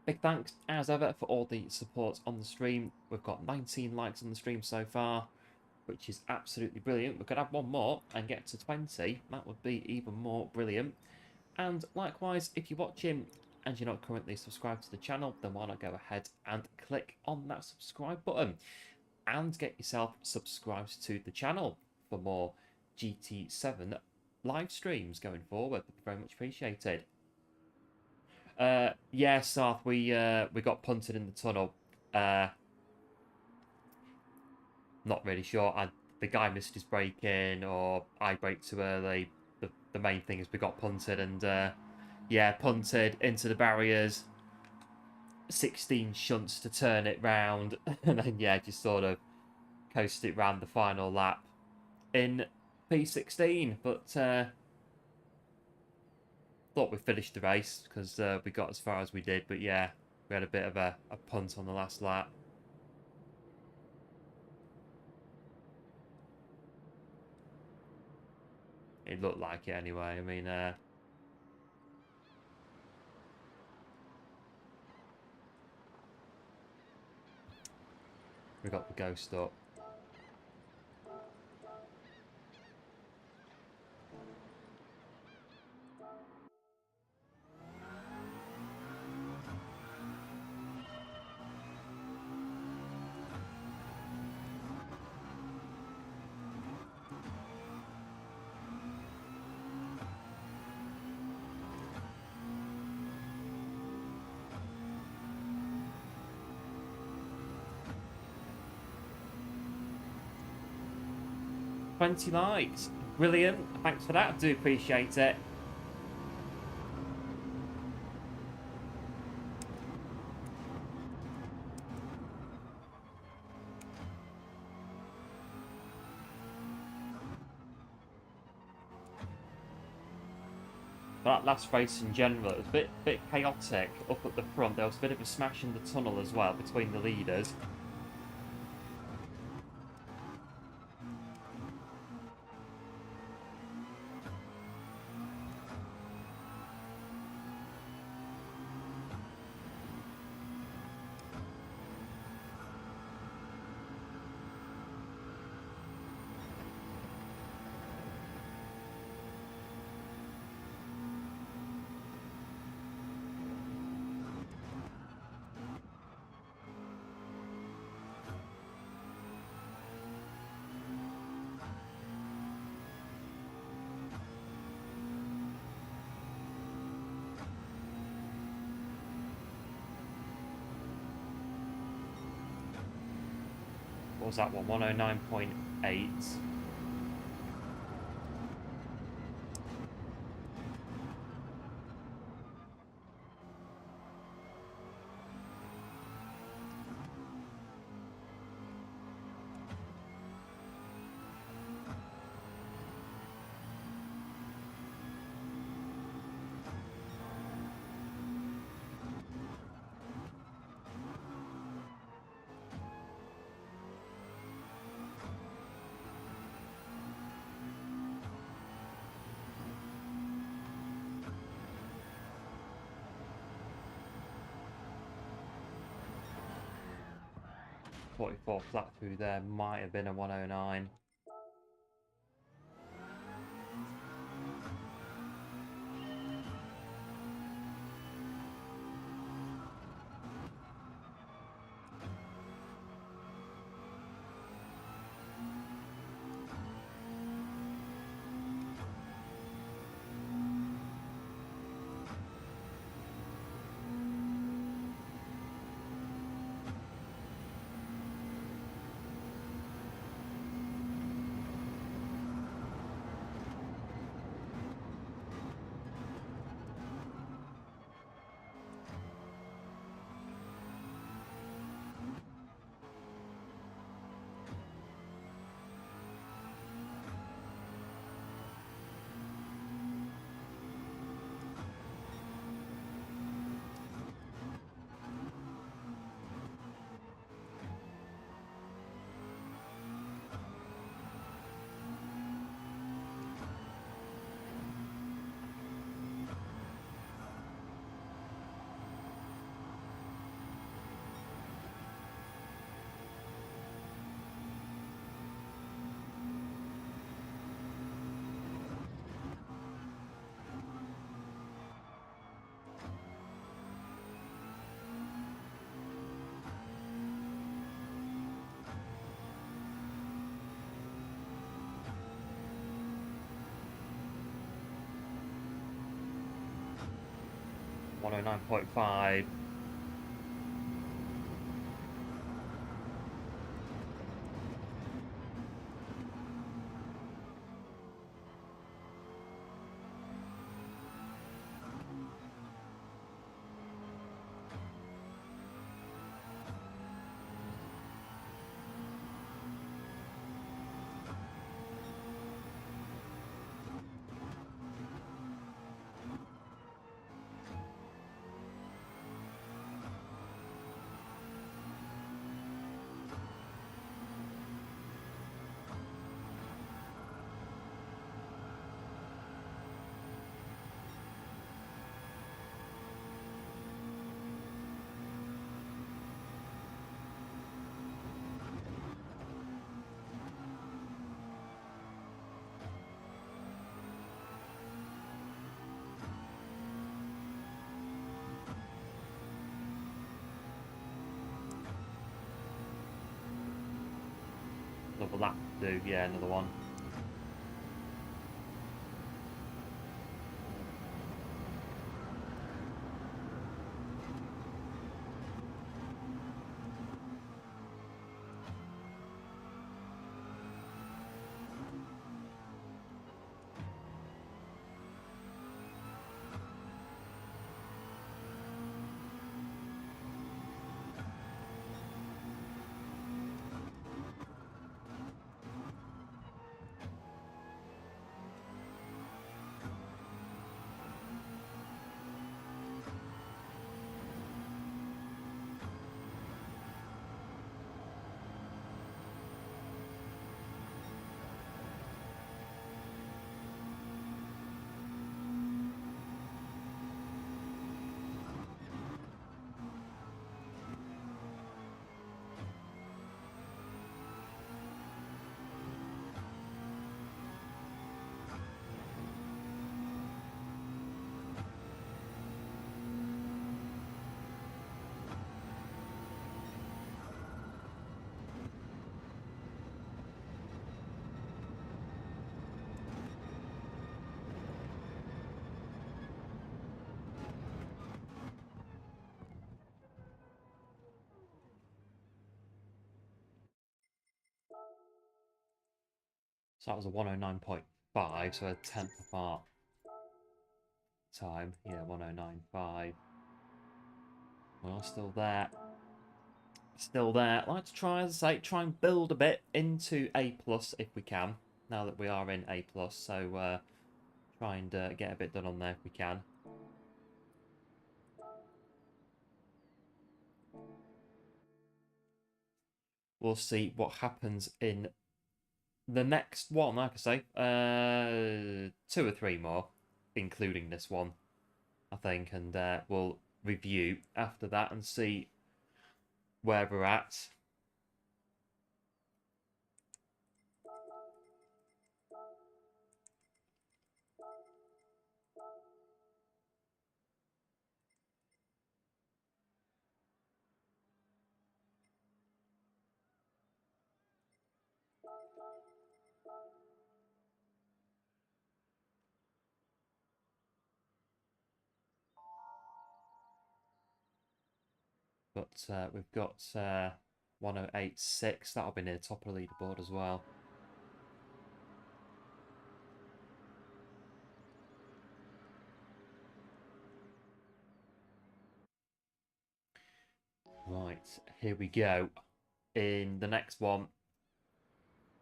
Big thanks, as ever, for all the support on the stream. We've got 19 likes on the stream so far, which is absolutely brilliant. We could have one more and get to 20. That would be even more brilliant. And likewise, if you're watching and you're not currently subscribed to the channel, then why not go ahead and click on that subscribe button and get yourself subscribed to the channel for more GT7 live streams going forward. Very much appreciated. Yeah, Sarth, we got punted in the tunnel. Not really sure. The guy missed his break in, or I braked too early. The main thing is we got punted, and yeah, punted into the barriers. 16 shunts to turn it round, and then yeah, just sort of coasted it round the final lap in P16. But thought we finished the race because we got as far as we did. But yeah, we had a bit of a punt on the last lap. It looked like it anyway. I mean, we got the ghost up. $20 likes. Brilliant. Thanks for that. I do appreciate it. But that last race in general, it was a bit chaotic up at the front. There was a bit of a smash in the tunnel as well between the leaders. What was that one? 109.8. .44 flat through there, might have been a 109. 109.5. Another lap to do, yeah, another one. So that was a 109.5, so a tenth of our time. Yeah, 109.5. Well, still there. Still there. I'd like to try, as I say, try and build a bit into A plus if we can. Now that we are in A plus, so try and get a bit done on there if we can. We'll see what happens in the next one. Like I say, 2 or 3 more, including this one, I think, and we'll review after that and see where we're at. But we've got 1086. That'll be near the top of the leaderboard as well. Right, here we go. In the next one.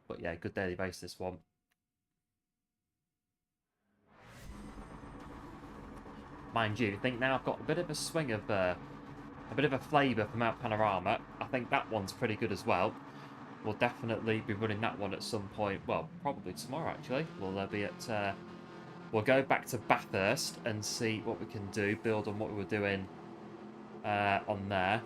But yeah, good daily base, this one. Mind you, I think now I've got a bit of a swing of a bit of a flavour from Mount Panorama. I think that one's pretty good as well. We'll definitely be running that one at some point. Well, probably tomorrow actually. We'll be at. We'll go back to Bathurst and see what we can do. Build on what we were doing on there.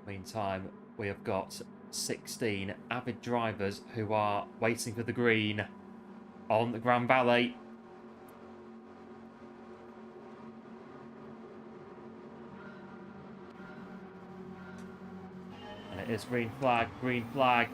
Meantime, we have got 16 avid drivers who are waiting for the green on the Grand Valley. And it is green flag, green flag.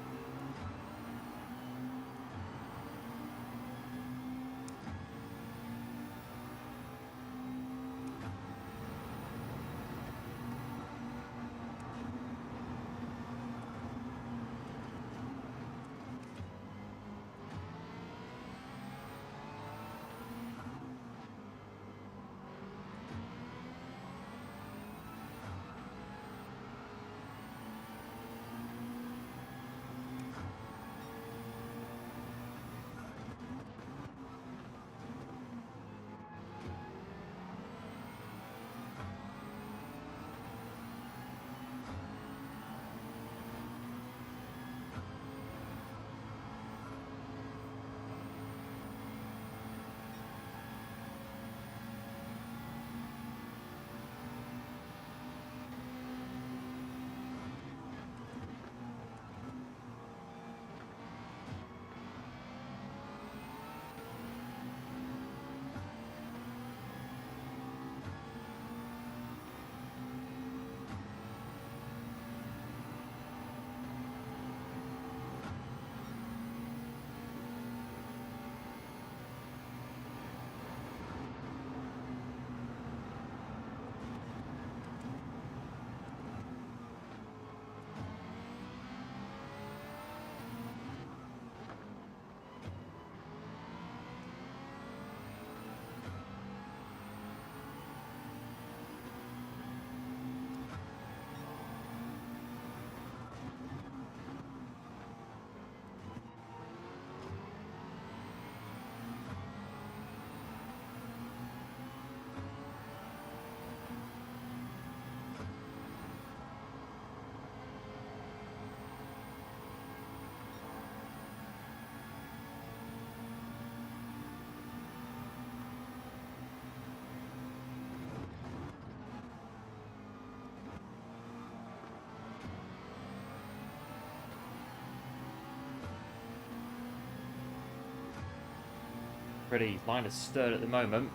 pretty line of stern at the moment.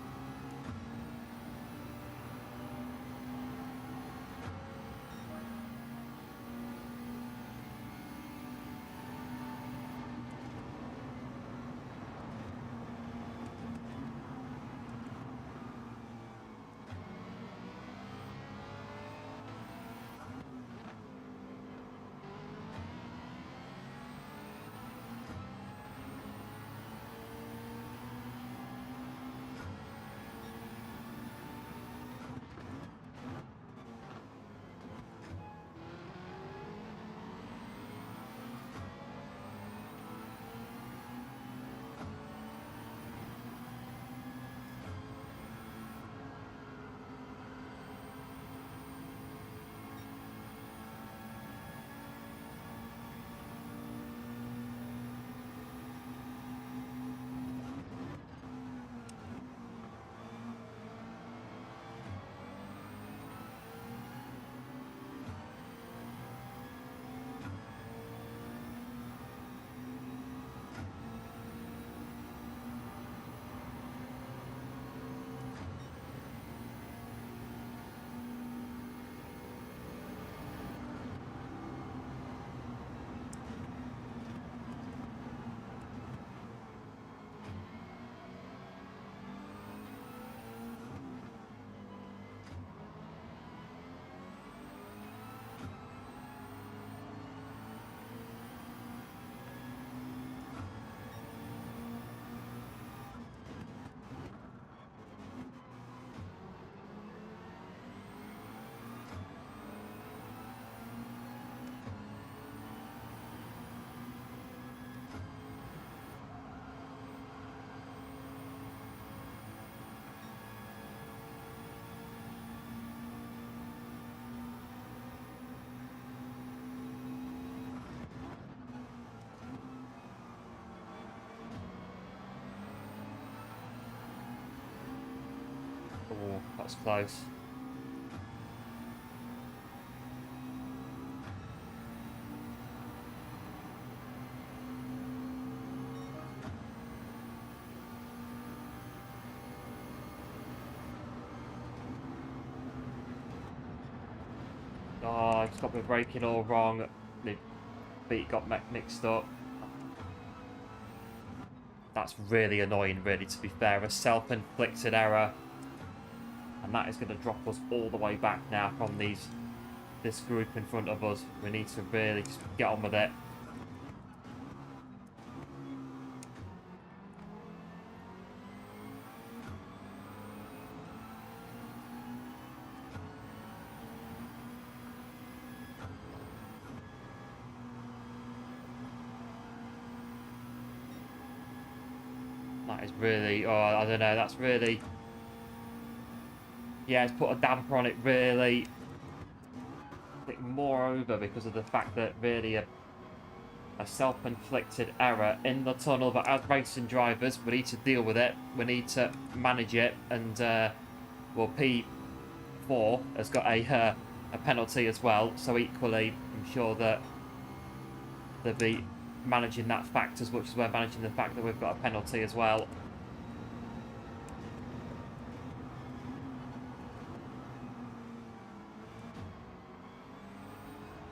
Oh, that's close. Oh, he's got my braking all wrong. The beat got mixed up. That's really annoying, really, to be fair. A self-inflicted error. And that is going to drop us all the way back now from this group in front of us. We need to really just get on with it. That is really, oh, I don't know, that's really, yeah, it's put a damper on it, really. I think moreover because of the fact that really a self-inflicted error in the tunnel, but as racing drivers, we need to deal with it. We need to manage it, and well, P4 has got a penalty as well, so equally, I'm sure that they'll be managing that fact as much as we're managing the fact that we've got a penalty as well.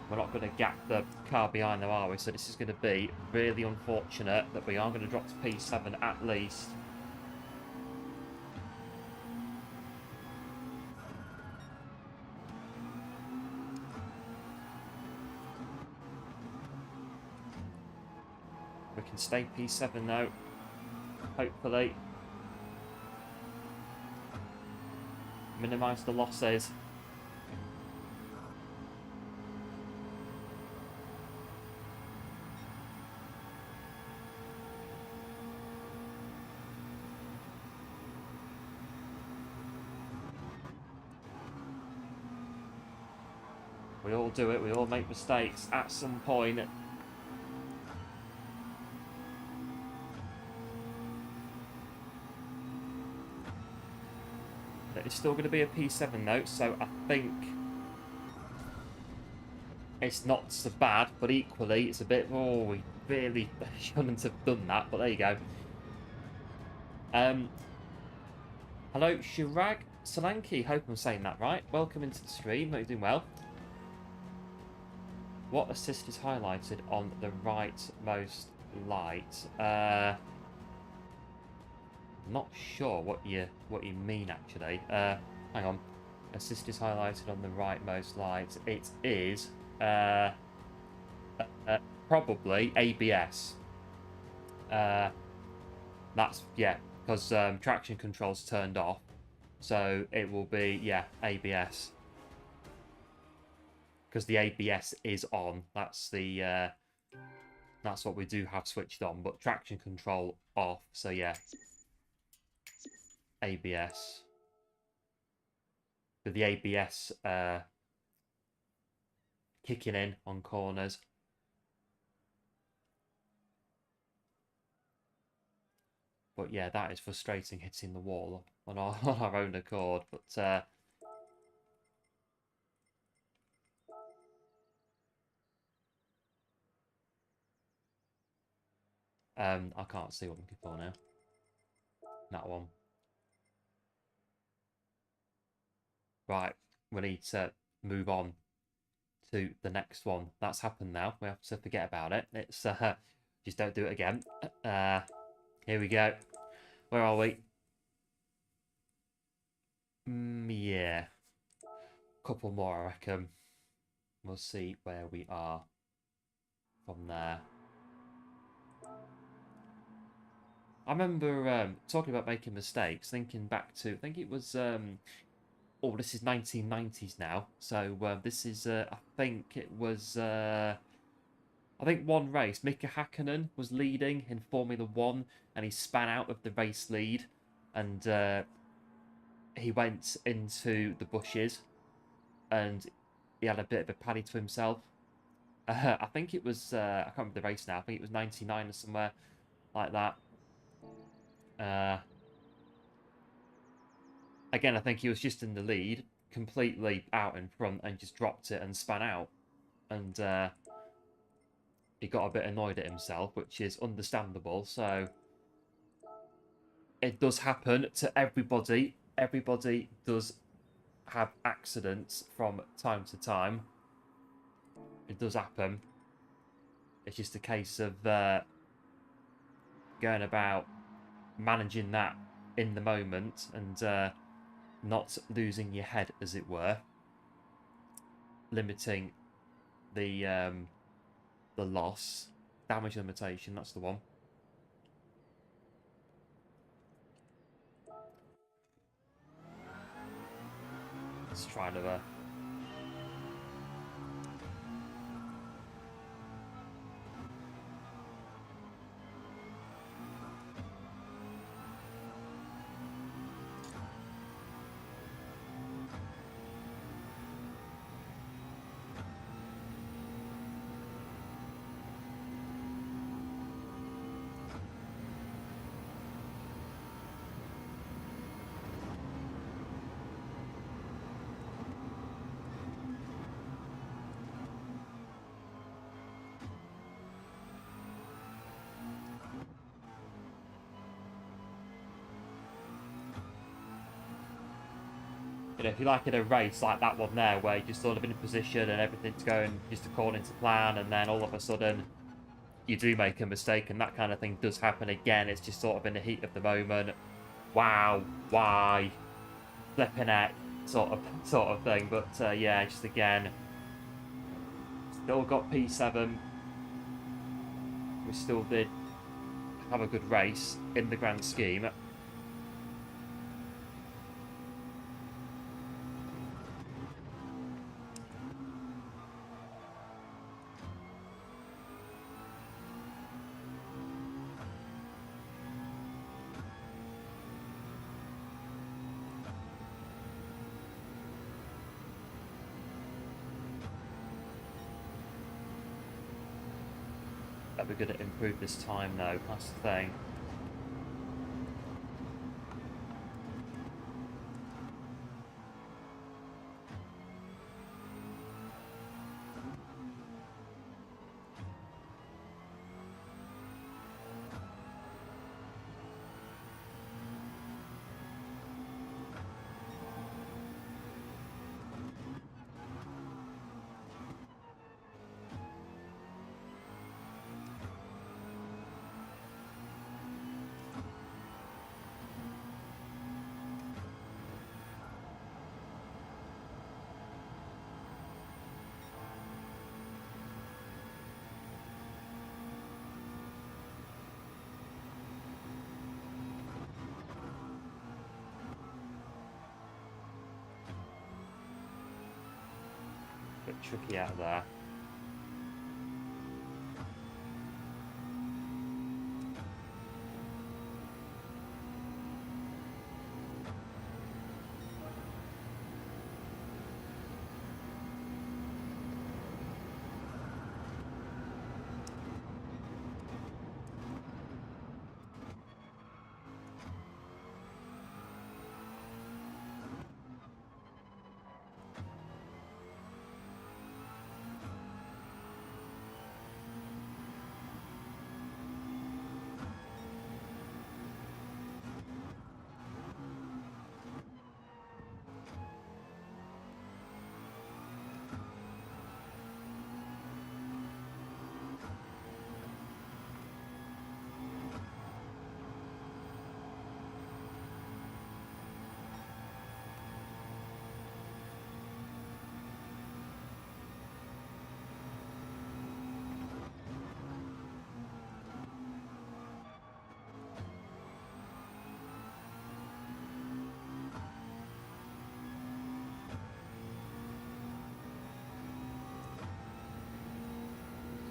We're not going to gap the car behind them, are we? So this is going to be really unfortunate that we are going to drop to P7 at least. We can stay P7 though, hopefully. Minimise the losses. We all do it, we all make mistakes at some point. It's still going to be a P7 though, so I think it's not so bad, but equally it's a bit, oh, we really shouldn't have done that, but there you go. Hello, Shirag Solanki. Hope I'm saying that right. Welcome into the stream. Hope you're doing well. What assist is highlighted on the rightmost light? Not sure what you mean actually. Hang on. Assist is highlighted on the rightmost light. It is probably ABS. That's yeah, because traction control's turned off, so it will be ABS. Because the ABS is on. That's the that's what we do have switched on, but traction control off. So yeah, ABS. With the ABS kicking in on corners. But yeah, that is frustrating hitting the wall on our own accord. But I can't see what I'm looking for now. That one. Right, we need to move on to the next one. That's happened now. We have to forget about it. It's just don't do it again. Here we go. Where are we? Yeah. Couple more, I reckon. We'll see where we are from there. I remember talking about making mistakes, thinking back to, I think it was, oh, this is 1990s now. So this is, I think it was, I think one race, Mika Hakkinen was leading in Formula 1, and he span out of the race lead, and he went into the bushes, and he had a bit of a paddy to himself. I think it was, I can't remember the race now, I think it was 99 or somewhere like that. Again, I think he was just in the lead, completely out in front, and just dropped it and span out. And he got a bit annoyed at himself, which is understandable. So it does happen to everybody. Everybody does have accidents from time to time. It does happen. It's just a case of going about managing that in the moment and not losing your head, as it were. Limiting the loss. Damage limitation, that's the one. Let's try another. You know, if you like in a race like that one there, where you're just sort of in a position and everything's going just according to plan, and then all of a sudden you do make a mistake, and that kind of thing does happen again. It's just sort of in the heat of the moment. Wow, why, flipping heck, sort of thing. But yeah, just again, still got P7. We still did have a good race in the grand scheme. That we're going to improve this time, though. That's the thing. bit tricky out there.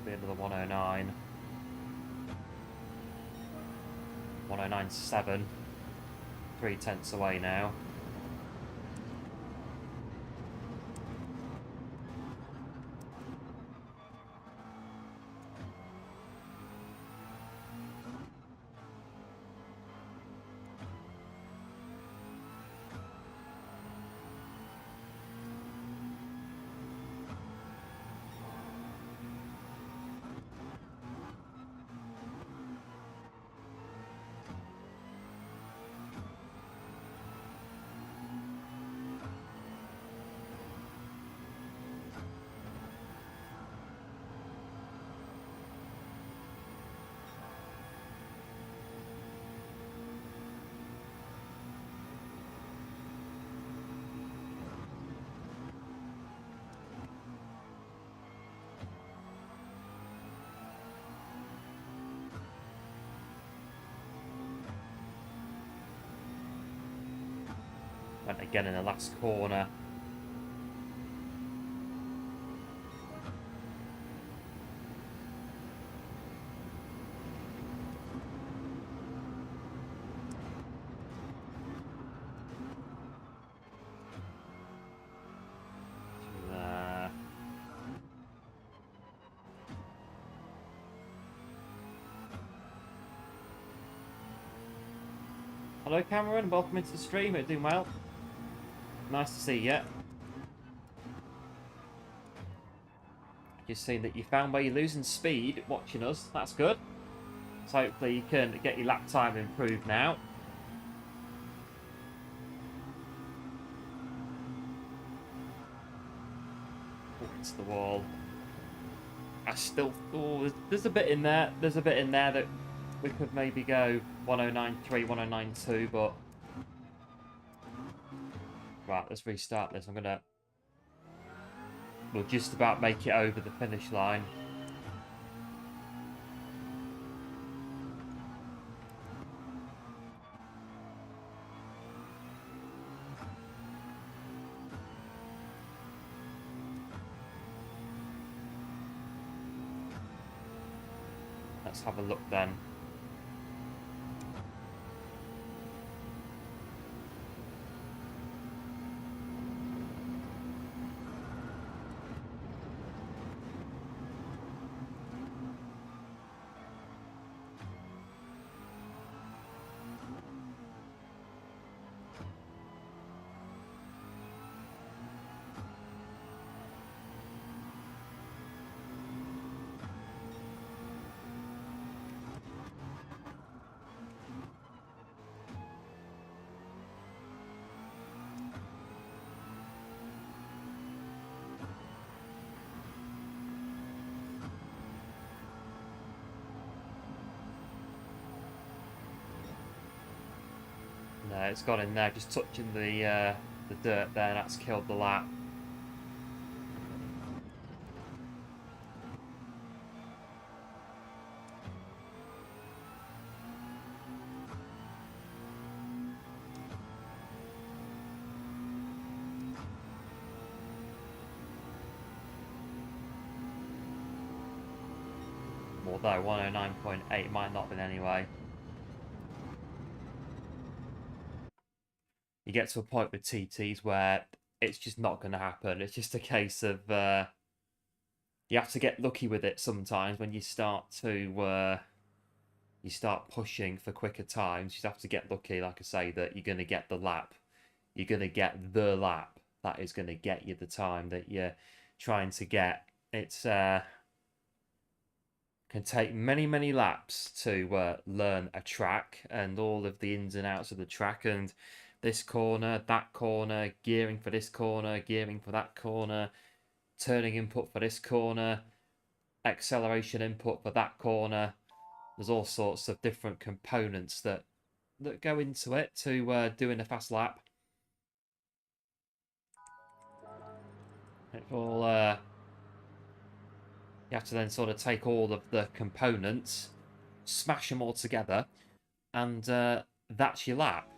Be another 109. 109.7. 3/10 away now. Went again in the last corner. Hello Cameron, welcome into the stream. You're doing well. Nice to see you. Just seeing that you found where you're losing speed watching us. That's good. So hopefully you can get your lap time improved now. Oh, it's the wall. I still... Oh, there's a bit in there. There's a bit in there that we could maybe go 109.3, 109.2, but... Right, let's restart this. I'm gonna... We'll just about make it over the finish line. Let's have a look then. No, it's gone in there, just touching the dirt there. That's killed the lap. although 109.8 might not have been anyway. You get to a point with TTs where it's just not going to happen. It's just a case of you have to get lucky with it sometimes when you start to pushing for quicker times. You just have to get lucky, like I say, that you're going to get the lap. You're going to get the lap that is going to get you the time that you're trying to get. It's can take many, many laps to learn a track and all of the ins and outs of the track, and this corner, that corner, gearing for this corner, gearing for that corner, turning input for this corner, acceleration input for that corner. There's all sorts of different components that go into it to doing a fast lap. It all you have to then sort of take all of the components, smash them all together, and that's your lap.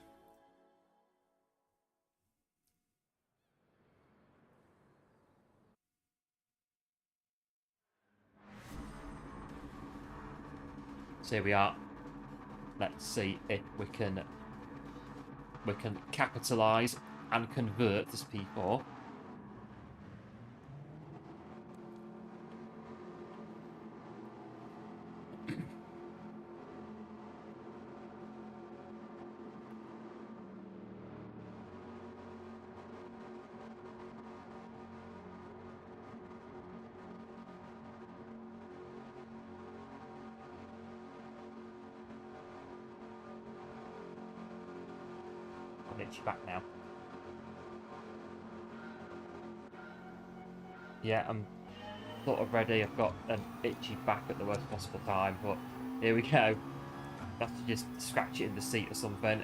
So here we are. Let's see if we can capitalise and convert this P4. Itchy back now. Yeah, I'm sort of ready. I've got an itchy back at the worst possible time, but here we go. Have to just scratch it in the seat or something.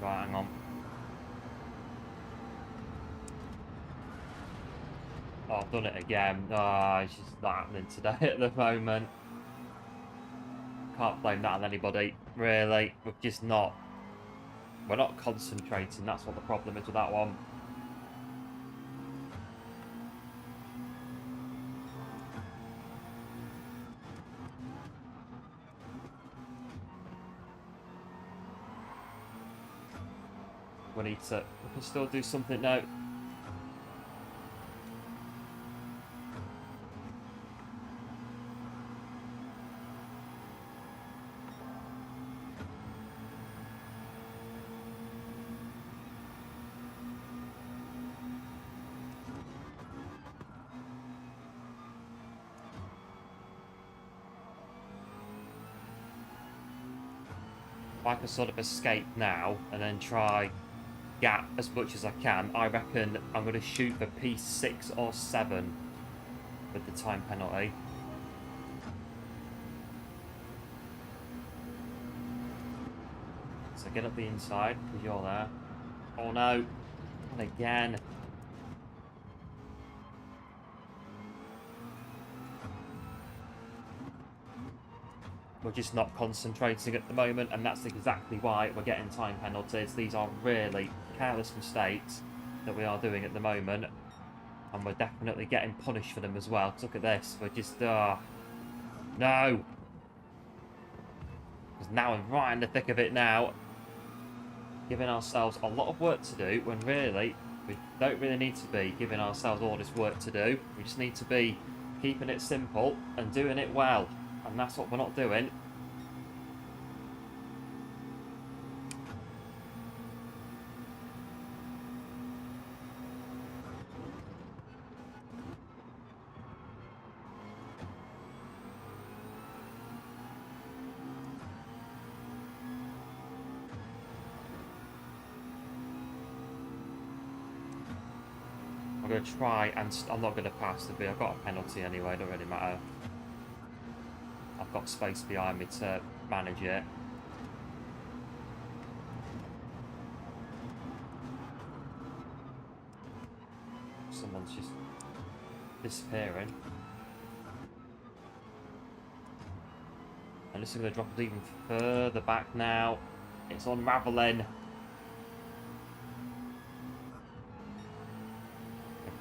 Right, hang on. Oh, I've done it again. Oh, it's just not happening today at the moment. Can't blame that on anybody, really. We're not concentrating. That's what the problem is with that one. We can still do something now. If I can sort of escape now and then try gap as much as I can, I reckon I'm going to shoot for P6 or 7 with the time penalty. So get up the inside because you're there. Oh no, and again. We're just not concentrating at the moment, and that's exactly why we're getting time penalties. These are really careless mistakes that we are doing at the moment, and we're definitely getting punished for them as well. Look at this. We're just no. Because now we're right in the thick of it now. Giving ourselves a lot of work to do when really we don't really need to be giving ourselves all this work to do. We just need to be keeping it simple and doing it well. And that's what we're not doing. I'm going to try, and I'm not going to pass the V. I've got a penalty anyway, it don't really matter. I've got space behind me to manage it. Someone's just disappearing. And this is going to drop us even further back now. It's unraveling.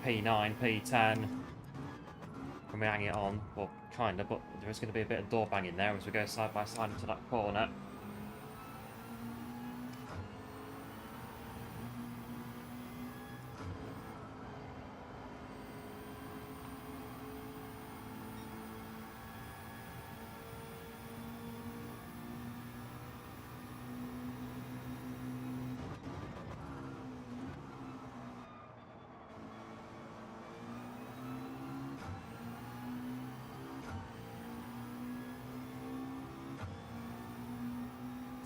P9, P10. Can we hang it on? Well, kind of, but there is going to be a bit of door banging there as we go side by side into that corner.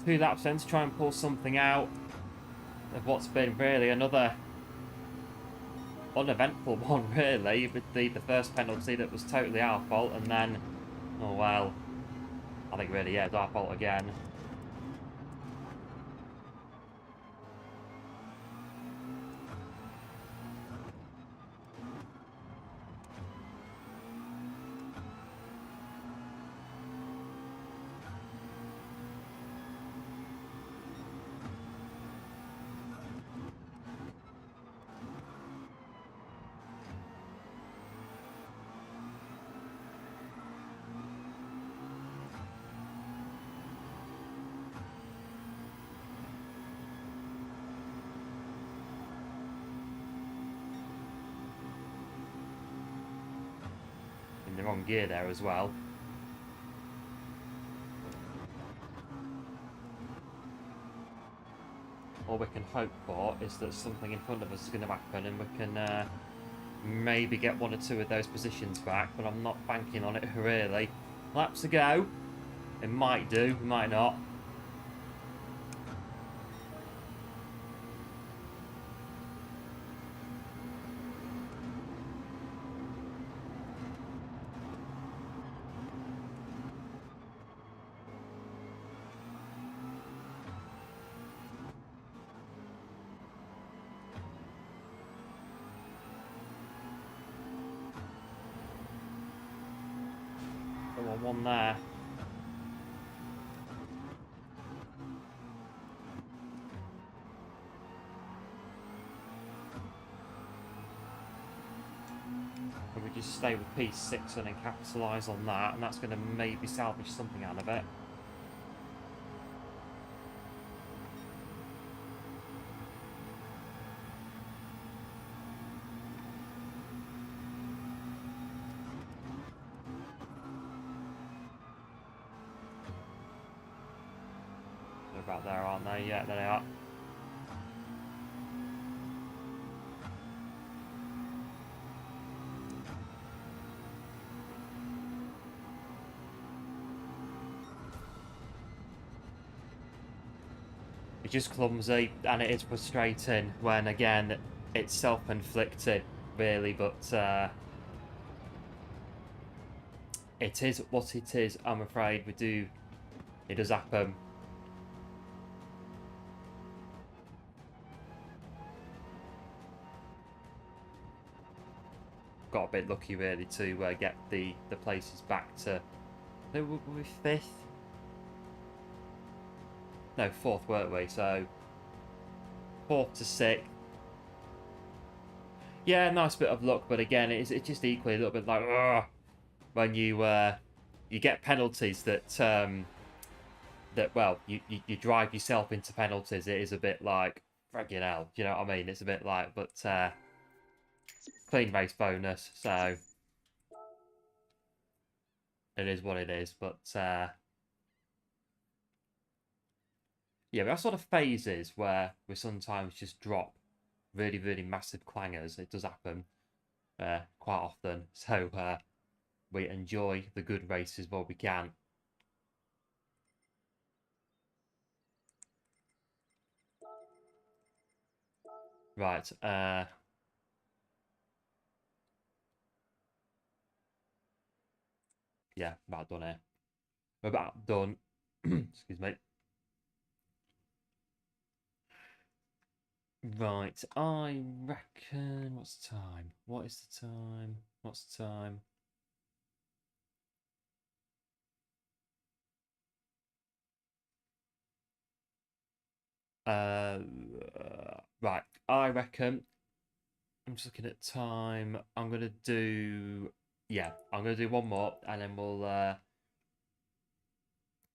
Two laps then to try and pull something out of what's been really another uneventful one, really, with the first penalty that was totally our fault, and then, oh well, I think really, yeah, it's our fault again. The wrong gear there as well. All we can hope for is that something in front of us is going to happen and we can maybe get one or two of those positions back, but I'm not banking on it really. Laps to go. It might do, it might not. One there. Can we just stay with P6 and then capitalise on that, and that's going to maybe salvage something out of it. About there, aren't they? Yeah, there they are. It's just clumsy and it is frustrating when, again, it's self-inflicted, really, but it is what it is, I'm afraid. It does happen. Got a bit lucky really to get the places back to, were we 5th? No, 4th, weren't we? So 4th to 6th. Yeah, nice bit of luck, but again, it's just equally a little bit like, ugh, when you get penalties that that, well, you drive yourself into penalties, it is a bit like, friggin' hell, do you know what I mean? It's a bit like, but clean race bonus, so it is what it is. But yeah, there are sort of phases where we sometimes just drop really, really massive clangers. It does happen quite often, so we enjoy the good races while we can. Right, yeah, about done here. We're about done. Excuse me. Right, I reckon. What's the time? What is the time? What's the time? Right, I reckon. I'm just looking at time. I'm gonna do. Yeah, I'm gonna do one more, and then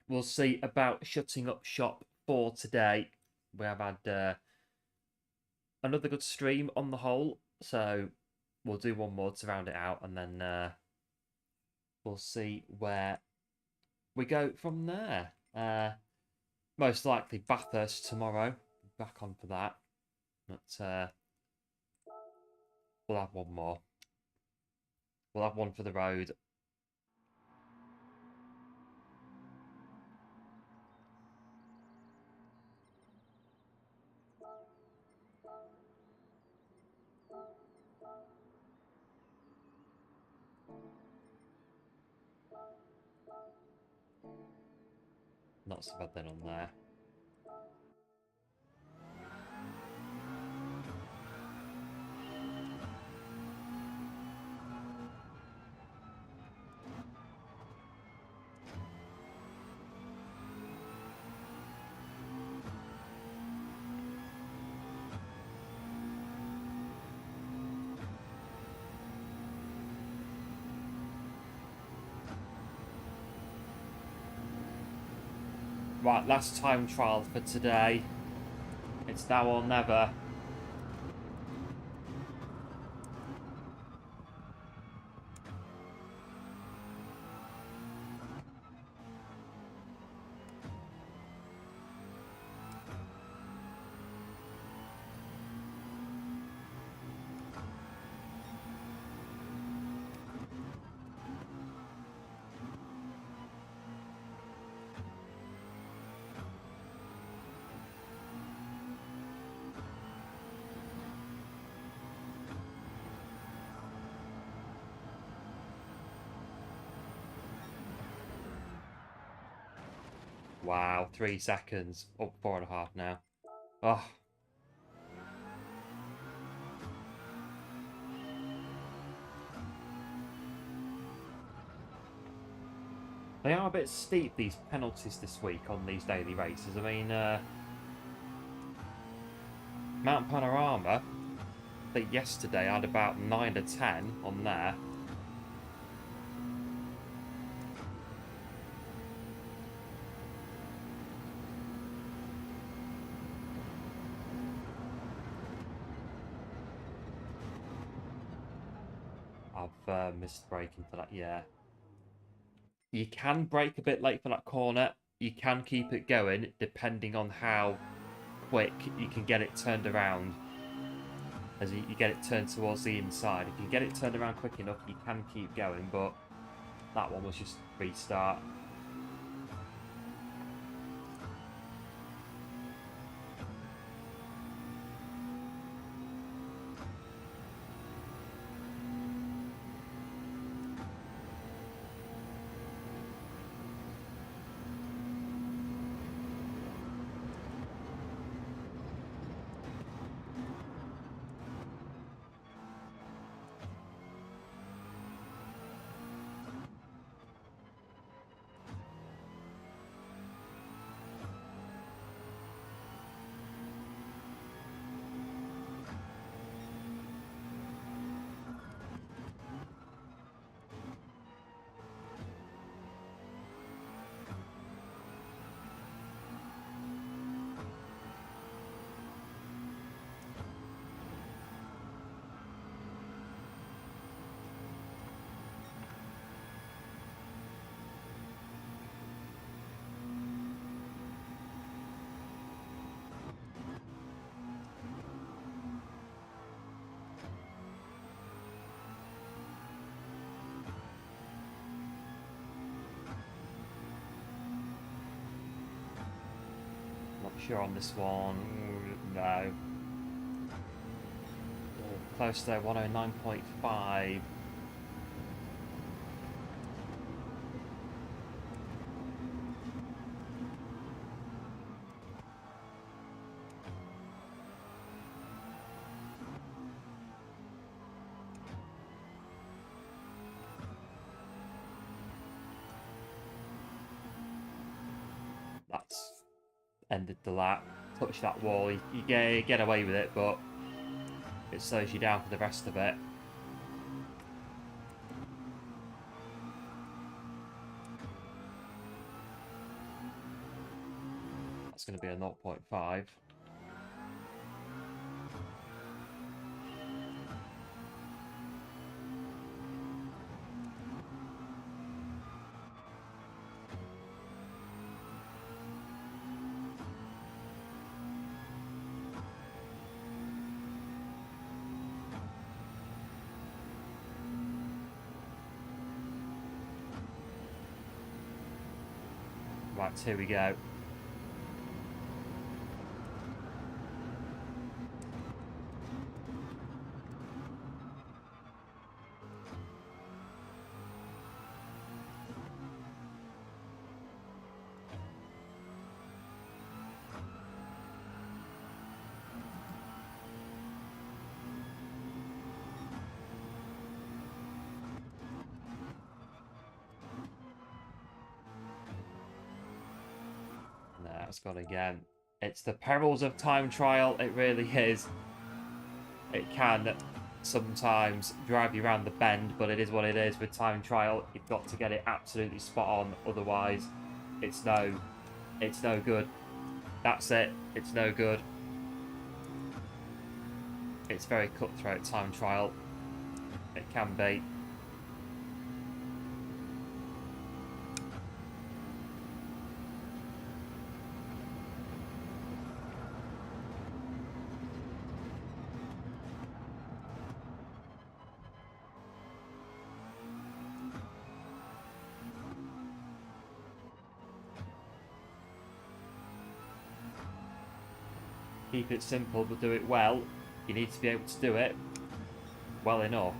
we'll see about shutting up shop for today. We have had another good stream on the whole, so we'll do one more to round it out, and then we'll see where we go from there. Most likely Bathurst tomorrow. Back on for that, but we'll have one more. We'll have one for the road. Not so bad then on there. Right, last time trial for today. It's now or never. Wow, 3 seconds. Up 4.5 now. Oh. They are a bit steep, these penalties this week on these daily races. I mean, Mount Panorama, I think yesterday I had about 9 or 10 on there. I've missed braking for that, yeah. You can brake a bit late for that corner. You can keep it going depending on how quick you can get it turned around. As you get it turned towards the inside. If you get it turned around quick enough, you can keep going, but that one was just restart. sure on this one. No. Close there, 109.5. That's ended the lap. Touch that wall, you get away with it, but it slows you down for the rest of it. That's going to be a 0.5. Right, here we go. No, it's gone again. It's the perils of time trial. It really is. It can sometimes drive you around the bend, but it is what it is with time trial. You've got to get it absolutely spot on, otherwise it's no good. That's it. It's no good. It's very cutthroat, time trial. It can be. Keep it simple, but do it well. You need to be able to do it well enough.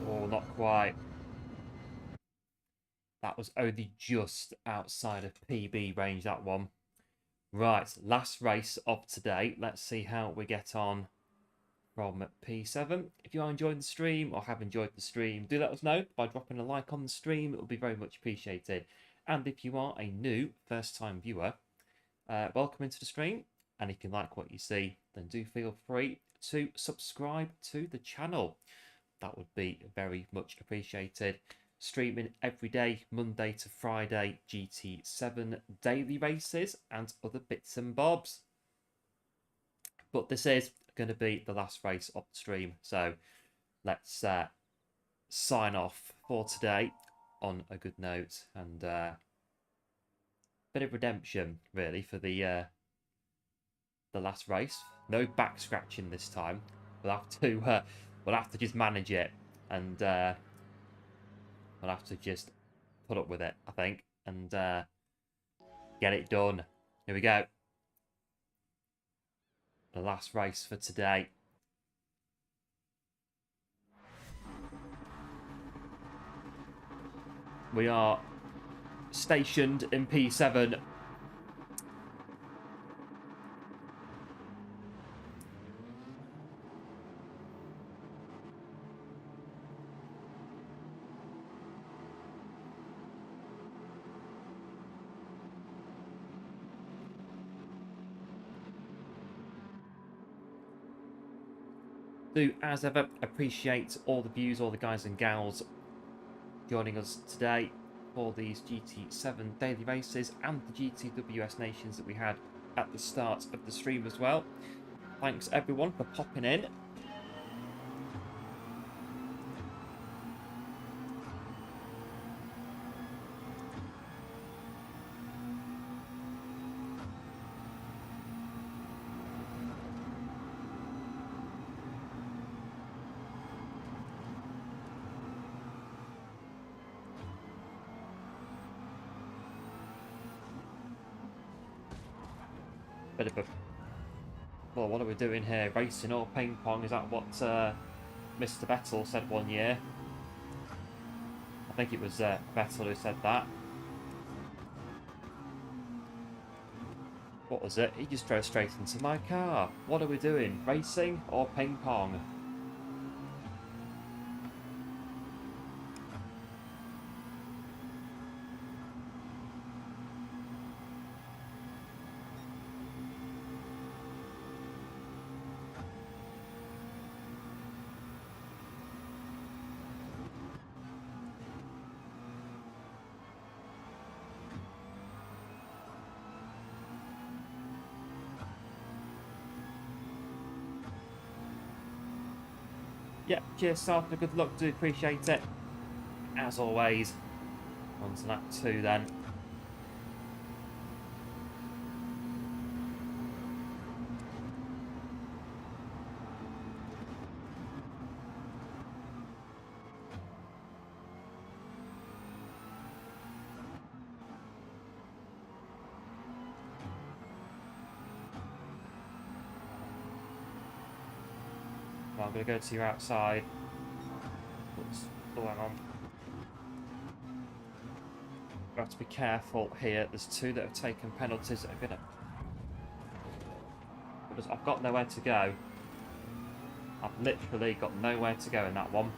Oh, not quite. That was only just outside of PB range, that one. Right, last race of today. Let's see how we get on from P7. If you are enjoying the stream or have enjoyed the stream, do let us know by dropping a like on the stream. It will be very much appreciated. And if you are a new first-time viewer, welcome into the stream. And if you like what you see, then do feel free to subscribe to the channel. that would be very much appreciated. Streaming every day, Monday to Friday, GT7 daily races and other bits and bobs. But this is going to be the last race of the stream, so let's sign off for today on a good note, and bit of redemption really for the last race. No back scratching this time. We'll have to just manage it, and we'll have to just put up with it, I think, and get it done. Here we go. The last race for today. We are stationed in P7. Do, as ever, appreciate all the views, all the guys and gals joining us today for these GT7 daily races and the GTWS Nations that we had at the start of the stream as well. Thanks everyone for popping in. Bit of a... Well, what are we doing here? Racing or ping pong? Is that what Mr. Vettel said one year? I think it was Vettel who said that. What was it? He just drove straight into my car. What are we doing? Racing or ping pong? Yeah, cheers, Sartre. Good luck. Do appreciate it. As always. On to lap 2 then. Well, I'm going to go to your outside. What's going on? We have to be careful here. There's 2 that have taken penalties that are going to... Because I've got nowhere to go. I've literally got nowhere to go in that one.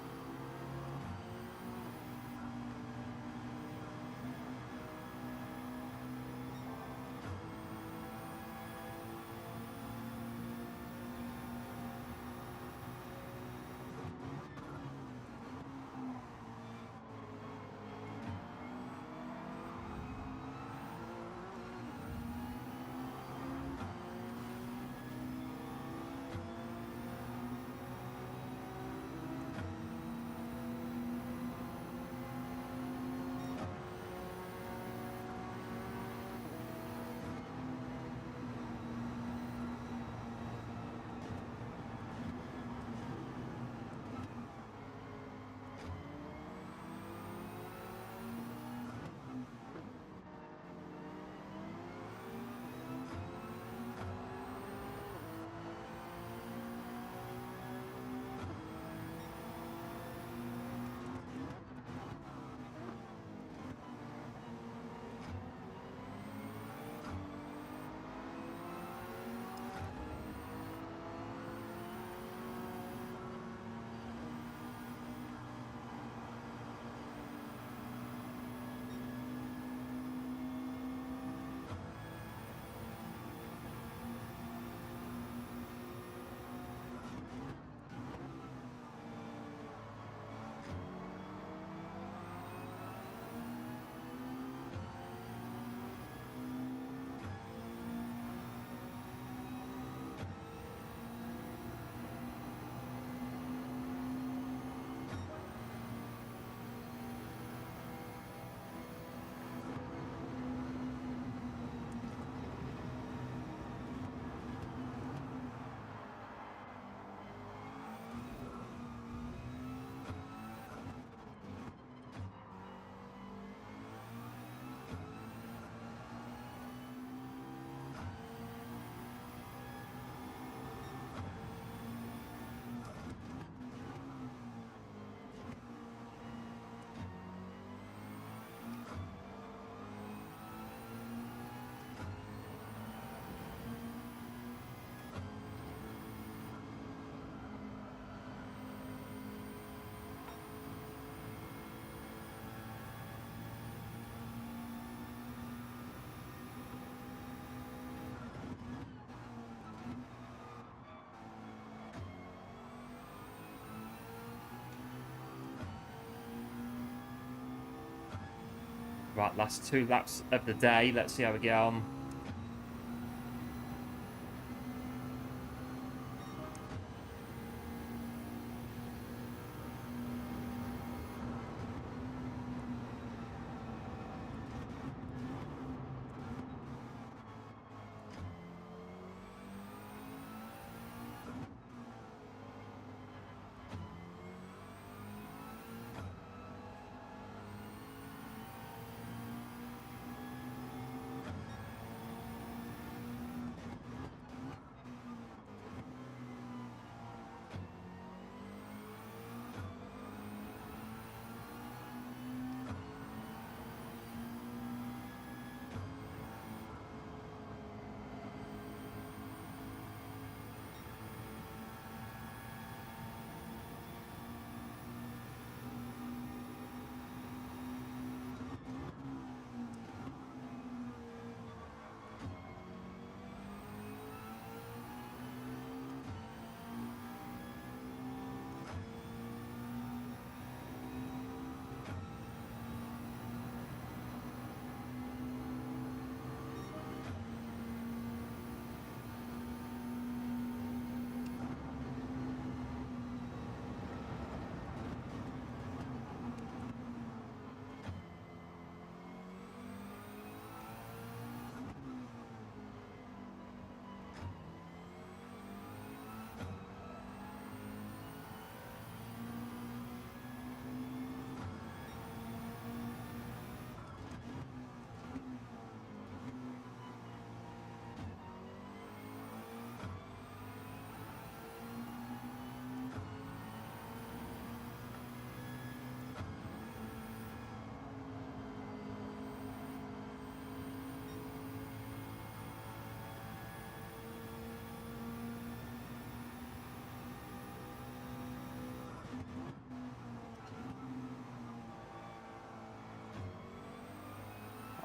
Right, last 2 laps of the day. Let's see how we get on.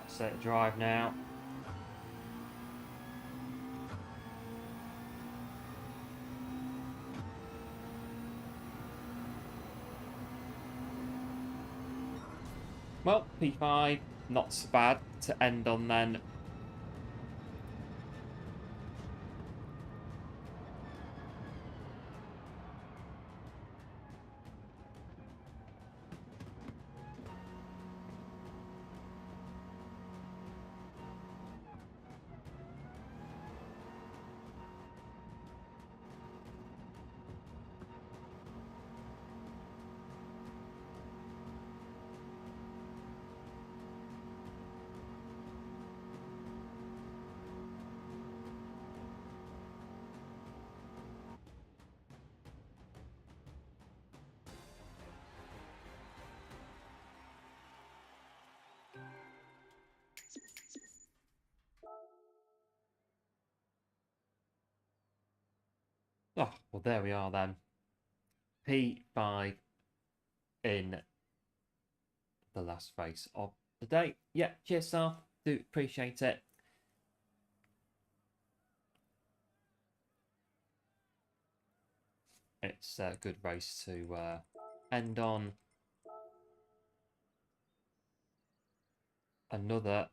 Set drive now. Well, P5, not so bad to end on then. Oh, well, there we are then. P5 in the last race of the day. Yeah, cheers, sir. Do appreciate it. It's a good race to end on. Another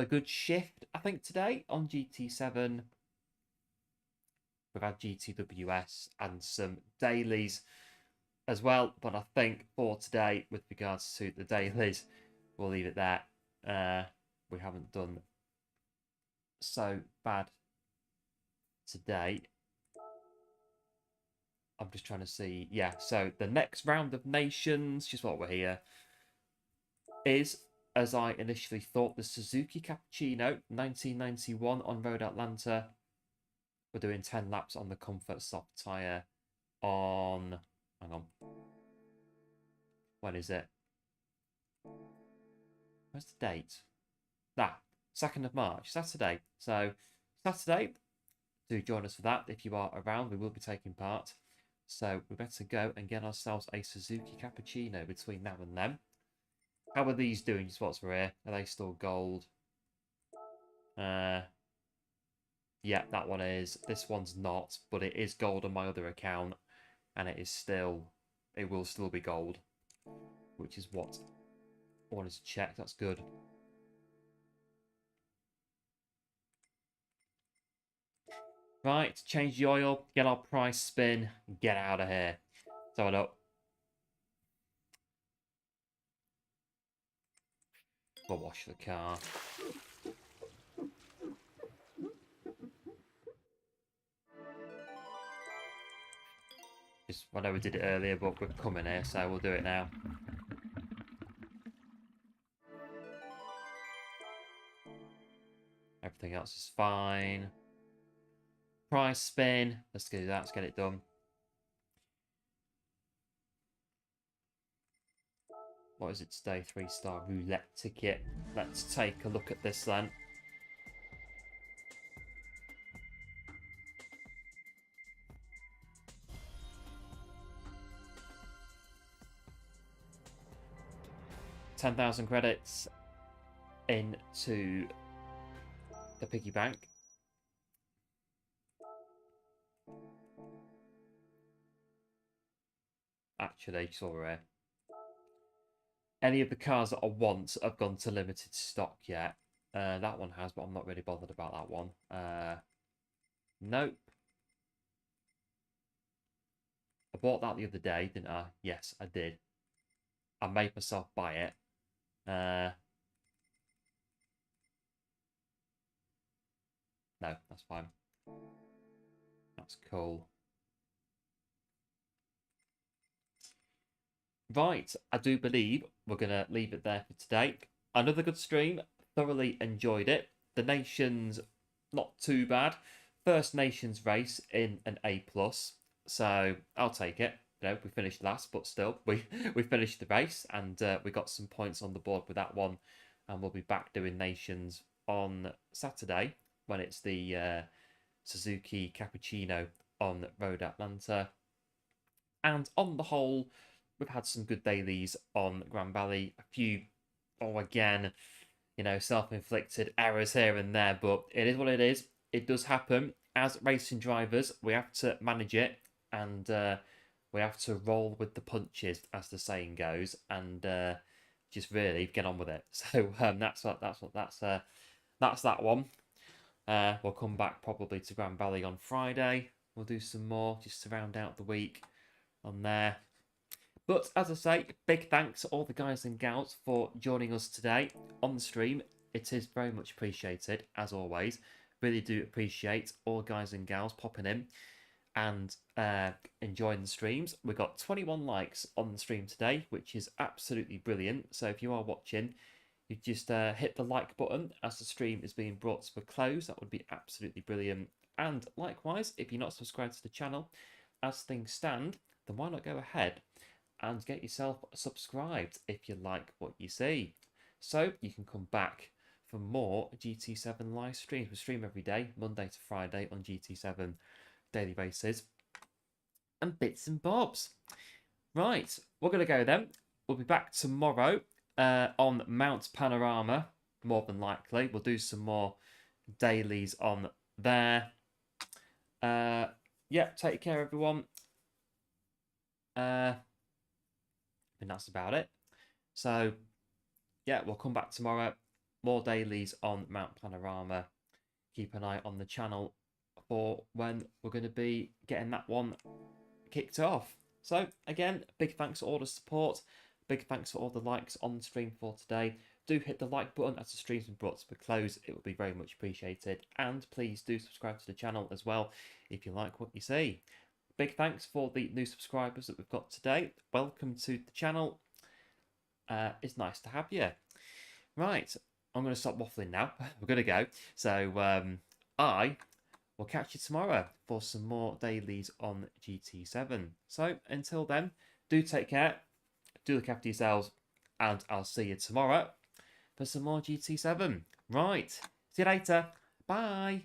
good shift, I think, today on GT7. We've had GTWS and some dailies as well, but I think for today, with regards to the dailies, we'll leave it there. We haven't done so bad today. I'm just trying to see. Yeah, so the next round of nations, just what we're here, is, as I initially thought, the Suzuki Cappuccino 1991 on Road Atlanta. We're doing 10 laps on the Comfort soft tyre on... Hang on. When is it? Where's the date? 2nd of March, Saturday. So, Saturday, do join us for that. If you are around, we will be taking part. So, we better go and get ourselves a Suzuki Cappuccino between now and then. How are these doing? Just what's for here? Are they still gold? Yeah, that one is. This one's not, but it is gold on my other account, and it will still be gold, which is what All is checked. That's good. Right, change the oil, get our price spin, get out of here. So I don't. We'll wash the car. Just, I know we did it earlier, but we're coming here, so we'll do it now. Everything else is fine. Price spin. Let's do that. Let's get it done. What is it today? 3-star roulette ticket. Let's take a look at this then. $10,000 credits into the piggy bank. Actually, saw here. Any of the cars that I want have gone to limited stock yet. That one has, but I'm not really bothered about that one. Nope. I bought that the other day, didn't I? Yes, I did. I made myself buy it. No, that's fine. That's cool. Right, I do believe we're going to leave it there for today. Another good stream. Thoroughly enjoyed it. The Nations, not too bad. First Nations race in an A+. So I'll take it. You know, we finished last, but still, we finished the race. And we got some points on the board with that one. And we'll be back doing Nations on Saturday when it's the Suzuki Cappuccino on Road Atlanta. And on the whole, we've had some good dailies on Grand Valley. A few, again, you know, self-inflicted errors here and there, but it is what it is. It does happen. As racing drivers, we have to manage it, and we have to roll with the punches, as the saying goes, and just really get on with it. So that's that one. We'll come back probably to Grand Valley on Friday. We'll do some more just to round out the week on there. But as I say, big thanks to all the guys and gals for joining us today on the stream. It is very much appreciated, as always. Really do appreciate all guys and gals popping in and enjoying the streams. We got 21 likes on the stream today, which is absolutely brilliant. So if you are watching, you just hit the like button as the stream is being brought to a close. That would be absolutely brilliant. And likewise, if you're not subscribed to the channel, as things stand, then why not go ahead and get yourself subscribed if you like what you see. So you can come back for more GT7 live streams. We stream every day, Monday to Friday on GT7 daily basis. And bits and bobs. Right, we're going to go then. We'll be back tomorrow on Mount Panorama, more than likely. We'll do some more dailies on there. Yeah, take care, everyone. And that's about it. So, yeah, we'll come back tomorrow. More dailies on Mount Panorama. Keep an eye on the channel for when we're going to be getting that one kicked off. So, again, big thanks for all the support. Big thanks for all the likes on the stream for today. Do hit the like button as the stream's been brought to a close. It would be very much appreciated. And please do subscribe to the channel as well if you like what you see. Big thanks for the new subscribers that we've got today. Welcome to the channel. It's nice to have you. Right, I'm going to stop waffling now. We're going to go. So I will catch you tomorrow for some more dailies on GT7. So until then, do take care. Do look after yourselves. And I'll see you tomorrow for some more GT7. Right, see you later. Bye.